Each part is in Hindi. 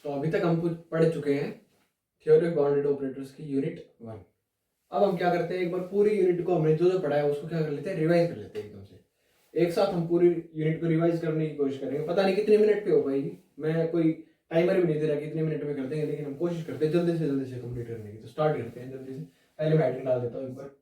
तो अभी तक हम कुछ पढ़ चुके हैं थ्योरी ऑफ बाउंडेड ऑपरेटर्स की यूनिट 1। अब हम क्या करते हैं, एक बार पूरी यूनिट को हमने जो जो पढ़ा है उसको क्या कर लेते हैं, रिवाइज कर लेते हैं एकदम से। एक साथ हम पूरी यूनिट को रिवाइज करने की कोशिश करेंगे। पता नहीं कितने मिनट पे हो पाएगी, मैं कोई टाइमर भी नहीं दे रहा कि कितने मिनट में कर देंगे, लेकिन हम कोशिश करते हैं जल्दी से कंप्लीट करने की। तो स्टार्ट करते हैं जल्दी से। पहले मैं हेडिंग डाल देता हूँ एक बार।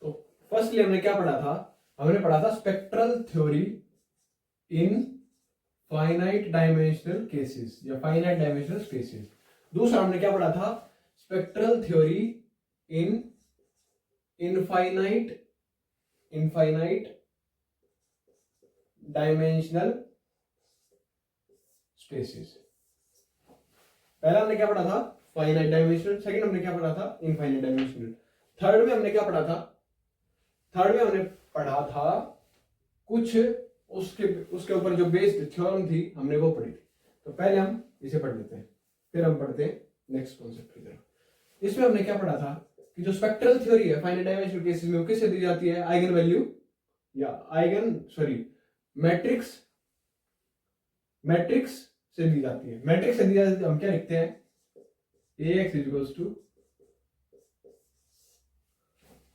तो फर्स्टली हमने क्या पढ़ा था, हमने पढ़ा था स्पेक्ट्रल थ्योरी इन फाइनाइट डायमेंशनल केसेस या फाइनाइट डायमेंशनल स्पेसेस। दूसरा हमने क्या पढ़ा था, स्पेक्ट्रल थ्योरी इन इनफाइनाइट डायमेंशनल स्पेसेस। पहला हमने क्या पढ़ा था, फाइनाइट डायमेंशनल। सेकंड हमने क्या पढ़ा था, इनफाइनाइट डायमेंशनल। थर्ड में हमने क्या पढ़ा था, थर्ड में हमने पढ़ा था कुछ उसके ऊपर जो बेस्ड थ्योरम थी हमने वो पढ़ी थी। तो पहले हम इसे पढ़ लेते हैं, फिर हम पढ़ते हैं नेक्स्ट कॉन्सेप्ट की तरफ। इसमें हमने क्या पढ़ा था कि जो स्पेक्ट्रल थ्योरी है फाइनाइट डायमेंशनल केसेस में, वो किससे दी जाती है, आइगन वैल्यू या मैट्रिक्स से दी जाती है। मैट्रिक्स से दी जाती है, हम क्या लिखते हैं, ax equals to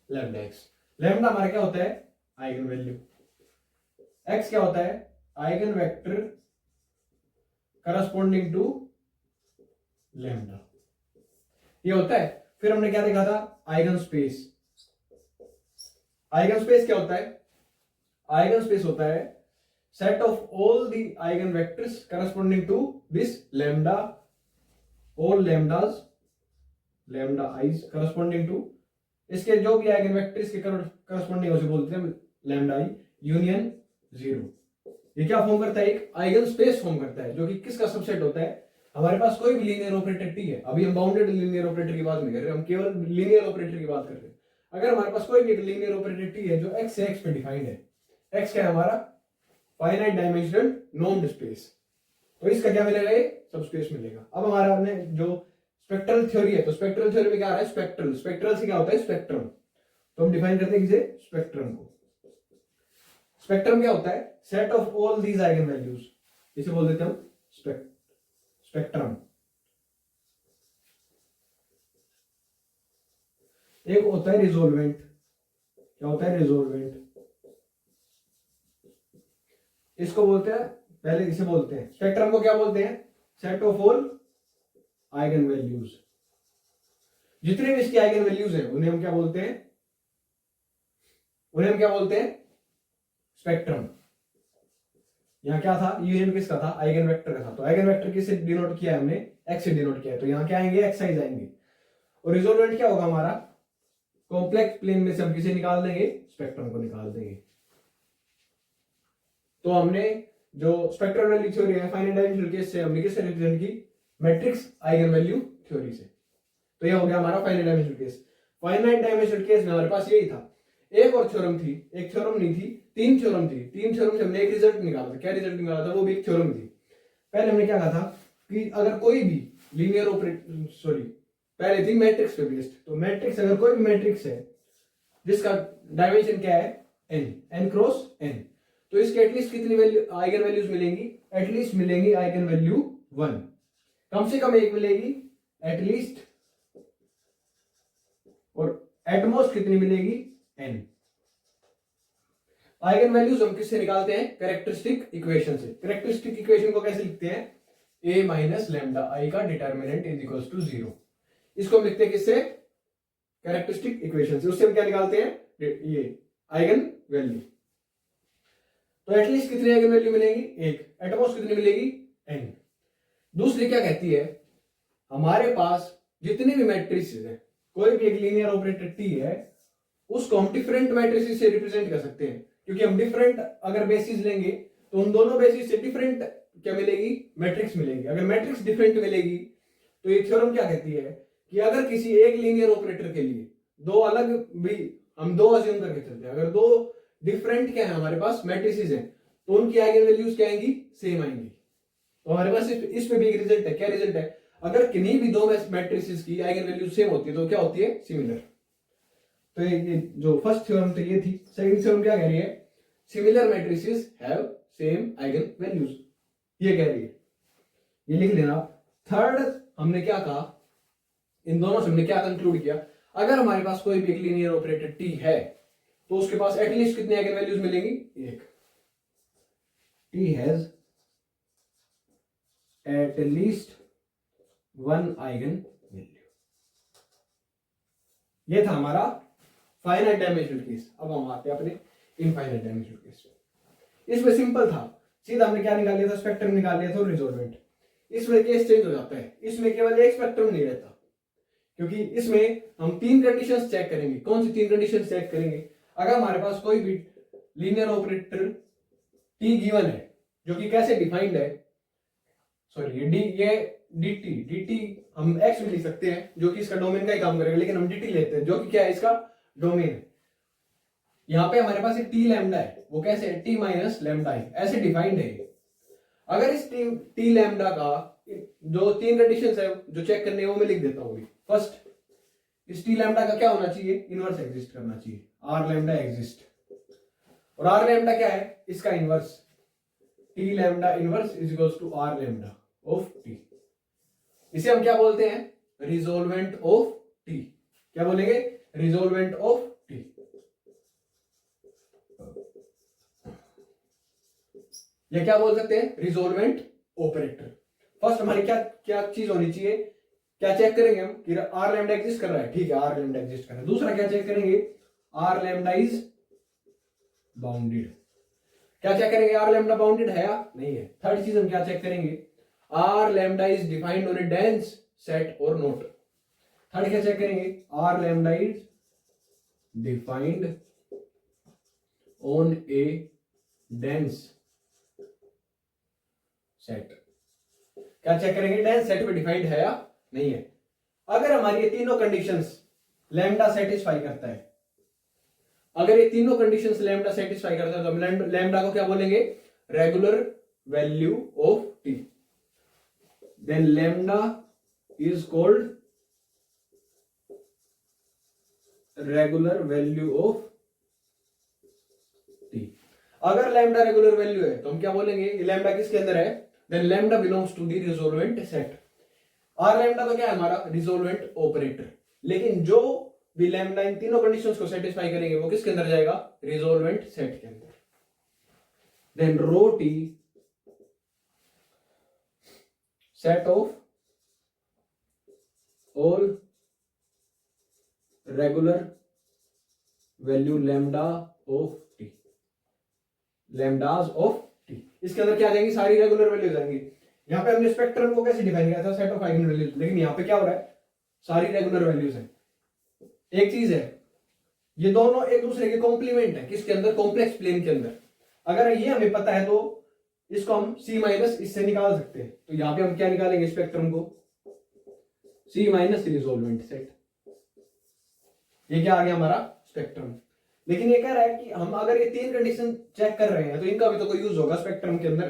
lambda x. Lambda हमारा क्या होता है, आइगन वैल्यू। x क्या होता है, eigen vector corresponding to lambda, ये होता है। फिर हमने क्या देखा था, आइगन स्पेस। आइगन स्पेस क्या होता है, आइगन स्पेस होता है set of all the eigen vectors corresponding to this lambda, all lambda i's corresponding to, इसके जो भी आइगन वेक्टर इसके करस्पॉन्डिंग उसे बोलते हैं लैम्डा आई यूनियन जीरो। ये क्या फॉर्म करता है, एक आइगन स्पेस फॉर्म करता है, जो कि किसका सबसेट होता है, हमारे पास कोई भी लीनियर ऑपरेटर टी है। अभी हम बाउंडेड लीनियर ऑपरेटर की बात नहीं कर रहे, हम केवल लीनियर ऑपरेटर की बात कर रहे हैं। अगर हमारे पास कोई भी एक लीनियर ऑपरेटर टी है जो x से x पे डिफाइंड है, x क्या है हमारा, फाइनाइट डायमेंशनल नॉर्म्ड स्पेस, तो इसका क्या मिलेगा, ये सबस्पेस मिलेगा। अब हमारा हमने जो स्पेक्ट्रल थ्योरी है, तो स्पेक्ट्रल थ्योरी में क्या आ रहा है, स्पेक्ट्रल से क्या होता है, स्पेक्ट्रम। तो हम डिफाइन करते हैं किसे, स्पेक्ट्रम को। स्पेक्ट्रम क्या होता है, set of all these eigen values, इसे बोल देते हैं हम स्पेक्ट्रम। एक होता है रिजोल्वेंट, क्या होता है, रिजोल्वेंट, इसको बोलते हैं, पहले इसे बोलते हैं स्पेक्ट्रम को क्या बोलते हैं, set of all eigen values. जितने भी इसकी आइगन वैल्यूज हैं उन्हें हम क्या बोलते हैं, स्पेक्ट्रम। यहां क्या था, यूनियन किसका था, आइगन वेक्टर का था। तो आइगन वेक्टर किससे डिनोट किया है हमने, एक्स से डिनोट किया है, तो यहां क्या आएंगे, एक्स आइज आएंगे। और रिजोल्वेंट क्या होगा हमारा, कॉम्प्लेक्स प्लेन में से हम किसे निकाल देंगे, स्पेक्ट्रम को निकाल देंगे। तो हमने जो स्पेक्ट्रल वैल्यू थ्योरी है फाइनाइट डायमेंशनल केस से हमने किससे रिप्रेजेंट की, मैट्रिक्स आइगन वैल्यू थ्योरी से। तो यह हो गया हमारा finite dimensional case. Finite dimensional case में हमारे पास यही था। एक और थ्योरम थी, एक थ्योरम नहीं थी, तीन थ्योरम थी। तीन थ्योरम से हमने एक रिजल्ट निकाला था। क्या रिजल्ट निकाला था, वो भी एक थ्योरम थी। पहले हमने क्या कहा था कि अगर कोई भी लीनियर पहले थी मैट्रिक्स पे बेस्ड। तो मैट्रिक्स, अगर कोई भी मैट्रिक्स है जिसका डायमेंशन क्या है, n क्रॉस n, तो इसके एटलीस्ट कितनी वैल्यू आइगन वैल्यूज मिलेंगी, एटलीस्ट मिलेंगी आइगन वैल्यू 1, कम से कम एक मिलेगी एटलीस्ट, और एटमोस्ट कितनी मिलेगी, n। आइगन वैल्यूज हम किससे निकालते हैं, कैरेक्टरिस्टिक इक्वेशन से। कैरेक्टरिस्टिक इक्वेशन को कैसे लिखते हैं, a माइनस लैम्डा आई का डिटर्मिनेंट इज इक्वल्स टू 0। इसको हम लिखते हैं किससे, कैरेक्टरिस्टिक इक्वेशन से। उससे हम क्या निकालते हैं, ये आइगन वैल्यू। तो एटलीस्ट कितनी आइगन वैल्यू मिलेगी, एक। एटमोस्ट कितनी मिलेगी, n। दूसरी क्या कहती है, हमारे पास जितनी भी मैट्रिसेस है, कोई भी एक लीनियर ऑपरेटर टी है, उसको हम डिफरेंट मैट्रिसेस से रिप्रेजेंट कर सकते हैं। क्योंकि हम डिफरेंट अगर बेसिस लेंगे तो उन दोनों बेसिस से डिफरेंट क्या मिलेगी, मैट्रिक्स मिलेगी। अगर मैट्रिक्स डिफरेंट मिलेगी तो ये थ्योरम क्या कहती है कि अगर किसी एक लीनियर ऑपरेटर के लिए दो अलग भी, हम दो अज्यूम करके चलते हैं, अगर दो डिफरेंट क्या है हमारे पास मैट्रिसेस हैं, तो उनकी आइगन वैल्यूज क्या आएंगी, सेम आएंगी। तो हमारे पास इसमें भी एक रिजल्ट है। क्या रिजल्ट है, अगर किन्हीं भी दो मैट्रिसेस की आइगन वैल्यू सेम होती है तो क्या होती है, सिमिलर। तो ये जो फर्स्ट थ्योरम तो ये थी। सेकंड थ्योरम क्या कह रही है, similar matrices have same eigen values, ये कह रही है, ये लिख लेना। थर्ड हमने क्या कहा, इन दोनों से हमने क्या कंक्लूड किया, अगर हमारे पास कोई भी एक लीनियर ऑपरेटर टी है तो उसके पास एटलीस्ट कितने आइगन वैल्यूज मिलेंगी, एक। T has at least one eigen value. ये था हमारा फाइनाइट डायमेंशनल केस। अब हम आते हैं अपने इनफाइनाइट डायमेंशनल केस। इसमें सिंपल था, सीधा हमने क्या निकाल लिया था, स्पेक्ट्रम निकाल लिया था और रिजोल्वेंट। इसमें केस चेंज हो जाता है, इसमें केवल एक स्पेक्ट्रम नहीं रहता, क्योंकि इसमें हम तीन कंडीशंस चेक करेंगे। कौन सी तीन कंडीशंस चेक करेंगे, अगर हमारे पास कोई भी लीनियर ऑपरेटर टी गिवन है, जो कि कैसे डिफाइंड है, सॉरी ये dt हम x भी लिख सकते हैं जो कि इसका डोमेन का ही काम करेगा, लेकिन हम dt लेते हैं जो कि क्या है, इसका डोमेन है। यहां पे हमारे पास एक टी लैम्डा है, वो कैसे है, टी माइनस लैम्डा है, ऐसे डिफाइंड है। अगर इस टी लैम्डा का जो तीन कंडीशंस है जो चेक करने हैं वो मैं लिख देता हूं। फर्स्ट, इस टी लैम्डा का क्या होना चाहिए, इनवर्स एग्जिस्ट करना चाहिए, आर लैम्डा एग्जिस्ट। और आर लैम्डा क्या है, इसका inverse, T lambda inverse is equals to R lambda of T. इसे हम क्या बोलते हैं, रिजोल्वेंट ऑफ टी। क्या बोलेंगे, रिजोल्वेंट ऑफ टी। ये क्या बोल सकते हैं, रिजोल्वेंट ऑपरेटर। फर्स्ट हमारी क्या क्या चीज होनी चाहिए, क्या चेक करेंगे हम कि आर लैम्डा एग्जिस्ट कर रहा है, ठीक है, आर लैम्डा एग्जिस्ट कर रहा है। दूसरा क्या चेक करेंगे, आर लैम्डा इज बाउंडेड। क्या चेक करेंगे, आर लैम्डा बाउंडेड है या नहीं है। थर्ड चीज हम क्या चेक करेंगे, R lambda is defined on a dense set और नोट। थर्ड क्या चेक करेंगे, R lambda is defined on a dense set. क्या चेक करेंगे, डेंस सेट पे डिफाइंड है या नहीं है। अगर हमारी ये तीनों कंडीशंस लैम्डा सेटिस्फाई करता है, अगर ये तीनों कंडीशंस लैम्डा सेटिस्फाई करता है तो हम लैम्डा को क्या बोलेंगे, regular value of T. Then lambda is called regular value of T. अगर लैम्डा रेगुलर वैल्यू है तो हम क्या बोलेंगे, लैम्डा किसके अंदर है, then lambda belongs to the resolvent set. R lambda तो क्या है हमारा, रिजोल्वेंट ऑपरेटर। लेकिन जो भी लैम्डा इन तीनों कंडीशंस को सेटिस्फाई करेंगे वो किसके अंदर जाएगा, रिजोल्वेंट सेट के अंदर। Then rho T set of all regular value lambda of T, lambdas of T. इसके अंदर क्या जाएंगी, सारी रेगुलर वैल्यूज आएंगी। यहां पे हमने स्पेक्ट्रम को कैसे डिफाइन किया था, सेट ऑफ आइगन वैल्यूज, लेकिन यहां पे क्या हो रहा है, सारी रेगुलर वैल्यूज है। एक चीज है, ये दोनों एक दूसरे के कॉम्प्लीमेंट है, किसके अंदर, कॉम्प्लेक्स प्लेन के अंदर। अगर ये हमें पता है तो इसको हम C माइनस इससे निकाल सकते हैं। तो यहां पे हम क्या निकालेंगे, स्पेक्ट्रम को C माइनस रिजोल्वेंट सेट। ये क्या आ गया हमारा स्पेक्ट्रम। लेकिन ये कह रहा है कि हम अगर ये तीन कंडीशन चेक कर रहे हैं तो इनका भी तो कोई यूज होगा स्पेक्ट्रम के अंदर।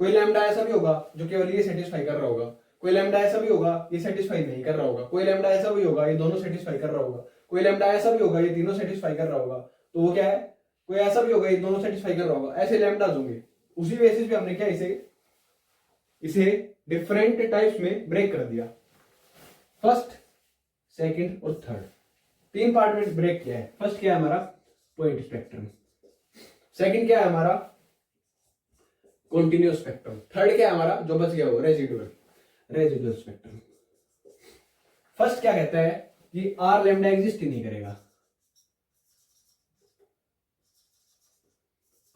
कोई लैम्डा ऐसा भी होगा जो केवल ये सेटिस्फाई कर रहा होगा, कोई लैम्डा ऐसा भी होगा ये सेटिस्फाई नहीं कर रहा होगा, कोई लैम्डा ऐसा भी होगा ये दोनों सेटिस्फाई कर रहा होगा, कोई लैम्डा ऐसा भी होगा ये तीनों सेटिस्फाई कर रहा होगा। तो वो क्या है, कोई ऐसा भी होगा ये दोनों सेटिस्फाई कर रहा होगा। ऐसे लैम्डाज होंगे। उसी बेसिस पे हमने क्या इसे डिफरेंट टाइप्स में ब्रेक कर दिया, फर्स्ट, सेकंड और थर्ड। तीन पार्ट में ब्रेक किया है। फर्स्ट क्या है हमारा, पॉइंट स्पेक्ट्रम। सेकंड क्या है हमारा, कॉन्टिन्यूअस स्पेक्ट्रम। थर्ड क्या है हमारा जो बच गया वो रेजिडुअल स्पेक्ट्रम। फर्स्ट क्या कहता है कि आर लैम्डा एग्जिस्ट ही नहीं करेगा,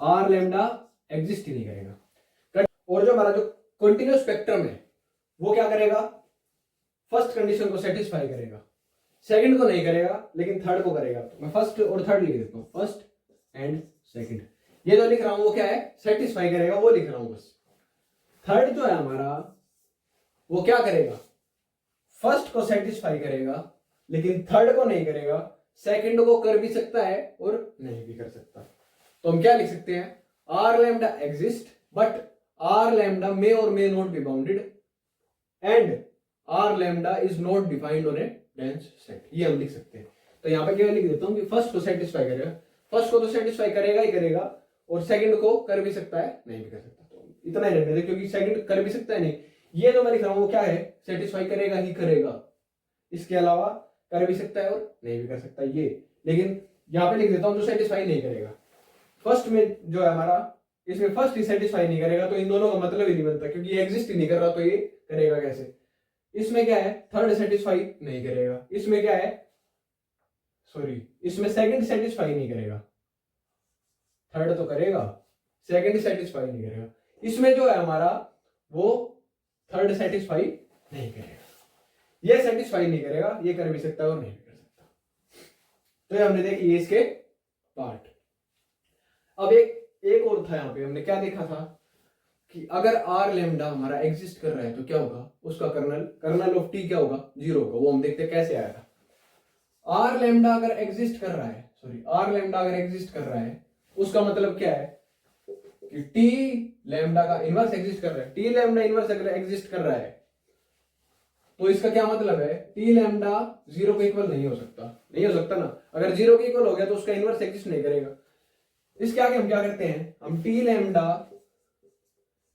आर लैम्डा एग्जिस्ट ही नहीं करेगा। और जो हमारा जो कॉन्टिन्यूअस स्पेक्ट्रम है वो क्या करेगा, फर्स्ट कंडीशन को सेटिस्फाई करेगा, सेकंड को नहीं करेगा लेकिन थर्ड को करेगा। तो मैं फर्स्ट और थर्ड लिख देता हूं, फर्स्ट एंड सेकंड। ये जो लिख रहा हूं वो क्या है, सेटिस्फाई करेगा, वो लिख रहा हूं बस। थर्ड जो है हमारा वो क्या करेगा, फर्स्ट को सेटिस्फाई करेगा लेकिन थर्ड को नहीं करेगा, सेकंड को कर भी सकता है और नहीं भी कर सकता। तो हम क्या लिख सकते हैं, R lambda exist but R lambda may और may not be bounded and R lambda is not defined on a dense set, ये हम लिख सकते हैं। तो यहां पे केवल लिख देता हूं कि फर्स्ट को सेटिस्फाई करेगा, फर्स्ट को तो सेटिस्फाई करेगा ही करेगा और सेकंड को कर भी सकता है नहीं भी कर सकता। तो इतना ही रहने दे, क्योंकि सेकंड कर भी सकता है नहीं, ये जो मैं लिख रहा हूं वो क्या है, सेटिस्फाई करेगा ही करेगा, इसके अलावा कर भी सकता है और नहीं भी कर सकता ये। लेकिन यहां पे लिख देता हूं जो सेटिस्फाई नहीं करेगा, फर्स्ट में जो है हमारा, इसमें फर्स्ट ही सेटिस्फाई नहीं करेगा तो इन दोनों का मतलब ही नहीं बनता, क्योंकि ये एग्जिस्ट ही नहीं कर रहा तो ये करेगा कैसे। इसमें क्या है, थर्ड सेटिस्फाई नहीं करेगा, इसमें क्या है, सॉरी इसमें सेकंड सेटिस्फाई नहीं करेगा, थर्ड तो करेगा, सेकंड सेटिस्फाई नहीं करेगा। इसमें जो है हमारा वो थर्ड सेटिस्फाई नहीं करेगा, ये सेटिस्फाई नहीं करेगा, ये कर भी सकता है और नहीं भी कर सकता। तो ये हमने देखी ये इसके पार्ट। अब एक और था, यहां पे हमने क्या देखा था कि अगर आर लैम्डा हमारा एग्जिस्ट कर रहा है तो क्या होगा, उसका कर्नल ऑफ टी क्या होगा, 0 होगा। वो हम देखते हैं कैसे आया था। आर लैम्डा अगर एग्जिस्ट कर रहा है, सॉरी आर लैम्डा अगर एग्जिस्ट कर रहा है उसका मतलब क्या है कि टी लैम्डा का इनवर्स एग्जिस्ट कर रहा है। टी लैम्डा इनवर्स अगर एग्जिस्ट कर रहा है तो इसका क्या मतलब है, टी लैम्डा 0 के इक्वल नहीं हो सकता, नहीं हो सकता ना। अगर 0 के इक्वल हो गया तो उसका इनवर्स एग्जिस्ट नहीं करेगा। इसके आगे हम क्या करते हैं, हम टी लैम्डा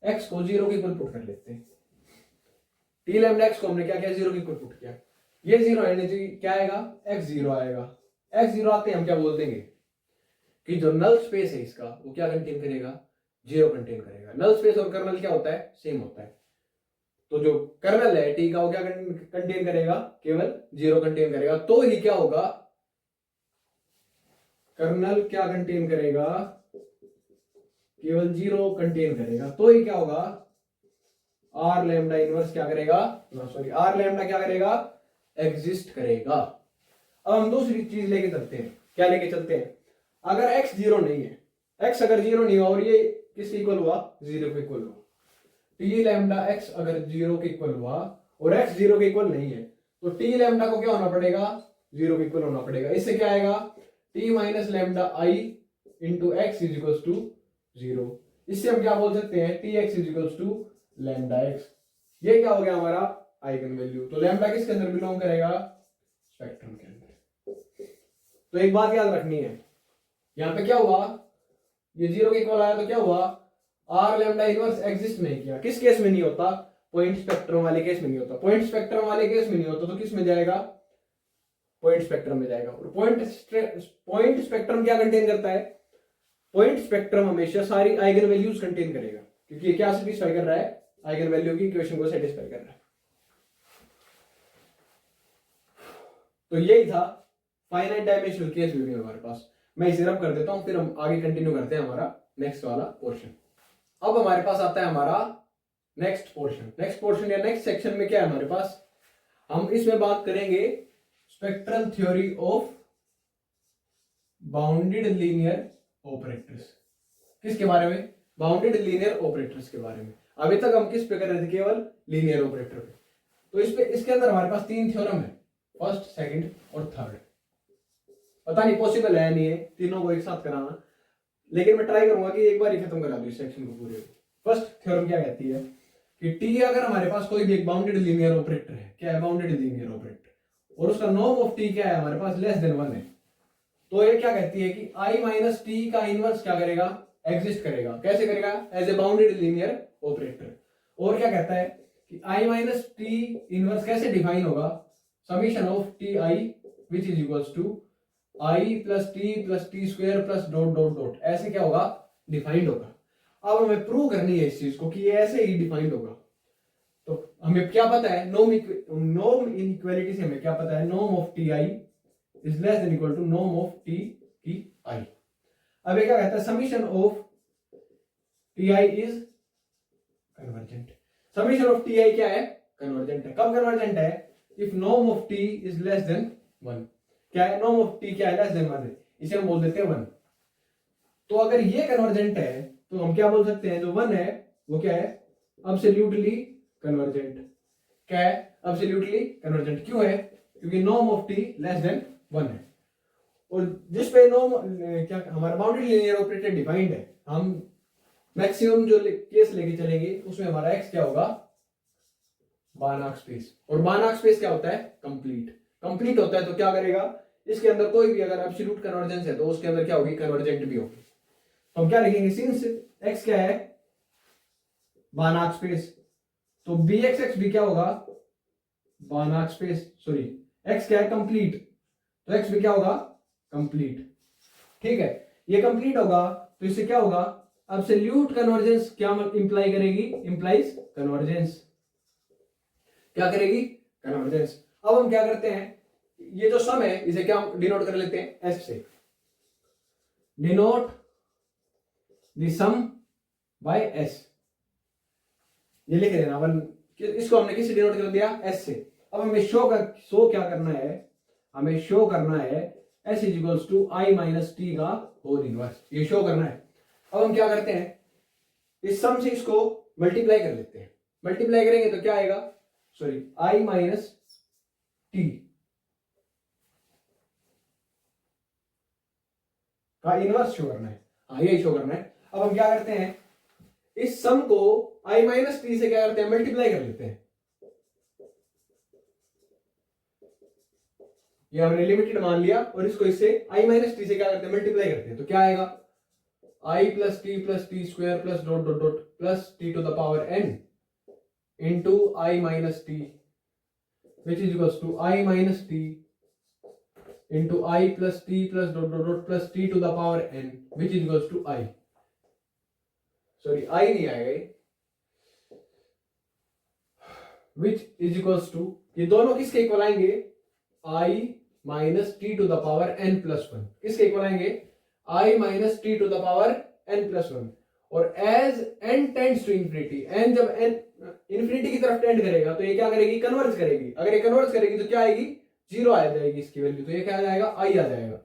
एक्स को 0 के इक्वल पुट कर लेते हैं। टी लैम्डा एक्स को हमने क्या किया, 0 के इक्वल पुट किया, ये 0 आने चाहिए, क्या आएगा, x 0 आएगा। x 0 आते हैं हम क्या बोल देंगे कि जो नल स्पेस है इसका वो क्या कंटेन करेगा, 0 कंटेन करेगा। नल स्पेस और कर्नल क्या होता है, सेम होता है। तो जो कर्नल है टी का वो क्या कंटेन करेगा, केवल 0 कंटेन करेगा। तो ही क्या होगा, कर्नल क्या कंटेन करेगा, केवल 0 कंटेन करेगा। तो ही क्या होगा, आर लैम्डा इनवर्स क्या करेगा, सॉरी आर लैम्डा क्या करेगा, एग्जिस्ट करेगा। अब हम दूसरी चीज लेके चलते हैं, क्या लेके चलते हैं, अगर x 0 नहीं है, x अगर 0 नहीं हुआ और ये किसके इक्वल हुआ, 0 के इक्वल हुआ, टी लैम्डा x अगर 0 के इक्वल हुआ और x 0 के इक्वल नहीं है तो टी लैम्डा को क्या होना पड़ेगा, 0 के इक्वल होना पड़ेगा। इससे क्या आएगा, T minus lambda I into x is equal to 0। इससे हम क्या बोल सकते हैं, T x is equal to lambda x. ये क्या हो गया हमारा आइगन वैल्यू। तो लैम्डा किसके अंदर बिलोंग करेगा, स्पेक्ट्रम के अंदर। तो एक बात याद रखनी है, यहां पे क्या हुआ, ये 0 के इक्वल आया तो क्या हुआ, आर लैम्डा इनवर्स एग्जिस्ट नहीं किया। किस केस में नहीं होता, पॉइंट स्पेक्ट्रम वाले केस में नहीं होता। पॉइंट स्पेक्ट्रम वाले केस में नहीं होता तो किस में जाएगा, पॉइंट स्पेक्ट्रम में जाएगा। और पॉइंट स्पेक्ट्रम क्या कंटेन करता है, पॉइंट स्पेक्ट्रम हमेशा सारी आइगन वैल्यूज कंटेन करेगा, क्योंकि ये क्या सेटिस्फाई कर रहा है, आइगन वैल्यू की इक्वेशन को सेटिस्फाई कर रहा है। तो यही था फाइनाइट डायमेंशनल केस वीडियो हमारे पास। मैं इसे रब कर देता हूं, फिर हम आगे कंटिन्यू करते हैं हमारा नेक्स्ट वाला पोर्शन। अब हमारे पास आता है हमारा नेक्स्ट पोर्शन या नेक्स्ट सेक्शन में क्या है हमारे पास, हम इसमें बात करेंगे spectral theory of bounded linear operators. किसके बारे में, बाउंडेड लीनियर ऑपरेटर्स के बारे में। अभी तक हम किस पे कर रहे थे, केवल लीनियर ऑपरेटर पे। तो इसके अंदर हमारे पास 3 थ्योरम है, फर्स्ट, सेकंड और थर्ड। पता नहीं पॉसिबल है नहीं है तीनों को एक साथ कराना, लेकिन मैं ट्राई करूंगा कि एक बार ही खत्म करा दूं इस सेक्शन को पूरे। फर्स्ट थ्योरम क्या कहती है कि टी अगर हमारे पास कोई भी एक बाउंडेड लीनियर ऑपरेटर है, क्या है, बाउंडेड लीनियर ऑपरेटर, और उसका नॉर्म ऑफ टी क्या है हमारे पास, लेस देन 1 है, तो ये क्या कहती है कि आई माइनस टी का इनवर्स क्या करेगा, एग्जिस्ट करेगा। कैसे करेगा, as a bounded linear operator. और क्या कहता है कि आई माइनस टी इनवर्स कैसे डिफाइन होगा, summation of T i which is equals to I plus T square plus dot dot dot, ऐसे क्या होगा, डिफाइंड होगा। अब हमें प्रूव करनी है इस चीज को कि ये ऐसे ही डिफाइंड होगा। तो हमें क्या पता है, नॉर्म इनइक्वालिटी से हमें क्या पता है, norm of T i is less than equal to norm of T की आई। अब ये क्या कहता है, summation of T i is convergent. Summation of T i क्या है, कन्वर्जेंट है। कब कन्वर्जेंट है, if norm of T is less than 1। क्या है, नॉर्म ऑफ टी क्या है, लेस देन 1 है, इसे हम बोल देते हैं 1। तो अगर ये कन्वर्जेंट है तो हम क्या बोल सकते हैं, जो 1 है वो क्या है, अब्सोल्युटली कन्वर्जेंट। क्या है, अब्सोल्युटली कन्वर्जेंट। क्यों है, क्योंकि norm of T less than 1 है। और जिस पे नॉर्म क्या हमारा बाउंड्री लीनियर ऑपरेटर डिफाइंड है, हम मैक्सिमम जो केस लेके चलेंगे उसमें हमारा एक्स क्या होगा, बानाक स्पेस। और बानाक स्पेस क्या होता है, कंप्लीट। कंप्लीट होता है तो क्या करेगा, इसके अंदर कोई भी अगर एब्सोल्यूट कन्वर्जेंस है तो उसके अंदर क्या होगी, कन्वर्जेंट भी होगी। तो हम क्या लिखेंगे, सिंस एक्स क्या है, बानाक स्पेस, तो बी एक्स भी क्या होगा, बानाक स्पेस, सॉरी एक्स क्या है, कंप्लीट, तो एक्स भी क्या होगा, कंप्लीट। ठीक है, ये कंप्लीट होगा तो इससे क्या होगा, एब्सोल्यूट कन्वर्जेंस क्या इंप्लाई करेगी, इंप्लाइज कन्वर्जेंस। क्या करेगी, कन्वर्जेंस। अब हम क्या करते हैं, ये जो सम है इसे क्या हम डिनोट कर लेते हैं, एस से। Denote the sum by S, ये लिख देना वन, इसको हमने किससे डिनोट कर दिया, एस से। अब हमें शो क्या करना है, हमें शो करना है S is equals to I minus T का होल इनवर्स, ये शो करना है। अब हम क्या करते हैं, इस सम से इसको मल्टीप्लाई कर लेते हैं। मल्टीप्लाई करेंगे तो क्या आएगा, सॉरी आई माइनस टी का इनवर्स शो करना है, हाँ यही शो करना है। अब हम क्या करते हैं, इस सम को आई माइनस टी से क्या करते हैं, मल्टीप्लाई कर लेते हैं। ये हमने लिमिटेड मान लिया और इसको इससे आई माइनस टी से क्या करते हैं, मल्टीप्लाई करते हैं। तो क्या आएगा, I plus T square plus dot dot dot plus T to the power N into I minus T which is equals to I minus T into I plus T plus dot dot dot plus T to the power N which is equals to I, sorry I नहीं आएगा ये, विच इज इक्वल्स टू, ये दोनों किसके इक्वल आएंगे, I minus T to the power N plus one, किसके इक्वल आएंगे, I minus T to the power N plus one. और as N tends to infinity, N जब एन इंफिनिटी की तरफ टेंड करेगा तो ये क्या करेगी, कन्वर्ज करेगी। अगर ये कन्वर्ज करेगी तो क्या आएगी, जीरो आ जाएगी इसकी वैल्यू, तो ये क्या आ जाएगा, आई आ जाएगा।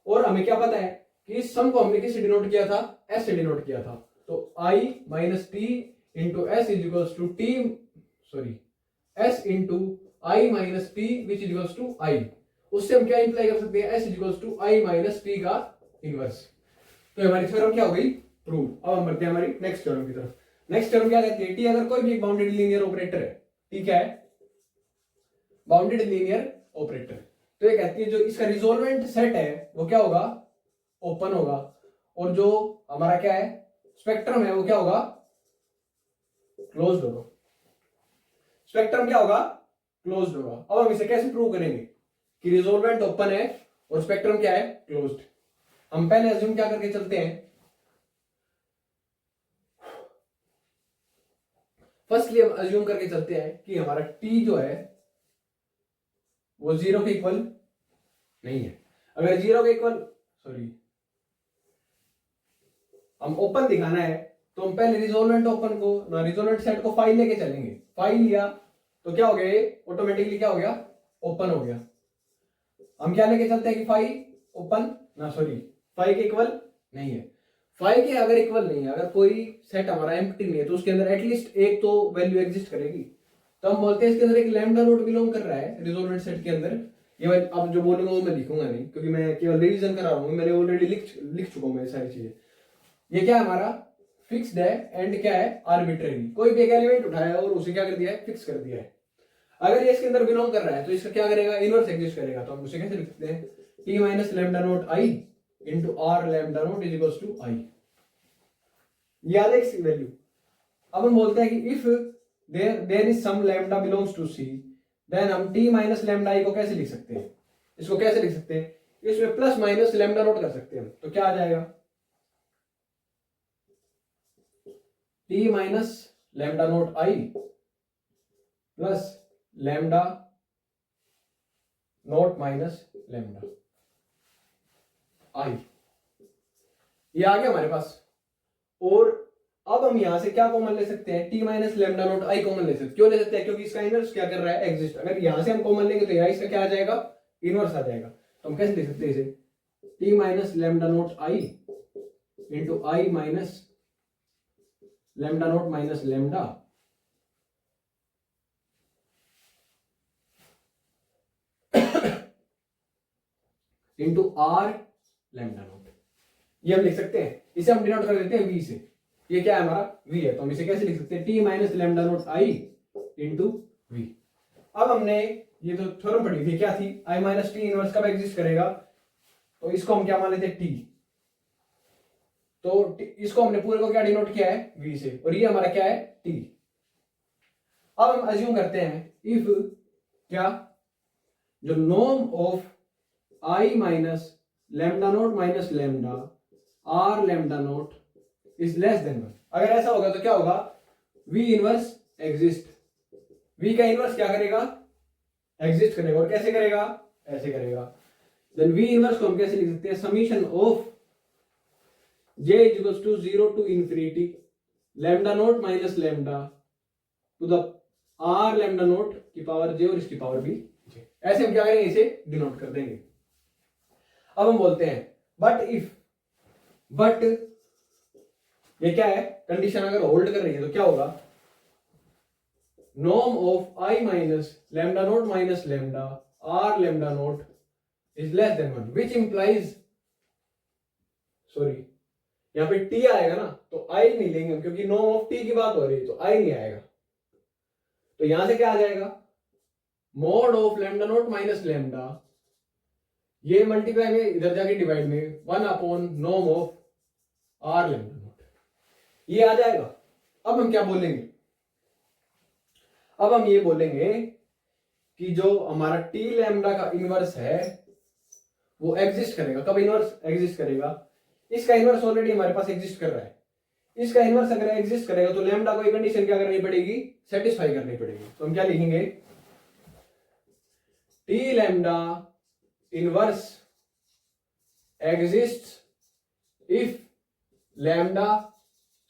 और हमें क्या पता है कि इस सम को हमने किससे डिनोट किया था, एस से डिनोट किया था। तो I minus T into S is equals to T, sorry S into I minus T which is equals to I. उससे हम क्या इंप्लाई कर सकते हैं, S is equals to I minus T का इनवर्स। तो हमारी थ्योरम क्या हो गई, प्रूव। अब हम बढ़ते हैं हमारी नेक्स्ट थ्योरम की तरफ। नेक्स्ट थ्योरम क्या कहती है, टी अगर कोई भी एक बाउंडेड लीनियर ऑपरेटर है, ठीक है, बाउंडेड लीनियर ऑपरेटर, तो ये कहती है जो इसका रिजोल्वेंट सेट है वो क्या होगा, ओपन होगा, और जो हमारा क्या है स्पेक्ट्रम है वो क्या होगा, क्लोज्ड होगा। स्पेक्ट्रम क्या होगा, क्लोज्ड होगा। अब हम इसे कैसे प्रूव करेंगे कि रिजोल्वेंट ओपन है और स्पेक्ट्रम क्या है, क्लोज्ड। हम पहले अज्यूम क्या करके चलते हैं, फर्स्टली हम अज्यूम करके चलते हैं कि हमारा टी जो है वो जीरो के इक्वल नहीं है। अगर जीरो के इक्वल, सॉरी हम ओपन दिखाना है तो हम पहले रिजोल्वेंट ओपन को ना रिजोल्वेंट सेट को फाइव लेके चलेंगे। फाइव लिया तो क्या हो गया, ये ऑटोमेटिकली क्या हो गया, ओपन हो गया। हम क्या लेके चलते हैं कि फाइव ओपन ना, सॉरी फाइव के इक्वल नहीं है। फाइव के अगर इक्वल नहीं है, अगर कोई सेट हमारा एम्प्टी नहीं है तो उसके अंदर एटलीस्ट एक तो वैल्यू एग्जिस्ट करेगी। तो हम बोलते हैं इसके अंदर एक लैम्डा नोड बिलोंग कर रहा है रिजोल्वेंट सेट के अंदर। ये अब जो बोलूंगा वो मैं लिखूंगा नहीं क्योंकि मैं केवल रिवीजन करा रहा हूँ, मैंने ऑलरेडी लिख चुका हूँ मैं सारी चीजें। ये क्या है हमारा फिक्स्ड है एंड क्या है आर्बिट्रेरी, कोई भी एक एलिमेंट उठाया और उसे क्या कर दिया है, फिक्स कर दिया है। अगर ये इसके अंदर बिलोंग कर रहा है तो इसका क्या करेगा, इनवर्स एग्जिस्ट करेगा। तो हम उसे कैसे लिख सकते हैं, T minus lambda note I into R lambda naught is equals to I, ये आ जाएगी वैल्यू। अब हम बोलते हैं कि if there is some lambda belongs to C then हम टी माइनस लैम्डा आई को कैसे लिख सकते हैं, इसको कैसे लिख सकते हैं, इसमें प्लस माइनस लैम्डा नोट कर सकते हैं। तो क्या आ जाएगा, T minus lambda note I plus lambda naught minus lambda I, ये आ गया हमारे पास। और अब हम यहां से क्या कॉमन ले सकते हैं, टी माइनस लैम्डा नोट आई कॉमन ले सकते हैं। क्यों ले सकते हैं, क्योंकि इसका इनवर्स क्या कर रहा है, एग्जिस्ट। अगर यहां से हम कॉमन लेंगे तो यहाँ इसका क्या आ जाएगा, इनवर्स आ जाएगा। तो हम कैसे लिख सकते हैं इसे, T minus lambda note I into I minus lambda naught minus lambda into R lambda naught. ये हम लिख सकते हैं, इसे हम डिनोट कर देते हैं वी से। ये क्या है हमारा वी है, तो हम इसे कैसे लिख सकते हैं, T minus lambda naught I into V. अब हमने ये तो थ्योरम पढ़ी थी, क्या थी, आई माइनस टी इनवर्स कब एग्जिस्ट करेगा, तो इसको हम क्या मान लेते हैं टी, तो इसको हमने पूरे को क्या डिनोट किया है वी से, और ये हमारा क्या है टी। अब हम अज्यूम करते हैं इफ क्या, जो norm of I minus lambda naught minus lambda R lambda naught is less than 1। अगर ऐसा होगा तो क्या होगा, वी इनवर्स एग्जिस्ट, वी का इनवर्स क्या करेगा, एग्जिस्ट करेगा, और कैसे करेगा, ऐसे करेगा। देन वी इनवर्स को हम कैसे लिख सकते हैं, summation of j equals to 0 to infinity lambda naught minus lambda to the R lambda naught की पावर j और इसकी पावर भी j। ऐसे हम क्या करेंगे, इसे डिनोट कर देंगे। अब हम बोलते हैं बट इफ, बट ये क्या है, कंडीशन अगर होल्ड कर रही है तो क्या होगा, norm of I minus lambda naught minus lambda R lambda naught is less than 1 which implies, sorry यहां पे टी आएगा ना, तो आई नहीं लेंगे हम, क्योंकि नॉर्म ऑफ टी की बात हो रही है, तो आई नहीं आएगा। तो यहां से क्या आ जाएगा, mod of lambda naught minus lambda, ये मल्टीप्लाई में इधर जाके डिवाइड में 1 upon norm of R lambda naught, ये आ जाएगा। अब हम क्या बोलेंगे, अब हम ये बोलेंगे कि जो हमारा टी लैम्डा का इनवर्स है वो एग्जिस्ट करेगा। कब इनवर्स एग्जिस्ट करेगा, इसका इनवर्स ऑलरेडी हमारे पास एग्जिस्ट कर रहा है, इसका इनवर्स अगर एग्जिस्ट करेगा तो लैम्डा को एक कंडीशन क्या करनी पड़ेगी, सेटिस्फाई करनी पड़ेगी। तो हम क्या लिखेंगे, T lambda inverse exist if lambda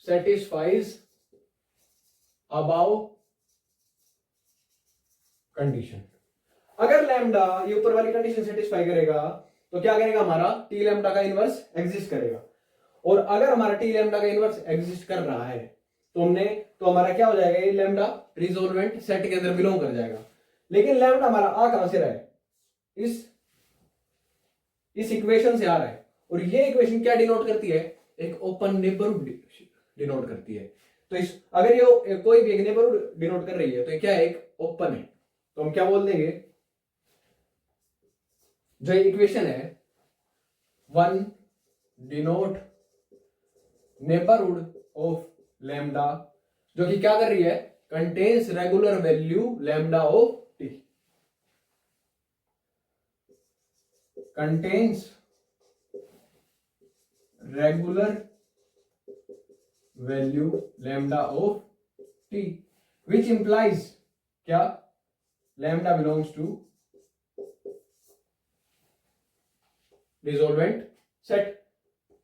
satisfies above condition. अगर लैम्डा ये ऊपर वाली कंडीशन सेटिस्फाई करेगा तो क्या करेगा, हमारा टी लैम्डा का इनवर्स एग्जिस्ट करेगा। और अगर हमारा टी लैम्डा का इनवर्स एग्जिस्ट कर रहा है तो हमारा क्या हो जाएगा, ये लैम्डा रिजोल्वेंट सेट के अंदर बिलोंग कर जाएगा। लेकिन लैम्डा हमारा आ कहां से रहा है, इस इक्वेशन से आ रहा है, और ये इक्वेशन क्या डिनोट करती है, एक ओपन नेबरहुड डिनोट करती है। तो अगर ये कोई भी एक नेबरहुड डिनोट कर रही है तो ये क्या है, एक ओपन है। तो हम क्या बोल देंगे, जो इक्वेशन है 1 डिनोट नेबरहुड ऑफ लैम्डा, जो कि क्या कर रही है, contains regular value lambda of T, contains regular value lambda of T which implies क्या, lambda belongs to resolvent set,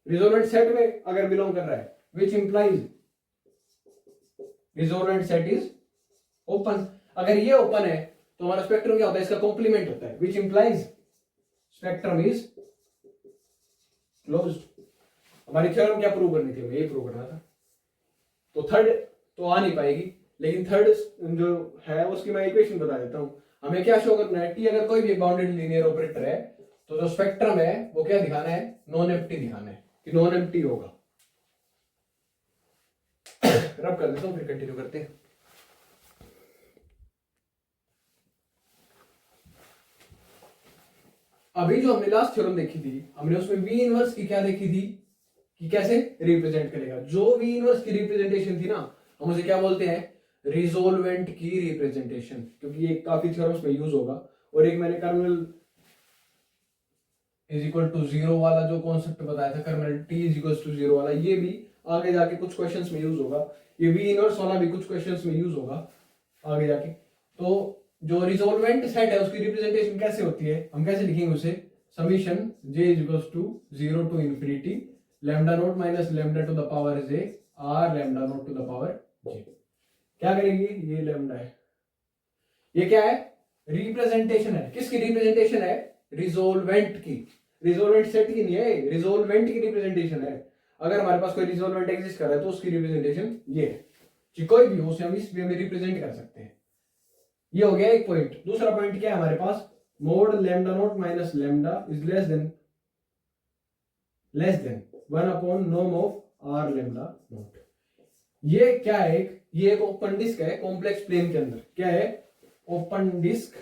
resolvent set में अगर बिलोंग कर रहा है, which implies resolvent set is open. अगर ये ओपन है तो हमारा स्पेक्ट्रम क्या होता है, इसका कॉम्प्लीमेंट होता है, which implies spectrum is closed. हमारी थ्योरम क्या प्रूव करनी थी, यही प्रूव करना था। तो थर्ड तो आ नहीं पाएगी, लेकिन थर्ड जो है उसकी मैं इक्वेशन बता देता हूं। हमें क्या शो करना है, टी अगर कोई भी बाउंडेड लीनियर ऑपरेटर है तो जो स्पेक्ट्रम है वो क्या दिखाना है, नॉन एम्प्टी दिखाना है, कि नॉन एम्प्टी होगा। रब कर देता हूं, फिर कंटिन्यू करते हैं। अभी जो हमने लास्ट थ्योरम देखी थी, हमने उसमें वी इनवर्स की क्या देखी थी, कि कैसे रिप्रेजेंट करेगा। जो वी इनवर्स की रिप्रेजेंटेशन थी ना, हम उसे क्या बोलते हैं, रिजोल्वेंट की रिप्रेजेंटेशन, क्योंकि ये काफी थ्योरम्स में यूज होगा। और एक मैंने कर्नल इज इक्वल टू 0 वाला जो कॉन्सेप्ट बताया था, kernel T is equal to 0 वाला, ये भी आगे जाके कुछ क्वेश्चंस में यूज होगा। ये वी इनवर्स वाला भी कुछ क्वेश्चंस में यूज होगा आगे जाके। तो जो रिजोल्वेंट सेट है उसकी रिप्रेजेंटेशन कैसे होती है, हम कैसे लिखेंगे उसे, summation j is equal to 0 to infinity lambda naught minus lambda to the power j R lambda naught to the power j। क्या करेंगे, ये लैम्डा है, ये क्या है, रिप्रेजेंटेशन है। किसकी रिप्रेजेंटेशन है, रिजोल्वेंट की, रिजोल्वेंट सेट की नहीं है, रिजोल्वेंट की रिप्रेजेंटेशन है। अगर हमारे पास कोई रिजोल्वेंट एग्जिस्ट कर रहा है तो उसकी रिप्रेजेंटेशन ये है कि कोई भी हो उसे हम इस वे में रिप्रेजेंट कर सकते हैं। ये हो गया एक पॉइंट। दूसरा पॉइंट क्या है हमारे पास, mod lambda naught minus lambda is less than 1 upon norm of R lambda naught. ये क्या है, ये एक ओपन डिस्क है कॉम्प्लेक्स प्लेन के अंदर। क्या है, open disk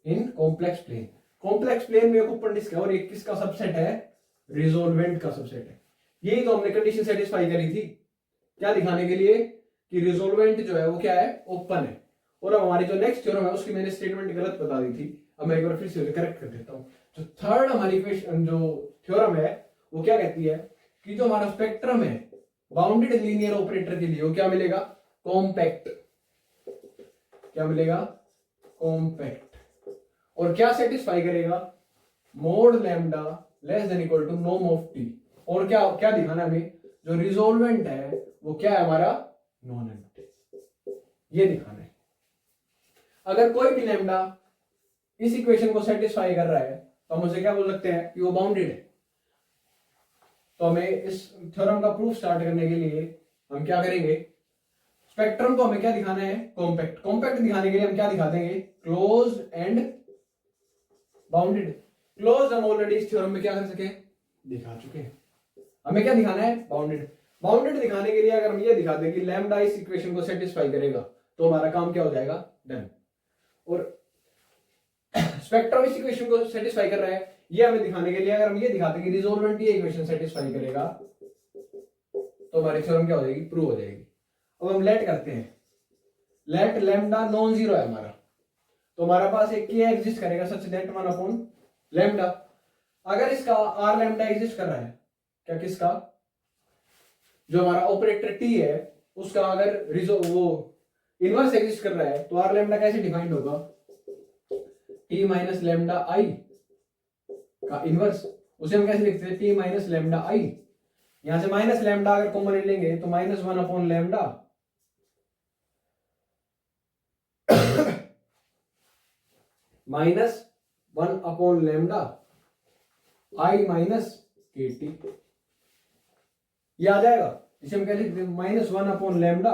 in complex plane. Complex plane में एक ओपन डिस्क है और एक किसका सबसेट है, रिजोल्वेंट का सबसेट है। यही तो हमने कंडीशन सेटिस्फाई करी थी, क्या दिखाने के लिए कि रिजोल्वेंट जो है वो क्या है, ओपन है। और अब हमारी जो नेक्स्ट थ्योरम है उसकी मैंने स्टेटमेंट गलत बता दी थी, अब मैं एक बार फिर से करेक्ट कर देता हूं। जो थर्ड हमारी जो थ्योरम है वो क्या कहती है कि जो हमारा स्पेक्ट्रम है बाउंडेड लीनियर ऑपरेटर के लिए वो क्या मिलेगा, कॉम्पैक्ट। क्या मिलेगा, कॉम्पैक्ट। और क्या सेटिस्फाई करेगा, mod lambda less than equal to norm of T. और क्या क्या दिखाना है हमें, जो रिजोल्वेंट है वो क्या है हमारा, नॉन एम्प्टी। ये दिखाना है। अगर कोई भी लैम्डा इस इक्वेशन को सेटिस्फाई कर रहा है तो हम उसे क्या बोल सकते हैं कि वो बाउंडेड है। तो हमें इस थ्योरम का प्रूफ स्टार्ट करने के लिए हम क्या करेंगे, स्पेक्ट्रम को हमें क्या दिखाना है, कॉम्पैक्ट। कॉम्पैक्ट दिखाने के लिए हम क्या दिखा देंगे, क्लोज एंड बाउंडेड। क्लोज हम ऑलरेडी इस थ्योरम में क्या कर सके, दिखा चुके हैं। हमें क्या दिखाना है, बाउंडेड। बाउंडेड दिखाने के लिए अगर हम ये दिखा दें कि लैम्डा इस इक्वेशन को सेटिस्फाई करेगा तो हमारा काम क्या हो जाएगा, डन। और स्पेक्ट्रम इस इक्वेशन को सेटिस्फाई कर रहा है, ये हमें दिखाने के लिए अगर हम ये दिखाते हैं कि रिजोल्वेंट ये इक्वेशन सेटिस्फाई करेगा तो हमारी थ्योरम क्या हो जाएगी, प्रूव हो जाएगी। अब हम लेट करते हैं, लेट लैम्डा नॉन जीरो है हमारा, तो हमारा पास एक के एग्जिस्ट करेगा सच दैट 1 अपॉन लैम्डा। अगर इसका आर लैम्डा एग्जिस्ट कर रहा है, क्या किसका, जो हमारा ऑपरेटर टी है उसका अगर वो इनवर्स एग्जिस्ट कर रहा है तो आर लैम्डा कैसे डिफाइंड होगा, टी माइनस लैम्डा आई का इनवर्स। उसे हम कैसे लिखते हैं, टी माइनस लैम्डा आई। यहां से माइनस लैम्डा अगर कॉमन ले लेंगे तो -1 upon lambda -1 upon lambda I minus के टी। ये आ जाएगा, इसे हम क्या लिखते हैं, -1 अपॉन लैम्डा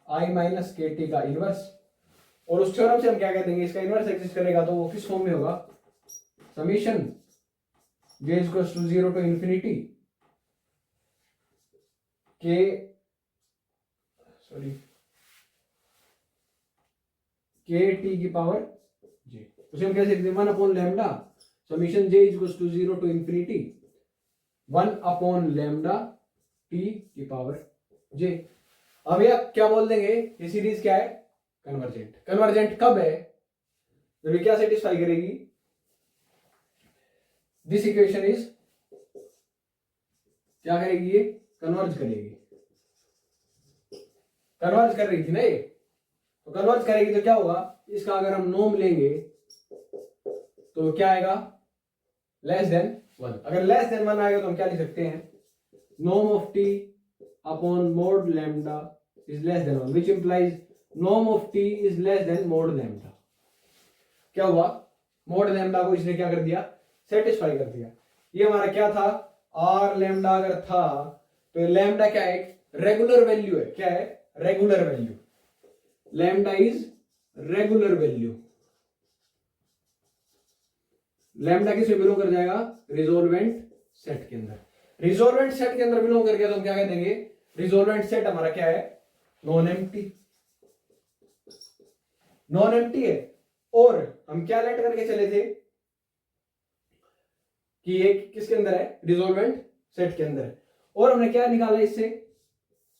आई माइनस के टी का इनवर्स। और उस थ्योरम से हम क्या कह देंगे, इसका इनवर्स एग्जिस्ट करेगा तो वो किस फॉर्म में होगा, summation j equals to 0 to infinity के टी की पावर j। उसे हम कैसे लिखते हैं, 1 upon lambda summation j equals to 0 to infinity 1 upon lambda T की पावर j। अब ये क्या बोल देंगे, ये सीरीज क्या है, कन्वर्जेंट। कन्वर्जेंट कब है, जब ये क्या सेटिस्फाई करेगी, दिस इक्वेशन इज क्या करेगी, ये कन्वर्ज करेगी। कन्वर्ज कर रही थी ना ये, तो कन्वर्ज करेगी तो क्या होगा, इसका अगर हम नॉर्म लेंगे तो क्या आएगा, लेस देन 1। अगर लेस देन 1 आएगा तो हम क्या लिख सकते हैं, norm of T upon mod lambda is less than 1, which implies norm of T is less then mode lambda. क्या हुआ, मोड लैम्डा को इसने क्या कर दिया, सेटिस्फाई कर दिया। ये हमारा क्या था, आर लैम्डा अगर था तो लैम्डा क्या है, एक रेगुलर वैल्यू है। क्या है, regular value. Lambda is regular value. Lambda किस में बिलोंग कर जाएगा, रिजोल्वेंट सेट के अंदर। रिजोल्वेंट सेट के अंदर बिलोंग कर गया तो हम क्या कह देंगे, रिजोल्वेंट सेट हमारा क्या है, नॉन एम्प्टी। नॉन एम्प्टी है। और हम क्या लेट करके चले थे कि ये किसके अंदर है, रिजोल्वेंट सेट के अंदर है। और हमने क्या निकाला इससे,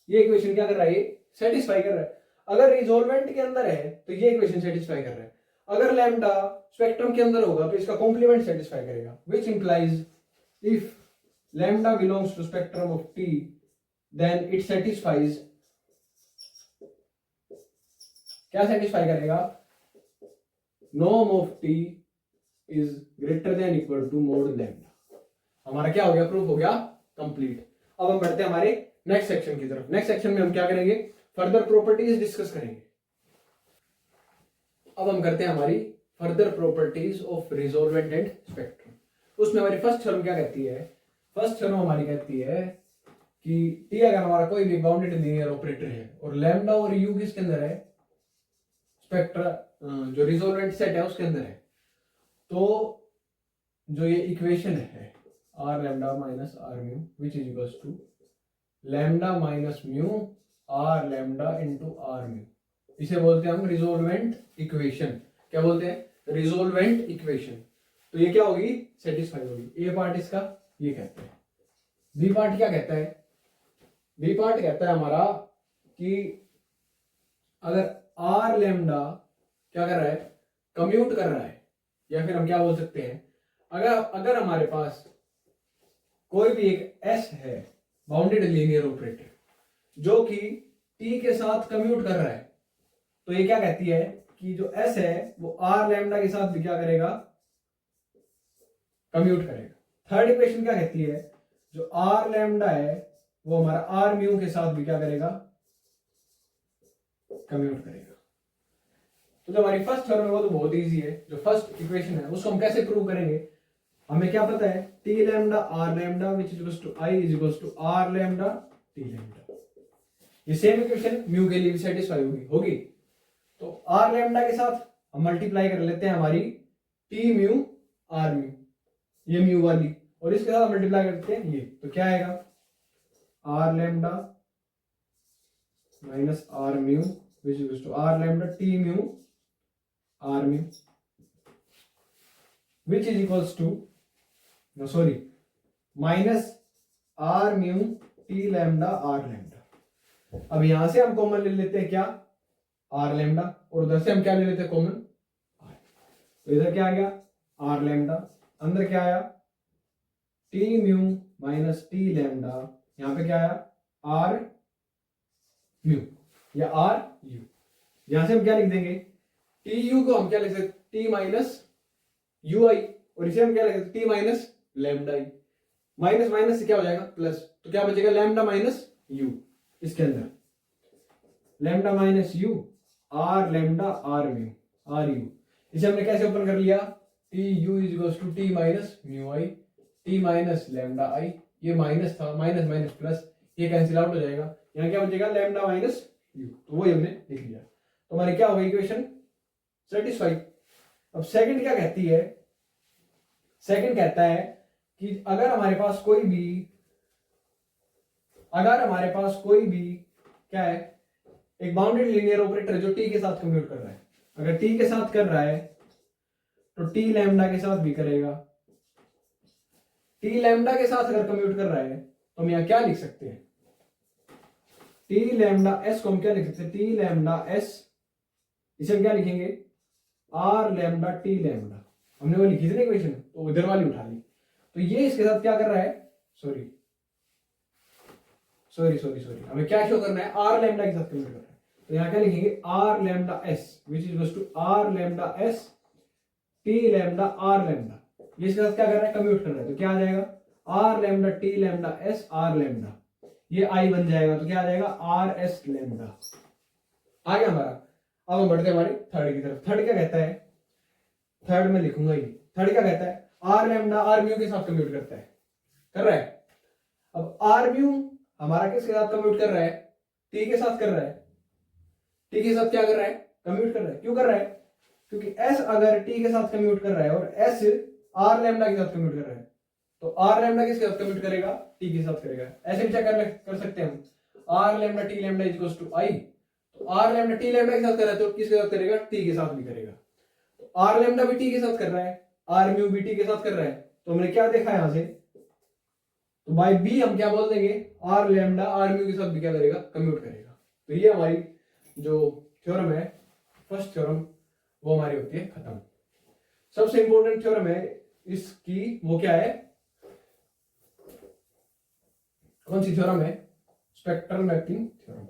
ये इक्वेशन क्या कर रहा है, सेटिस्फाई कर रहा है। अगर रिजोल्वेंट के अंदर है तो ये इक्वेशन सेटिस्फाई कर रहा है। अगर लैम्डा स्पेक्ट्रम के अंदर होगा तो इसका कॉम्प्लीमेंट सेटिस्फाई करेगा, which implies if lambda belongs to spectrum of T then it satisfies, क्या सेटिस्फाई करेगा, norm of T is greater than equal to mod lambda. हमारा क्या हो गया, प्रूफ हो गया कंप्लीट। अब हम बढ़ते हैं हमारे नेक्स्ट सेक्शन की तरफ। नेक्स्ट सेक्शन में हम क्या करेंगे, फर्दर प्रॉपर्टीज डिस्कस करेंगे। अब हम करते हैं हमारी further properties of resolvent and spectrum. उसमें हमारी फर्स्ट थ्योरम क्या कहती है? फर्स्ट थ्योरम हमारी कहती है कि टी अगर हमारा कोई भी बाउंडेड लीनियर ऑपरेटर है और लैम्डा और यू किसके अंदर है? स्पेक्ट्रा जो रिजोल्वेंट सेट है उसके अंदर है। तो जो ये इक्वेशन है R lambda minus R mu which is equals to lambda minus mu R lambda into R mu, इसे बोलते हैं हम रिजोल्वेंट इक्वेशन। क्या बोलते हैं? Resolvent equation. तो ये क्या होगी? सेटिस्फाई होगी। ए पार्ट इसका ये कहते हैं। बी पार्ट क्या कहता है? बी पार्ट कहता है हमारा कि अगर आर लैम्डा क्या कर रहा है? कम्यूट कर रहा है, या फिर हम क्या बोल सकते हैं, अगर हमारे पास कोई भी एक एस है बाउंडेड लीनियर ऑपरेटर जो कि टी के साथ कम्यूट कर रहा है, तो ये क्या कहती है कि जो एस है वो आर लैम्डा के साथ भी क्या करेगा? कम्यूट करेगा। थर्ड इक्वेशन क्या कहती है? जो आर लैम्डा है वो हमारा आर म्यू के साथ भी क्या करेगा? कम्यूट करेगा। तो जो हमारी फर्स्ट थ्योरम है वो तो बहुत इजी है। जो फर्स्ट इक्वेशन है उसको हम कैसे प्रूव करेंगे? हमें क्या पता है? T lambda R lambda which is equals to I is equals to R lambda T lambda. ये सेम इक्वेशन म्यू के लिए भी सेटिस्फाई होगी। तो आर लैम्डा के साथ हम मल्टीप्लाई कर लेते हैं हमारी टी म्यू आर म्यू, ये म्यू वाली, और इसके साथ मल्टीप्लाई करते हैं ये, तो क्या आएगा? R lambda minus R mu which is equals to R lambda T mu R mu which is equals to minus R mu T lambda R lambda. अब यहां से हम कॉमन ले लेते हैं क्या? आर लैम्डा, और उधर से हम क्या ले लेते हैं? Common R. तो इधर क्या आ गया? आर लैम्डा, अंदर क्या आया? T mu minus T lambda, यहां पे क्या आया? आर म्यू या आर यू। यहां से हम क्या लिख देंगे? टी यू को हम क्या लिख सकते? टी माइनस यू आई, और इसे हम क्या लिख सकते? T minus lambda I. Minus minus से क्या हो जाएगा? प्लस, तो क्या बचेगा? Lambda minus mu. इसके अंदर lambda minus mu R lambda R mu R mu. इसे हमने कैसे ओपन कर लिया? T mu is equals to T minus mu I T minus lambda I. ये माइनस था, माइनस माइनस प्लस, ये कैंसिल आउट हो जाएगा। यहाँ क्या बचेगा? Lambda minus mu. तो वही हमने लिख लिया। तो हमारी क्या होगी इक्वेशन? सेटिस्फाई। अब सेकंड क्या कहती है? सेकंड कहता है कि अगर हमारे पास कोई भी क्या है, एक बाउंडेड लीनियर ऑपरेटर जो टी के साथ कंप्यूट कर रहा है, अगर टी के साथ कर रहा है तो टी लैम्डा के साथ भी करेगा। टी लैम्डा के साथ अगर कंप्यूट कर रहा है तो हम यहां क्या लिख सकते हैं? टी लैम्डा एस को हम क्या लिख सकते हैं? टी लैम्डा एस, इसे हम क्या लिखेंगे? R lambda T lambda. हमने वो लिखी थी ना इक्वेशन, तो उधर वाली उठा ली। तो ये इसके साथ क्या कर रहा है? सॉरी हमें क्या शो करना है? आर लैम्डा के साथ कंप्यूट कर रहा है। तो यहां क्या लिखेंगे? R lambda S which is equals to R lambda S T lambda R lambda. ये इसके साथ क्या कर रहा है? कम्यूट कर रहा है। तो क्या आ जाएगा? R lambda T lambda S R lambda, ये आई बन जाएगा। तो क्या आ जाएगा? R S lambda. आ गया हमारा। अब हम बढ़ते हमारे थर्ड की तरफ। थर्ड क्या कहता है? थर्ड में लिखूंगा ही। थर्ड क्या कहता है? आर लैम्डा आर म्यू के साथ कम्यूट करता है, कर रहा है। अब आर म्यू हमारा किसके साथ कम्यूट कर रहा है? टी के साथ कर रहा है। टी के साथ क्या कर रहा है? कम्यूट कर रहा है। क्यों कर रहा है? क्योंकि एस अगर टी के साथ कम्यूट कर रहा है और एस आर लैम्डा के साथ कम्यूट कर रहा है, तो आर लैम्डा किसके साथ कम्यूट करेगा? टी के साथ करेगा। ऐसे भी चेक कर सकते हैं हम। R lambda T lambda is equals to I, तो आर लैम्डा टी लैम्डा के साथ कर रहा है तो किसके साथ करेगा? टी के साथ भी करेगा। तो आर लैम्डा भी टी के साथ कर रहा है, आर म्यू भी टी के साथ कर रहा है। तो हमने क्या देखा यहां से? तो बाय बी हम क्या बोल देंगे? आर लैम्डा आर म्यू के साथ भी क्या करेगा? कम्यूट करेगा। तो ये हमारी जो थ्योरम है, फर्स्ट थ्योरम, वो हमारी होती है खत्म। सबसे इंपॉर्टेंट थ्योरम है इसकी, वो क्या है? कौन सी थ्योरम है? Spectral mapping theorem.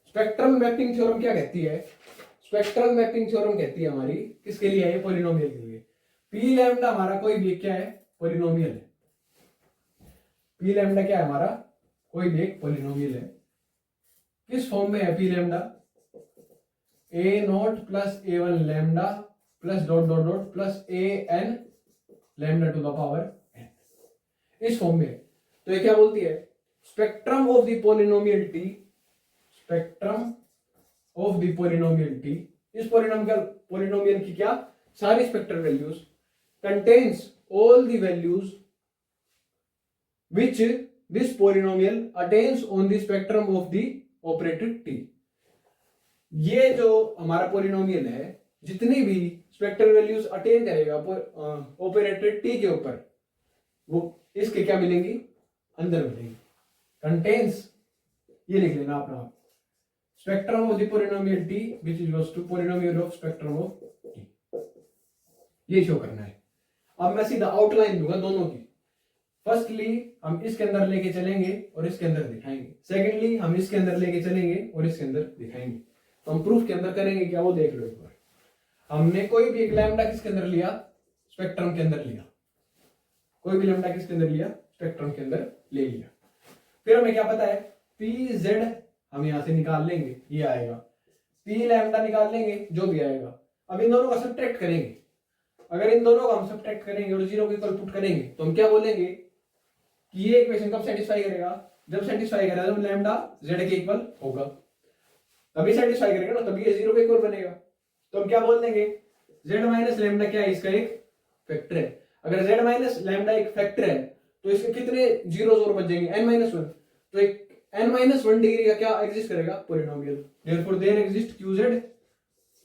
Spectral mapping theorem क्या कहती है? स्पेक्ट्रल मैपिंग थ्योरम कहती है हमारी किसके लिए है? पॉलिनोमियल के लिए। पी लैम्डा हमारा कोई भी क्या है? पॉलिनोमियल है। पी लैम्डा क्या है हमारा? कोई भी एक पॉलिनोमियल है। किस फॉर्म में है P lambda? A naught plus a one lambda plus dot dot dot plus a n lambda to the power n, इस फॉर्म में। तो ये क्या बोलती है, spectrum of the polynomial T, spectrum of the polynomial T, इस पॉलिनोमियल की क्या सारी spectral values contains all the values which this polynomial attains on the spectrum of the operator t। ये जो हमारा पोलिनोमियल है, जितनी भी स्पेक्ट्रल वैल्यूज अटेन करेगा ऑपरेटर टी के ऊपर, वो इसके क्या मिलेंगी, अंदर मिलेंगी। कंटेन्स, ये लिख लेना अपना, spectrum of the polynomial T which is equals to polynomial of spectrum of T, ये शो करना है। अब मैं सीधा आउटलाइन दूंगा दोनों की। फर्स्टली हम इसके अंदर लेके चलेंगे और इसके अंदर दिखाएंगे, सेकेंडली हम इसके अंदर लेके चलेंगे और इसके अंदर दिखाएंगे। तो हम प्रूफ के अंदर करेंगे क्या, वो देख लो एक बार। हमने कोई भी एक लैम्डा किसके अंदर लिया, स्पेक्ट्रम के अंदर लिया, कोई भी लैम्डा किसके अंदर लिया, स्पेक्ट्रम के अंदर ले लिया। फिर हमें क्या पता है, पी जेड हम यहां से निकाल लेंगे, ये आएगा, पी लैम्डा निकाल लेंगे, जो भी आएगा। अब इन दोनों का सब्ट्रैक्ट करेंगे, अगर इन दोनों का हम सब्ट्रैक्ट करेंगे और जीरो को इक्वल पुट करेंगे तो हम क्या बोलेंगे कि ये इक्वेशन कब सेटिस्फाई करेगा, जब सेटिस्फाई करेगा जब लैम्डा जेड के इक्वल होगा, तभी सेटिस्फाई करेगा ना, तभी ये जीरो के इक्वल बनेगा। तो हम क्या बोल देंगे, जेड माइनस लैम्डा क्या है, इसका एक फैक्टर है। अगर जेड माइनस लैम्डा एक फैक्टर है तो इसके कितने जीरो और बच जाएंगे, n-1। तो एक n-1 डिग्री का क्या एग्जिस्ट करेगा, polynomial. Therefore there exist qz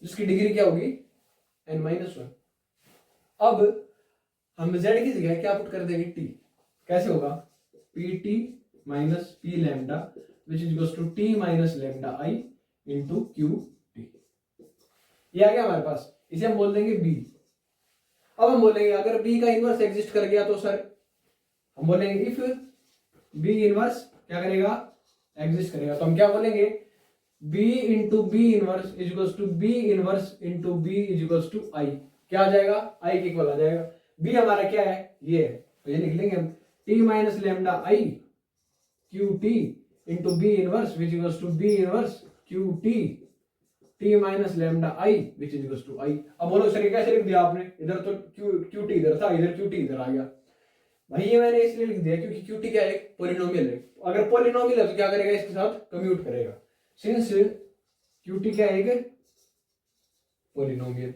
जिसकी डिग्री क्या होगी, n-1। अब हम z की जगह क्या पुट कर देंगे, t। कैसे होगा, pt minus P lambda which is equals to t minus lambda i into Q T. ये आ गया हमारे पास, इसे हम बोल देंगे b। अब हम बोलेंगे अगर b का इनवर्स एग्जिस्ट कर गया तो सर हम बोलेंगे इफ b इनवर्स क्या करेगा, एग्जिस्ट करेगा। तो हम क्या बोलेंगे, b into B inverse is equals to b inverse into b is equals to i। क्या आ जाएगा, i के इक्वल आ जाएगा। b हमारा क्या है, ये है, तो ये लिख लेंगे हम t minus lambda i Q T into B inverse which equals to b inverse Q T t minus lambda i which is equals to i। अब बोलो सर कैसे लिख दिया आपने, इधर तो क्यू टी इधर था, इधर क्यू टी इधर आ गया। भाई ये मैंने इसलिए लिख दिया क्योंकि क्यू टी क्या है, एक पॉलिनोमियल है। अगर पॉलिनोमियल है तो क्या करेगा, इसके साथ कम्यूट करेगा, सिंस क्यू टी क्या है, एक पॉलिनोमियल।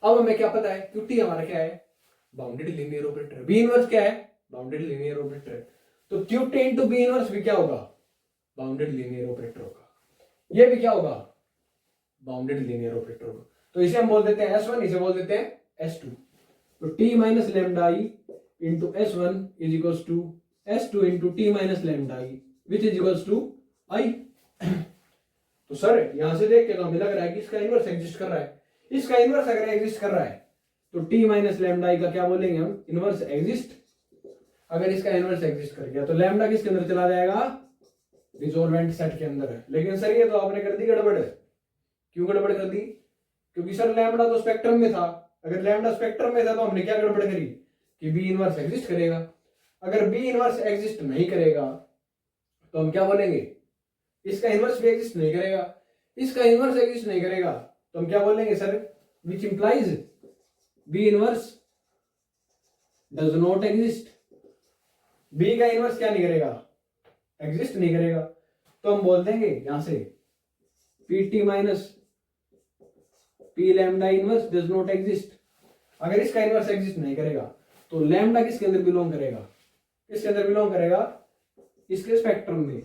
अब हमें क्या पता है, क्यू टी हमारा क्या है, bounded linear operator. B inverse क्या है, बाउंडेड लीनियर ऑपरेटर। तो Q T into B inverse भी क्या होगा, बाउंडेड लीनियर ऑपरेटर होगा। ये भी क्या होगा, बाउंडेड लीनियर ऑपरेटर होगा। तो इसे हम बोल देते हैं S1, इसे बोल देते हैं S2। तो t minus lambda i into S1 is equals to S2 into t minus lambda i which is equals to i। तो सर यहां से देख के तो हमें लग रहा है कि इसका इनवर्स एग्जिस्ट कर रहा है। इसका इनवर्स अगर एग्जिस्ट कर रहा है तो t माइनस लैम्डा i का क्या बोलेंगे हम, इनवर्स एग्जिस्ट। अगर इसका इनवर्स एग्जिस्ट कर गया तो लैम्डा किसके अंदर चला जाएगा, रिजोल्वेंट सेट के अंदर है। लेकिन सर ये तो आपने कर दी गड़बड़। क्यों गड़बड़ कर दी, क्योंकि सर लैम्डा तो स्पेक्ट्रम में था। अगर लैम्डा स्पेक्ट्रम में था तो हमने क्या गड़बड़ करी कि बी इनवर्स एग्जिस्ट करेगा। अगर बी इनवर्स एग्जिस्ट नहीं करेगा तो हम क्या बोलेंगे, इसका इनवर्स भी एग्जिस्ट नहीं करेगा। इसका इनवर्स एग्जिस्ट नहीं करेगा तो हम क्या बोलेंगे sir, which implies B inverse does not exist. B का इनवर्स क्या नहीं करेगा, एग्जिस्ट नहीं करेगा। तो हम बोल देंगे यहां से pt minus P lambda inverse does not exist. अगर इसका इनवर्स एग्जिस्ट नहीं करेगा तो लैम्डा किसके अंदर बिलोंग करेगा, किसके अंदर बिलोंग करेगा, इसके स्पेक्ट्रम में।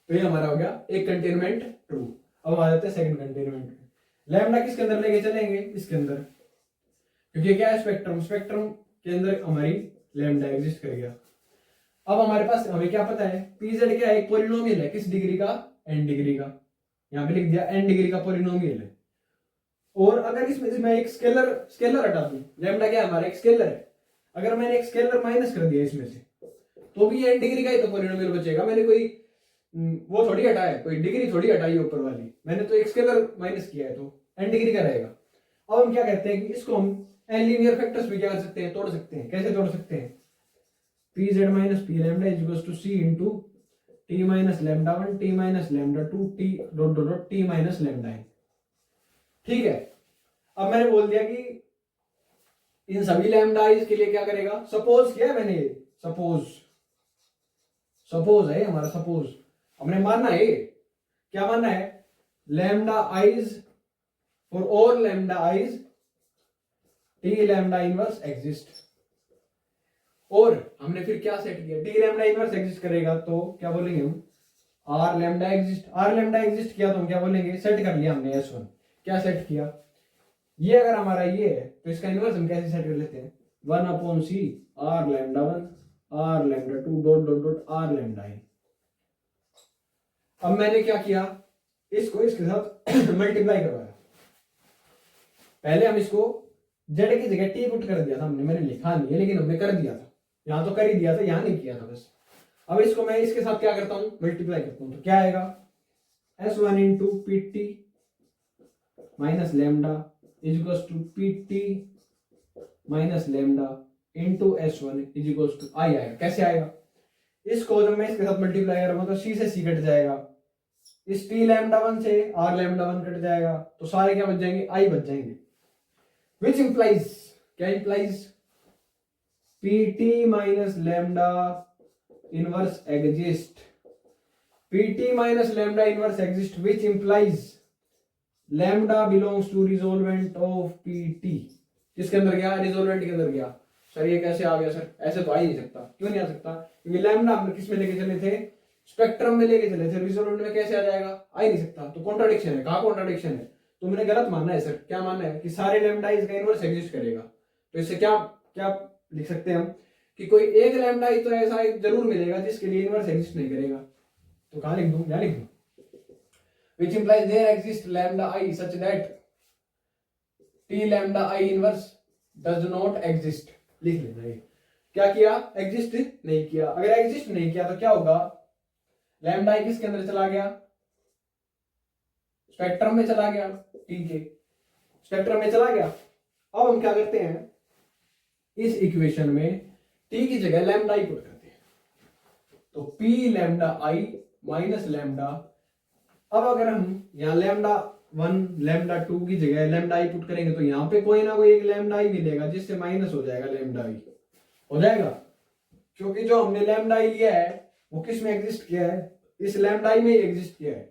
तो ये हमारा हो गया एक कंटेनमेंट ट्रू। अब आ जाते हैं सेकंड कंटेनमेंट। लैम्डा किसके अंदर लेके चलेंगे, इसके अंदर, क्योंकि क्या है स्पेक्ट्रम, स्पेक्ट्रम के अंदर हमारी लैम्डा एग्जिस्ट कर गया। अब हमारे पास हमें क्या पता है, pz क्या है, एक पॉलिनोमियल है, किस डिग्री का, n डिग्री का। यहां पे लिख दिया n डिग्री का पॉलिनोमियल है। और अगर इसमें से मैं एक स्केलर हटा दूं, लैम्डा क्या है हमारा, एक स्केलर है। अगर मैंने एक स्केलर माइनस कर दिया इसमें से तो भी n डिग्री का ही तो पॉलिनोमियल बचेगा। मैंने कोई वो थोड़ी हटाया, कोई डिग्री थोड़ी हटाई है ऊपर वाली, मैंने तो एक स्केलर माइनस किया है, तो n डिग्री का रहेगा। अब हम क्या कहते हैं कि इसको हम n लीनियर फैक्टर्स भी क्या कर सकते हैं, तोड़ सकते हैं। कैसे तोड़ सकते हैं, pz minus P lambda is equals to c into t minus lambda 1 t minus lambda 2 t dot dot t minus lambda n। ठीक है। अब मैंने बोल दिया कि इन सभी लैम्डा आइज के लिए क्या करेगा, सपोज किया है मैंने, सपोज है हमारा, सपोज हमने मानना है, क्या मानना है, lambda eyes for all lambda eyes T lambda inverse exist. और हमने फिर क्या सेट किया, टी लैम्डा इनवर्स एग्जिस्ट करेगा तो क्या बोलेंगे हम, R lambda exist. R lambda exist किया तो हम क्या बोलेंगे, सेट कर लिया हमने S1, क्या सेट किया, ये अगर हमारा ये है तो इसका इनवर्स हम कैसे सेट कर लेते हैं, 1/c R lambda 1 R lambda 2 dot dot dot R lambda i। अब मैंने क्या किया, इसको इसके साथ मल्टीप्लाई करवाया। पहले हम इसको जेड की जगह टी पुट कर दिया था हमने, मैंने लिखा नहीं है लेकिन हमने कर दिया था, यहां तो कर ही दिया था, यहां नहीं किया था बस। अब इसको मैं इसके साथ क्या करता हूं, मल्टीप्लाई करता हूं, तो क्या आएगा, S1 into P T minus lambda is equals to P T minus lambda into S1 is equals to I आएगा। कैसे आएगा, इसको जब मैं इसके साथ मल्टीप्लाई करूंगा तो सी से सी कट जाएगा, इस टी लैम्डा 1 से आर लैम्डा 1 कट जाएगा, तो सारे क्या बच जाएंगे, आई बच जाएंगे। विच इंप्लाइज, क्या implies, P T minus lambda inverse exist, P T minus lambda inverse exist which implies lambda belongs to resolvent of P T. किसके अंदर गया, रिजोल्वेंट के अंदर गया। सर ये कैसे आ गया सर, ऐसे तो आ ही नहीं सकता, क्यों नहीं आ सकता, क्योंकि लैम्डा हम किस में लेके चले थे, स्पेक्ट्रम में लेके चले थे, रिजोल्वेंट में कैसे आ जाएगा, आ ही नहीं सकता। तो कॉन्ट्राडिक्शन है, कहाँ कॉन्ट्राडिक्शन है, तो मैंने गलत मानना है सर, क्या मानना है कि सारे लैम्डा इसका इनवर्स एग्जिस्ट करेगा। तो इससे क्या क्या लिख सकते हैं हम कि कोई एक लैम्डा ही तो ऐसा जरूर मिलेगा जिसके लिए इनवर्स एग्जिस्ट नहीं करेगा। तो कहाँ लिख दूं, क्या लिख दूं, which implies there exists lambda I such that t lambda I inverse does not exist। लिख लेना ये, क्या किया, एग्जिस्ट नहीं किया। अगर एग्जिस्ट नहीं किया तो क्या होगा, लैम्डा आई किसके अंदर चला गया, स्पेक्ट्रम में चला गया, टी के स्पेक्ट्रम में चला गया। अब हम क्या करते हैं, इस इक्वेशन में टी की जगह लैम्डा आई पुट करते हैं, तो P lambda I minus lambda. अब अगर हम यहाँ लैम्डा 1 लैम्डा 2 की जगह लैम्डा आई पुट करेंगे तो यहाँ पे कोई ना कोई एक लैम्डा आई मिलेगा जिससे माइनस हो जाएगा, लैम्डा आई हो जाएगा, क्योंकि जो हमने लैम्डा आई लिया है वो किस में एग्जिस्ट किया है, इस लैम्डा आई में ही एग्जिस्ट किया है।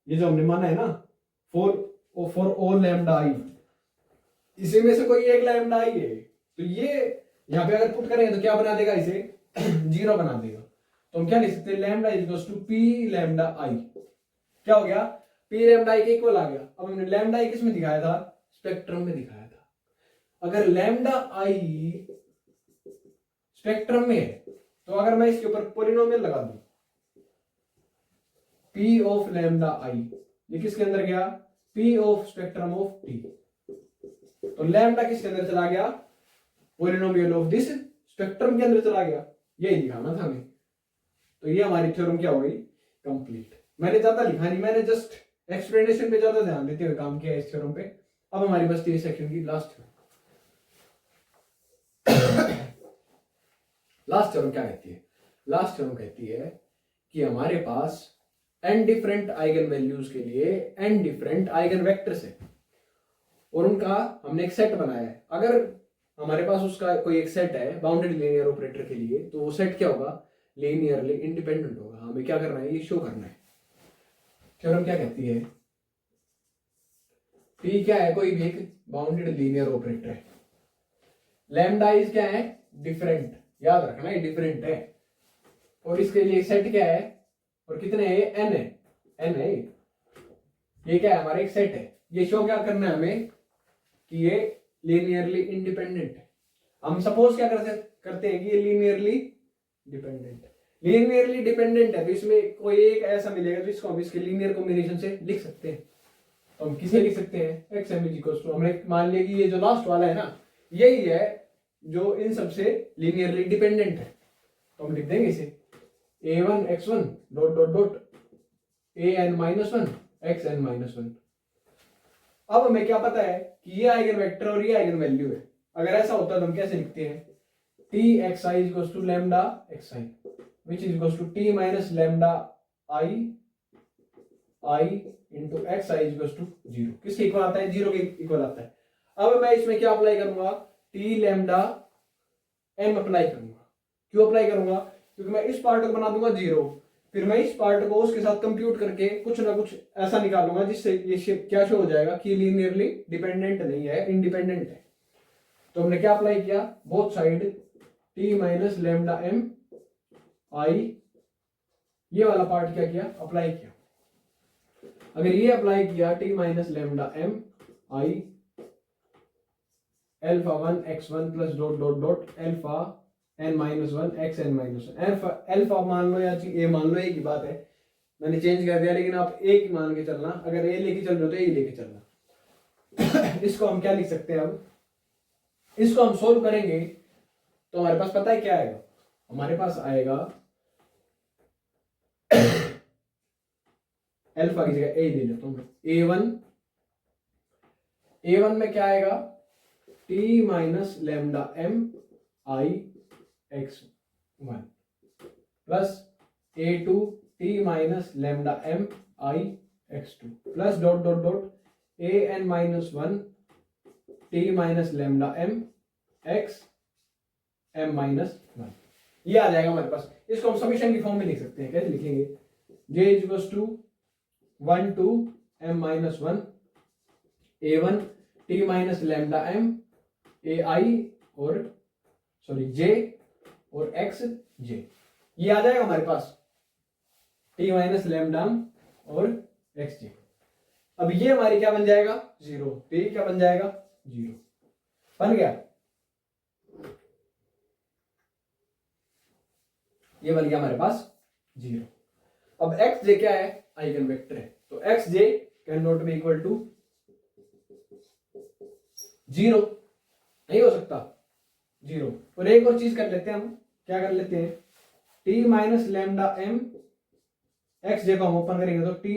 ये जो हमने माना है ना, फॉर ऑल लैम्डा आई, इसी में से कोई एक लैम्डा आई है, तो ये यहाँ पे अगर पुट करेंगे तो क्या बना देगा, इसे 0 बना देगा। तो हम क्या लिख सकते हैं, lambda is equals to P lambda I, क्या हो गया, पी लैम्डा आई के इक्वल आ गया। अब हमने लैम्डा आई किस में दिखाया था, स्पेक्ट्रम में दिखाया था। अगर लैम्डा आई स्पेक्ट्रम में है तो अगर मैं इसके ऊपर पोलिनोमियल लगा दूं, पी ऑफ लैम्डा आई, ये किसके अंदर गया, P of spectrum of T, तो लैम्डा किसके अंदर चला गया, पोलिनोमियल ऑफ दिस स्पेक्ट्रम के अंदर चला गया। यही दिखाना था हमें। तो ये हमारी थ्योरम क्या हो गई, कंप्लीट। मैंने ज्यादा लिखा नहीं, मैंने जस्ट एक्सप्लेनेशन पे ज्यादा ध्यान देते हुए काम किया इस थ्योरम पे। अब हमारी बस ये सेक्शन की लास्ट थ्योरम क्या कहती है, लास्ट थ्योरम कहती है कि हमारे पास n डिफरेंट आइगन वैल्यूज के लिए n डिफरेंट आइगन वेक्टर्स है और उनका हमने एक सेट बनाया है। अगर हमारे पास उसका कोई एक सेट है बाउंडेड लीनियर ऑपरेटर के लिए, तो वो सेट क्या होगा, लीनियरली इंडिपेंडेंट होगा। हमें क्या करना है, ये शो करना है। थ्योरम क्या कहती है, P क्या है, कोई भी एक बाउंडेड लीनियर ऑपरेटर है, लैम्डा इज क्या है, डिफरेंट, याद रखना है डिफरेंट है, और इसके लिए सेट क्या है और कितने है, n है, n है, ये क्या है, हमारा एक सेट है। ये शो क्या करना है हमें कि ये लीनियरली इंडिपेंडेंट है। हम सपोज क्या करते हैं कि ये लीनियरली डिपेंडेंट है, लीनियरली डिपेंडेंट है, तो इसमें कोई एक ऐसा मिलेगा तो इसको हम इसके लीनियर कॉम्बिनेशन से लिख सकते हैं। तो हम किसे लिख सकते हैं, xm इज इक्वल टू, हमने मान लिया कि ये जो लास्ट वाला है ना, यही है जो इन सबसे लीनियरली डिपेंडेंट है, तो हम लिख देंगे इसे a1 x1 dot dot dot an minus 1 xn minus 1। अब हमें क्या पता है कि ये आइगन वेक्टर और ये आइगन वैल्यू है। अगर ऐसा होता तो हम कैसे लिखते हैं, t xi is equals to lambda xi which is equals to t minus lambda i into xi is equals to 0। किसके इक्वल आता है, 0 के इक्वल आता है। अब मैं इसमें क्या अप्लाई करूंगा, टी लैम्डा एम अप्लाई करूंगा। क्यों अप्लाई करूंगा, क्योंकि मैं इस पार्ट को बना दूंगा 0, फिर मैं इस पार्ट को उसके साथ कंप्यूट करके कुछ ना कुछ ऐसा निकालूंगा जिससे ये शेप क्या शो हो जाएगा कि लीनियरली डिपेंडेंट नहीं है, इंडिपेंडेंट है। तो हमने क्या अप्लाई किया, both side T minus lambda M I, ये वाला पार्ट क्या किया, अप्लाई किया। अगर ये अप्लाई किया T minus lambda M I alpha 1 x1 plus dot dot dot alpha n minus 1 x n minus 1, alpha मान लो या ए मान लो, एक ही बात है, मैंने चेंज कर दिया, लेकिन आप एक ही मान के चलना, अगर ए लेके चल रहे हो तो ए लेके चलना। इसको हम क्या लिख सकते हैं, अब इसको हम सोल्व करेंगे तो हमारे पास पता है क्या आएगा, हमारे पास आएगा अल्फा की जगह ए ले लेता हूं, ए वन में क्या आएगा, T minus lambda M I x1 plus a2 t minus lambda m i x2 plus dot dot dot a n minus 1 t minus lambda m x m minus 1। ये आ जाएगा हमारे पास। इसको हम समीशन की फॉर्म में लिख सकते हैं, कैसे लिखेंगे, j equals to 1 to m minus 1 a1 t minus lambda m a i और सॉरी j और x j, ये आ जाएगा हमारे पास t माइनस लैम्डा और x j। अब ये हमारी क्या बन जाएगा, 0, तो ये क्या बन जाएगा, 0 बन गया, ये बन गया हमारे पास 0। अब x j क्या है, आइगन वेक्टर है, तो x j can not be equal to 0, नहीं हो सकता 0। और एक और चीज कर लेते हैं, हम क्या कर लेते हैं, t minus lambda m X J को हम ओपन करेंगे तो t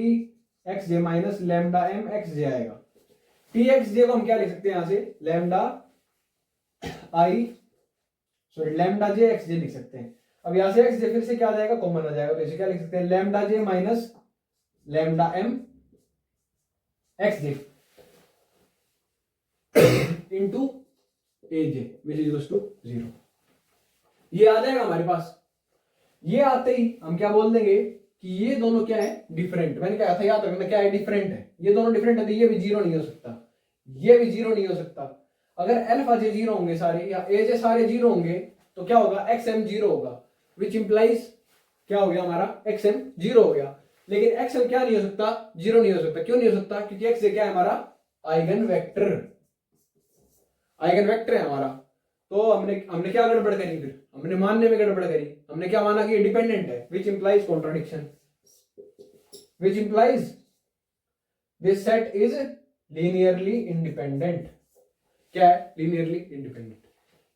X J minus lambda m X J आएगा। t एक्स जे को हम क्या लिख सकते हैं, यहां से lambda i sorry lambda j X J लिख सकते हैं। अब यहां से एक्स जे फिर से क्या आ जाएगा, कॉमन आ जाएगा, तो इसे क्या लिख सकते हैं, lambda j minus lambda m X J into A J which is to 0। ये आ जाएगा हमारे पास। ये आते ही हम क्या बोल देंगे कि ये दोनों क्या है, डिफरेंट। मैंने कहा था याद रखना क्या है, डिफरेंट है। ये दोनों डिफरेंट है तो ये भी 0 नहीं हो सकता, ये भी 0 नहीं हो सकता। अगर अल्फा जे 0 होंगे सारे या ए जे सारे 0 होंगे तो क्या होगा, एक्स एम 0 होगा, विच इंप्लाइज क्या हो गया हमारा, एक्स एम 0 हो गया। लेकिन एक्स एम क्या नहीं हो सकता, 0 नहीं हो सकता। क्यों नहीं हो सकता, क्योंकि एक्स जे क्या है हमारा, आइगन वेक्टर, आइगन वेक्टर है हमारा। तो हमने क्या गड़बड़ करी, फिर हमने मानने में गड़बड़ करी। हमने क्या माना कि ये डिपेंडेंट है, which implies contradiction, which implies this set is linearly independent. क्या है, लीनियरली इंडिपेंडेंट।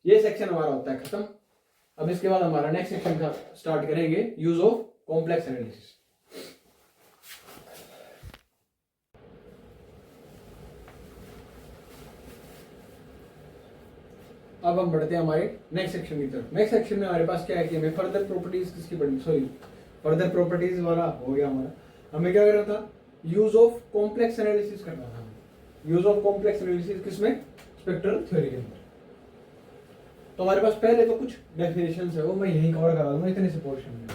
ये सेक्शन हमारा होता है खत्म। अब इसके बाद हमारा नेक्स्ट सेक्शन का स्टार्ट करेंगे, यूज ऑफ कॉम्प्लेक्स एनालिसिस। अब हम बढ़ते हैं हमारे नेक्स्ट सेक्शन की तरफ। नेक्स्ट सेक्शन में हमारे पास क्या है कि हमें फर्दर प्रॉपर्टीज किसकी पढ़नी, सॉरी फर्दर प्रॉपर्टीज वाला हो गया हमारा। हमें क्या करना था, यूज ऑफ कॉम्प्लेक्स एनालिसिस करना था। यूज ऑफ कॉम्प्लेक्स एनालिसिस किसमें, स्पेक्ट्रल थ्योरी के अंदर। तो हमारे पास पहले तो कुछ डेफिनेशन है वो मैं यहीं कवर करा दूंगा इतने से पोर्शन में,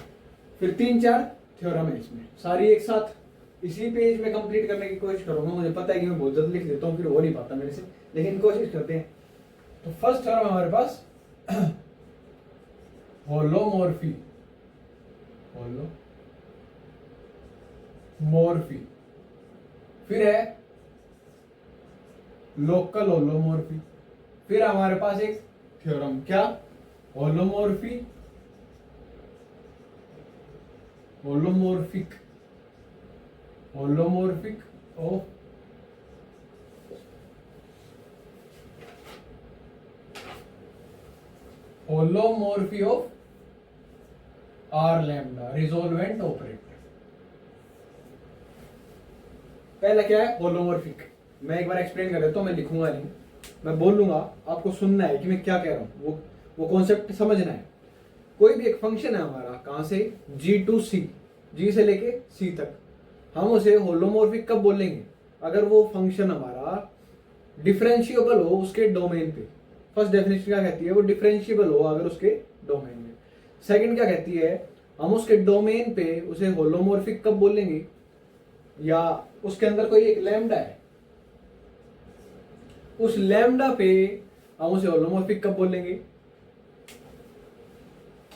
फिर 3-4 थ्योरम है इसमें, सारी एक साथ इसी पेज में कंप्लीट करने की कोशिश करूंगा। मुझे पता है कि मैं बहुत जल्दी लिख देता हूँ, फिर हो नहीं पाता मेरे से, लेकिन कोशिश करते हैं। तो फर्स्ट थ्योरम हमारे पास होलोमॉर्फी, होलोमॉर्फी, फिर है लोकल होलोमॉर्फी, फिर हमारे पास एक थ्योरम क्या, holomorphy, holomorphic, holomorphic of holomorphy of R lambda resolvent operator. पहला क्या है, होलोमॉर्फिक। मैं एक बार एक्सप्लेन कर देता हूं, मैं लिखूंगा नहीं, मैं बोलूंगा, आपको सुनना है कि मैं क्या कह रहा हूं, वो कॉन्सेप्ट समझना है। कोई भी एक फंक्शन है हमारा, कहां से, जी टू सी, जी से लेके सी तक, हम उसे होलोमॉर्फिक कब बोलेंगे, अगर वो फंक्शन हमारा डिफरेंशिएबल हो उसके डोमेन पे। फर्स्ट डेफिनेशन क्या कहती है, वो डिफरेंशिएबल हो अगर उसके डोमेन में। सेकंड क्या कहती है, हम उसके डोमेन पे उसे होलोमॉर्फिक कब बोलेंगे, या उसके अंदर कोई एक लैम्डा है, उस लैम्डा पे हम उसे होलोमॉर्फिक कब बोलेंगे,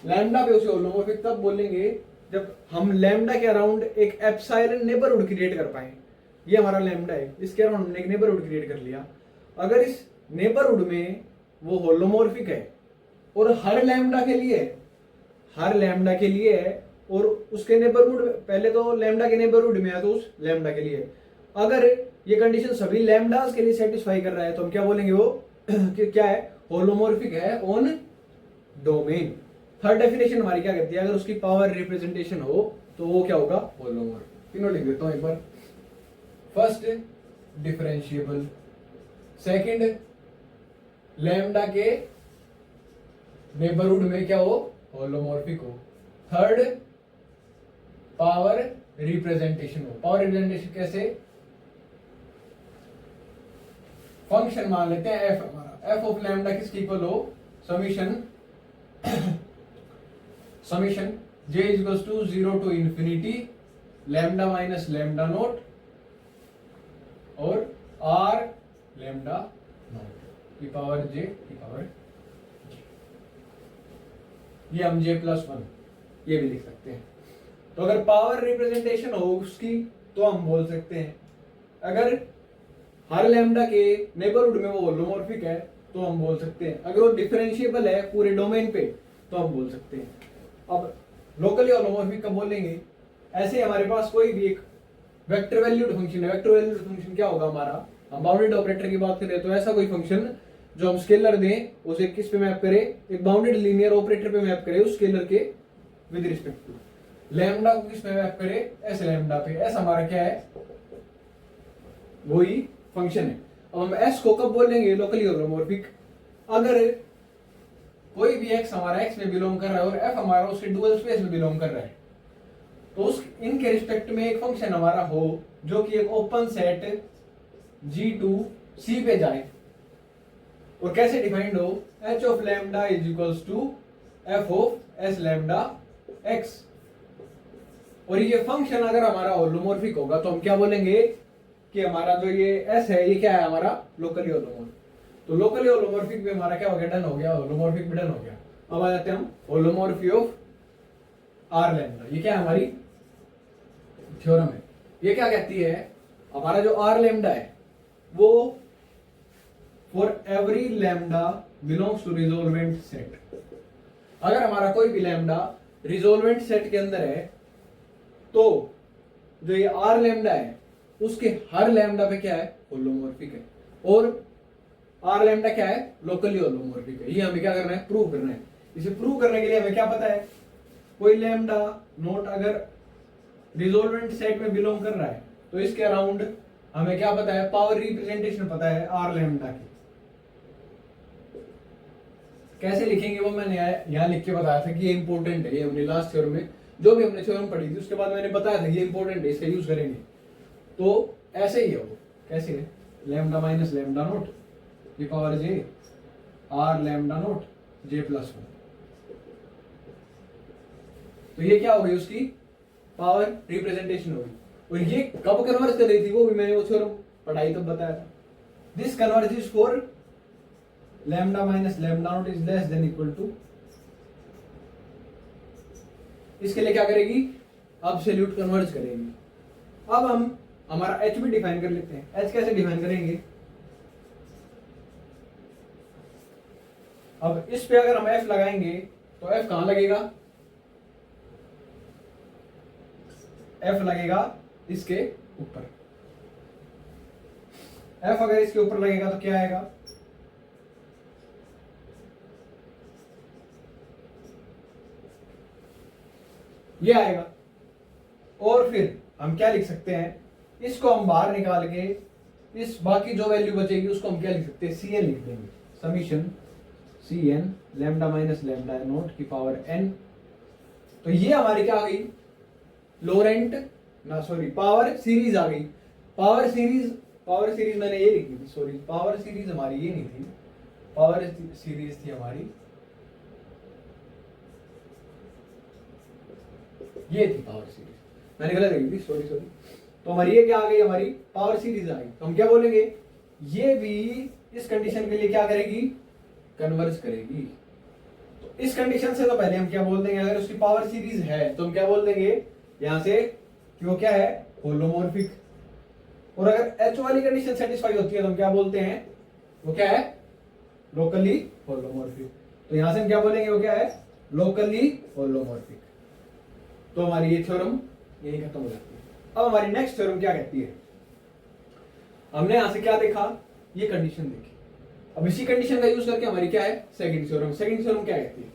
लैम्डा पे उसे होलोमॉर्फिक तब बोलेंगे जब हम लैम्डा के अराउंड एक एप्सिलॉन नेबरहुड क्रिएट कर पाए। ये हमारा लैम्डा है, इसके अराउंड हमने एक नेबरहुड क्रिएट कर लिया। अगर इस नेबरहुड में वो होलोमॉर्फिक है और हर लैम्डा के लिए है और उसके नेबरहुड, पहले तो लैम्डा के नेबरहुड में है तो उस लैम्डा के लिए, अगर ये कंडीशन सभी लैम्डास के लिए सेटिस्फाई कर रहा है तो हम क्या बोलेंगे, वो कि क्या है, होलोमॉर्फिक है ऑन डोमेन। थर्ड डेफिनेशन हमारी क्या कहती है, अगर उसकी पावर रिप्रेजेंटेशन हो तो वो क्या होगा, होलोमॉर्फिक। तीनों लिख देता हूं एक बार। फर्स्ट डिफरेंशिएबल, सेकंड लैम्डा के नेबरहुड में क्या हो, होलोमॉर्फिक हो। थर्ड पावर रिप्रेजेंटेशन हो। पावर रिप्रेजेंटेशन कैसे, फंक्शन मान लेते हैं एफ, हमारा एफ ऑफ लैम्डा किसकी इक्वल हो, summation j equals to 0 to infinity lambda minus lambda naught और r लैम्डा नोट की पावर j की पावर j। ये हम j+1 ये भी लिख सकते हैं। तो अगर पावर रिप्रेजेंटेशन हो उसकी तो हम बोल सकते हैं, अगर हर लैम्डा के नेबरहुड में वो होलोमॉर्फिक है तो हम बोल सकते हैं, अगर वो डिफरेंशिएबल है पूरे डोमेन पे तो हम बोल सकते हैं। अब लोकली होलोमॉर्फिक कब बोलेंगे, ऐसे हमारे पास कोई भी एक वेक्टर वैल्यूड फंक्शन है। वेक्टर वैल्यूड फंक्शन क्या होगा हमारा, हम बाउंडेड ऑपरेटर की बात करें तो ऐसा कोई फंक्शन जो हम स्केलर दें उसे किस पे मैप करें, एक बाउंडेड लीनियर ऑपरेटर पे मैप करें उस स्केलर के विद रिस्पेक्ट टू लैम्डा को किस पे मैप करें, ऐसे लैम्डा पे। ऐसा हमारा क्या है, वही फंक्शन है। अब हम एस को कब बोलेंगे, लोकली होलोमॉर्फिक, अगर कोई भी एक्स हमारा एक्स में बिलोंग कर रहा है और एफ हमारा उसके डुअल स्पेस में बिलोंग कर रहा है, तो उस इनके रिस्पेक्ट में एक फंक्शन हमारा हो जो कि एक open set G to C पे जाए, और कैसे डिफाइंड हो, h of lambda is equals to f of s lambda x। और ये फंक्शन अगर हमारा होलोमॉर्फिक होगा तो हम क्या बोलेंगे कि हमारा जो ये s है ये क्या है, हमारा लोकली होलोमॉर्फिक। तो लोकली होलोमॉर्फिक भी हमारा क्या हो गया, डन हो गया, होलोमॉर्फिक भी डन हो गया। अब आ जाते हैं हम होलोमॉर्फी ऑफ r लैम्डा। ये क्या है, हमारी थ्योरम है। ये क्या कहती है, हमारा जो r लैम्डा है वो for every lambda belongs to resolvent set. अगर हमारा कोई भी लैम्डा रिजोल्वेंट सेट के अंदर है तो जो ये r लैम्डा है उसके हर लैम्डा पे क्या है, होलोमॉर्फिक है, और r लैम्डा क्या है, लोकली होलोमॉर्फिक है। ये हमें क्या करना है, प्रूव करना है। इसे प्रूव करने के लिए हमें क्या पता है, कोई लैम्डा नोट अगर रिजोल्वेंट सेट में बिलोंग कर रहा है तो इसके अराउंड हमें क्या पता है, पावर रिप्रेजेंटेशन पता है r लैम्डा की। कैसे लिखेंगे वो मैंने यहाँ लिख के बताया था कि ये इंपॉर्टेंट है। ये हमने लास्ट थ्योरम में जो भी हमने थ्योरम पढ़ी थी उसके बाद मैंने बताया था ये इंपॉर्टेंट है, इसका यूज करेंगे। तो ऐसे ही है वो, कैसे है, लैम्डा माइनस लैम्डा नोट की power j r lambda note j+1। तो ये क्या हो गई, उसकी पावर रिप्रेजेंटेशन होगी। और ये कब कन्वर्ज कर रही थी वो भी मैंने वो थ्योरम पढ़ाई तब बताया था। This converges for lambda minus lambda naught is less than equal to, इसके लिए क्या करेगी, एब्सोल्यूट कन्वर्ज करेगी। अब हम हमारा h भी डिफाइन कर लेते हैं। h कैसे डिफाइन करेंगे, अब इस पे अगर हम f लगाएंगे तो f कहां लगेगा, f लगेगा इसके ऊपर। f अगर इसके ऊपर लगेगा तो क्या आएगा, ये आएगा। और फिर हम क्या लिख सकते हैं, इसको हम बाहर निकाल के इस बाकी जो वैल्यू बचेगी उसको हम क्या लिख सकते हैं, Cn लिख देंगे, summation Cn lambda minus lambda naught की पावर n। तो ये हमारी क्या आ गई, पावर सीरीज आ गई। पावर सीरीज पावर सीरीज मैंने ये लिखी थी, सॉरी पावर सीरीज हमारी ये नहीं थी, पावर सीरीज थी हमारी ये थी पावर सीरीज, मैंने गलत लिखी थी, सॉरी सॉरी। तो हमारी ये क्या आ गई, हमारी पावर सीरीज आ गई। तो हम क्या बोलेंगे, ये भी इस कंडीशन के लिए क्या करेगी, कन्वर्ज करेगी। तो इस कंडीशन से तो पहले हम क्या बोल देंगे, अगर उसकी पावर सीरीज है तो हम क्या बोल देंगे यहां से कि वो क्या है, होलोमॉर्फिक। और अगर एच वाली कंडीशन सेटिस्फाई होती है तो हम क्या बोलते हैं, वो क्या है, लोकली होलोमॉर्फिक। तो यहां से हम क्या बोलेंगे, वो क्या है, लोकली होलोमॉर्फिक। तो हमारी ये थ्योरम यही खत्म हो जाती है। अब हमारी नेक्स्ट थ्योरम क्या कहती है, हमने यहां से क्या देखा, ये कंडीशन देखी। अब इसी कंडीशन का यूज करके हमारी क्या है, सेकंड थ्योरम। सेकंड थ्योरम क्या कहती है,